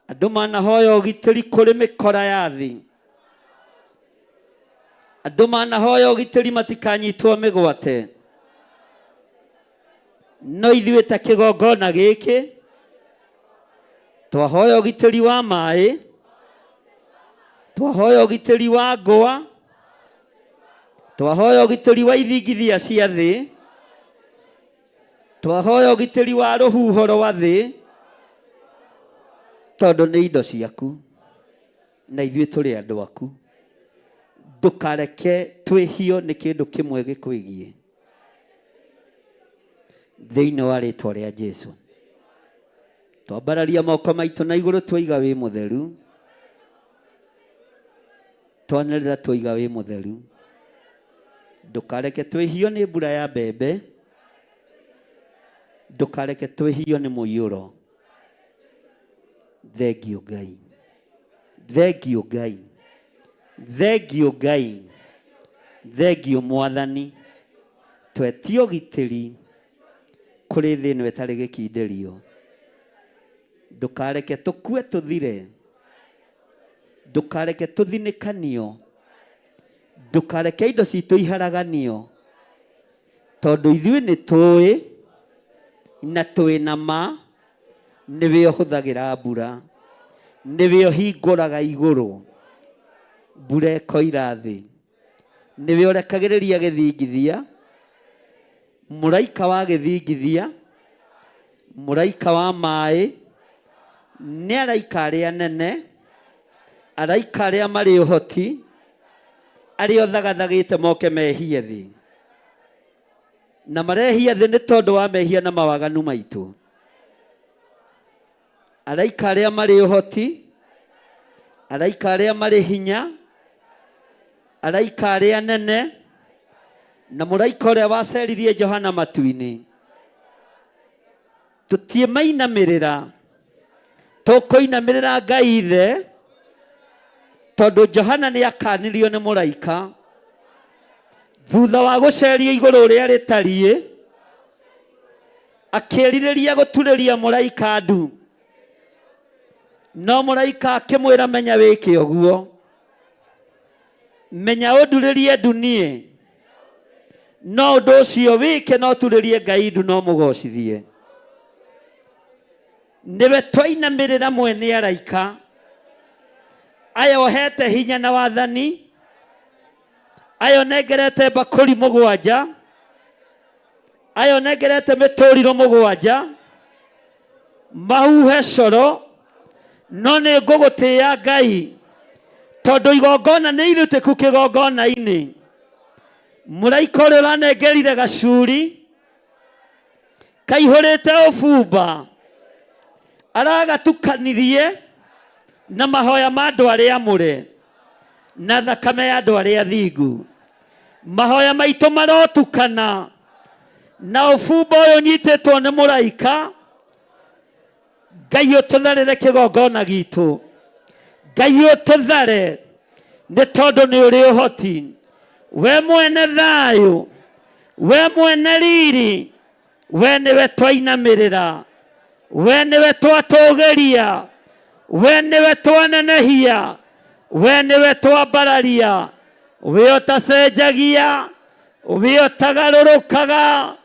Andũ manahoya ũgitĩri kũrĩ mĩkora ya thĩ, andũ manahoya ũgitĩri matikanyitwo mĩgwate. No ithuĩ ta kĩgongona gĩkĩ twahoya ũgitĩri wa maĩ, twahoya ũgitĩri wa ngwa, twahoya ũgitĩri wa ithingithia cia thĩ, twahoya ũgitĩri wa rũhuho rwa thĩ, tondũ nĩ indo ciaku na ithuĩ tũrĩ andũ aku. Ndũkareke twĩhio nĩ kĩndũ kĩmwe gĩkwĩgie, thĩinĩ wa rĩĩtwa rĩa Jesũ. Twambararia moko maitũ na igũrũ twaiga wĩ mũtheru, twanĩrĩra twaiga wĩ mũtheru. Ndũkareke twĩhio nĩ mbura ya mbembe, ndũkareke twĩhio nĩ mũiyũro. Thengiũ Ngai, thengiũ Ngai, thengiũ Ngai, thengiũ Mwathani. Twetie ũgitĩri kũrĩ thĩ ĩno ĩtarĩ gĩkindĩrio. Ndũkareke tũkue tũthire, ndũkareke tũthinĩkanio, ndũkareke indo citũ iharaganio, tondũ ithuĩ nĩ tũĩ na twĩ na ma nĩwe ũhũthagĩra mbura, nĩwe ũhingũraga igũrũ, mbura ĩkoira thĩ, nĩwe ũrekagĩrĩria gĩthingithia, mũraika wa gĩthingithia, mũraika wa maĩ, nĩ araika arĩa anene, araika arĩa marĩ ũhoti, arĩa ũthagathagĩte moke mehie thĩ, na marehia thĩ nĩ tondũ wa mehia na mawaganu maitũ. Araika arĩa marĩ ũhoti, araika arĩa marĩ hinya, araika arĩa anene, na mũraika ũrĩa waceririe Johana matu-inĩ. Tũtiĩmainamĩrĩra, tũkũinamĩrĩra Ngai Ithe, tondũ Johana nĩ akanirio nĩ mũraika thutha wa gũceria igũrũ rĩa rĩtariĩ, akĩrirĩria gũturĩria mũraika ndu, no mũraika akĩmwĩra menya wĩke ũguo, menya ũndurĩrie ndu niĩ, no ũndũ ũcio wĩke no turĩrie Ngai ndu no mũgocithie. Nĩwe twainamĩrĩra mwene araika aya ohete hinya na wathani, aya onengerete mbakũri mũgwanja, aya onengerete mĩtũrirũ mũgwanja, mahuhe coro, no nĩ ngũgũtĩĩa Ngai, tondũ igongona nĩ irutĩku kĩgongona-inĩ. Mũraika ũrĩa ũranengerire gacuri kaihũrĩte ũbumba, aragatukanirie na mahoya ma andũ arĩa amũre na thakame ya andũ arĩa athingu. Mahoya maitũ marotukana na ũbumba ũyũ ũnyitĩtwo nĩ mũraika. Ngai ũtũtharĩre kĩgongona gitũ, Ngai ũtũthare, nĩ tondũ nĩ ũrĩ ũhoti. We mwene thayũ, we mwene riri, we nĩwe twainamĩrĩra, we nĩwe twatũgĩria, we nĩwe twanenehia, we nĩwe twambararia, we ũtacenjagia, we ũtagarũrũkaga.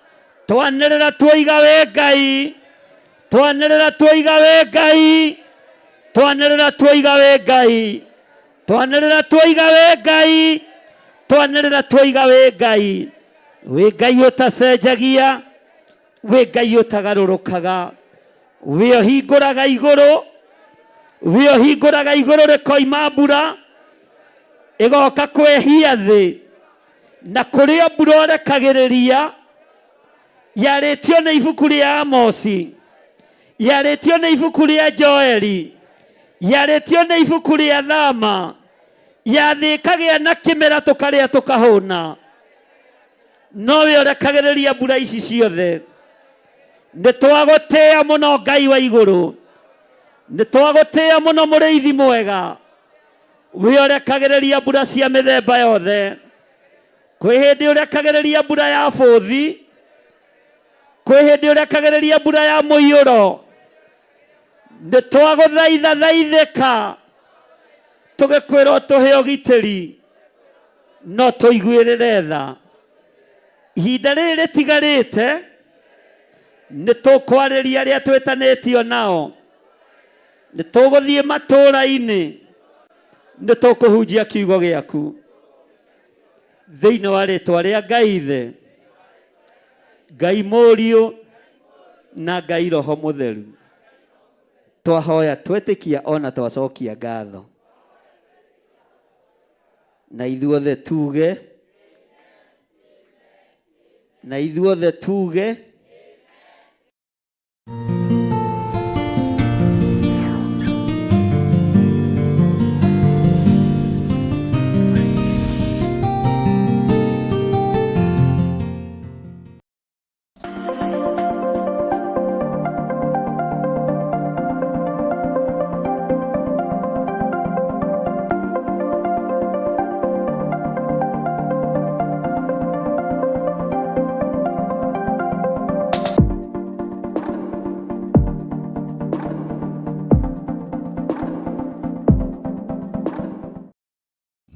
Twanĩrĩra twaiga wĩ Ngai, twanĩrĩra twaiga wĩ Ngai, twanĩrĩra twaiga wĩ Ngai, twanĩrĩra twaiga wĩ Ngai, twanĩrĩra twaiga wĩ Ngai. Wĩ Ngai ũtacenjagia, wĩ Ngai ũtagarũrũkaga, we ũhingũraga igũrũ, we ũhingũraga igũrũ rĩkoima mbura ĩgoka kwehia thĩ, na kũrĩa mbura ũrekagĩrĩria yarĩtio nĩ ibuku rĩa Amosi, yarĩtio nĩ ibuku rĩa Joeli, yarĩtio nĩ ibuku rĩa Thama, yathĩkagĩa na kĩmera tũkarĩa tũkahũna. Nowe ũrekagĩrĩria mbura ici ciothe. Nĩtwagũtĩĩa mũno Ngai wa igũrũ, nĩtwagũtĩĩa mũno mũrĩithi mwega, we ũrekagĩrĩria mbura cia mĩthemba yothe. Kwĩ hĩndĩ ũrekagĩrĩria mbura ya bũthi, kwĩ hĩndĩ ũrekagĩrĩria mbura ya mũiyũro. Nĩtwagũthaitha thaithĩka, tũgĩkwĩrwo tũhe ũgitĩri, no tũiguĩrĩre tha. Ihinda rĩrĩ rĩtigarĩte, nĩtũkwarĩria arĩa twĩtanĩtio nao, nĩtũgũthiĩ matũũra-inĩ, nĩtũkũhunjia kiugo gĩaku thĩinĩ wa rĩĩtwa rĩa Ngai Ithe, Ngai Mũriũ na Ngai Roho Mũtheru. Twahoya twetĩkia ona twacokia ngatho. Na ithuothe tuge, na ithuothe tuge.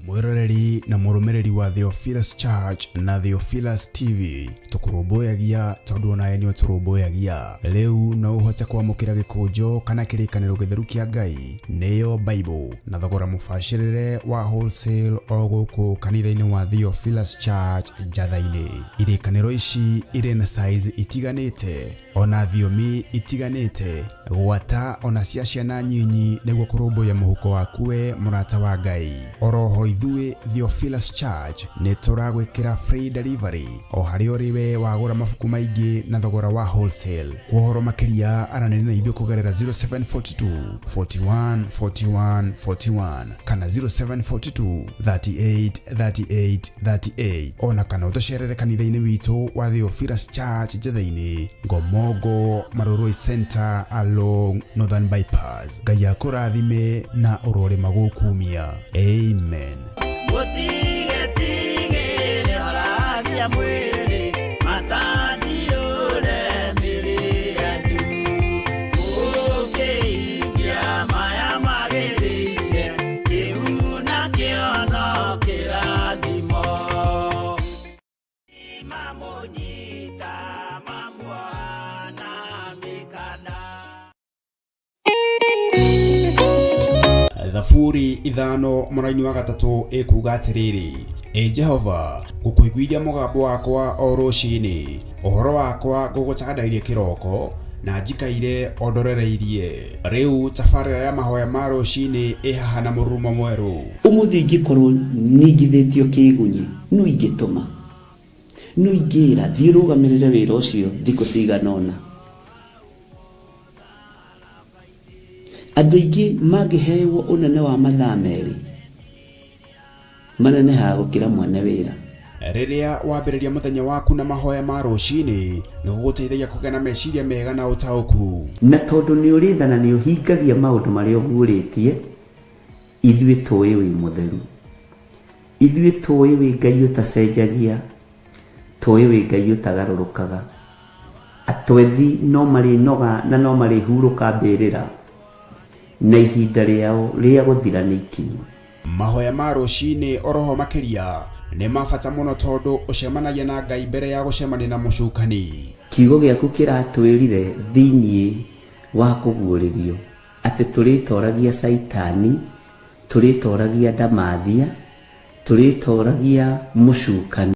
Mwiroreri na mũrũmĩrĩri wa Theophilus Church na Theophilus TV tũkũrũmbũyagia tondũ onawe nĩ ũtũrũmbũyagia. Rĩu no ũhote kwamũkĩra gĩkũnjo kana kĩrĩkanĩro gĩtheru kĩa Ngai nĩyo Bible na thogora mũbacĩrĩre wa wholesale o gũkũ kanitha-inĩ wa Theophilus Church Njatha-inĩ. Irĩkanĩro ici irĩ na size itiganĩte ona thiomi itiganĩte, gwata ona cia ciana nyinyi nĩguo kũrũmbũya mũhuko waku we mũrata wa Ngai. Oroho ithuĩ Theophilus Church nĩ tũragwĩkĩra free delivery o harĩa ũrĩ we wagũra mabuku maingĩ na thogora wa wholesale. Kwa ũhoro makĩria aranĩria na ithuĩ kũgerera 0742 41 41 41 kana 0742 38 38 38 ona kana ũtũcerere kanitha-inĩ witũ wa Theophilus Church Njatha-inĩ, Ngomongo Maroroi Center along Northern Bypass. Ngai akũrathime na ũrore magũkumia. Amen. Thaburi ithano mũraini wa gatatũ ĩkuga atĩrĩrĩ: Jehova, ngũkũiguithia mũgambo wakwa o rũciinĩ, ũhoro wakwa ngũgũtandairie kĩroko na njikaire ondorereirie. Rĩu tabarĩra ya mahoya ma rũciinĩ ĩhaha na mũrurumo mwerũ. Ũmũthĩ ingĩkorwo ningithĩtio kĩgunyi, no ingĩtũma, no ingĩra thiĩ rũgamĩrĩre wĩra ũcio thikũ cigana ũna. Andũ aingĩ mangĩheyo ũnene wa mathaa merĩ manenehaga gũkĩra mwene wĩra. Rĩrĩa wambĩrĩria mũthenya waku na mahoya ma rũciinĩ nĩ gũgũteithagia kũgĩa na meciria mega na ũtaũku. Na tondũ nĩ ũrĩtha na nĩ ũhingagia maũndũ marĩa ũguũrĩtie, ithuĩ tũĩ wĩ mũtheru, ithuĩ tũĩ wĩ Ngai ũtacenjagia, tũĩ wĩ Ngai ũtagarũrũkaga. Atwethi no marĩnoga na no marĩhurũka mbĩrĩra na ihinda rĩao rĩa gũthira nĩ ikinyu. Mahoya ma rũciinĩ oroho makĩria nĩ mabata mũno tondũ ũcemanagia na Ngai mbere ya gũcemania na mũcukani. Kiugo gĩaku kĩratwĩrire thĩinĩ wa kũguũrĩrio atĩ tũrĩtoragia Saitani, tũrĩtoragia ndamathia, tũrĩtoragia mũcukani.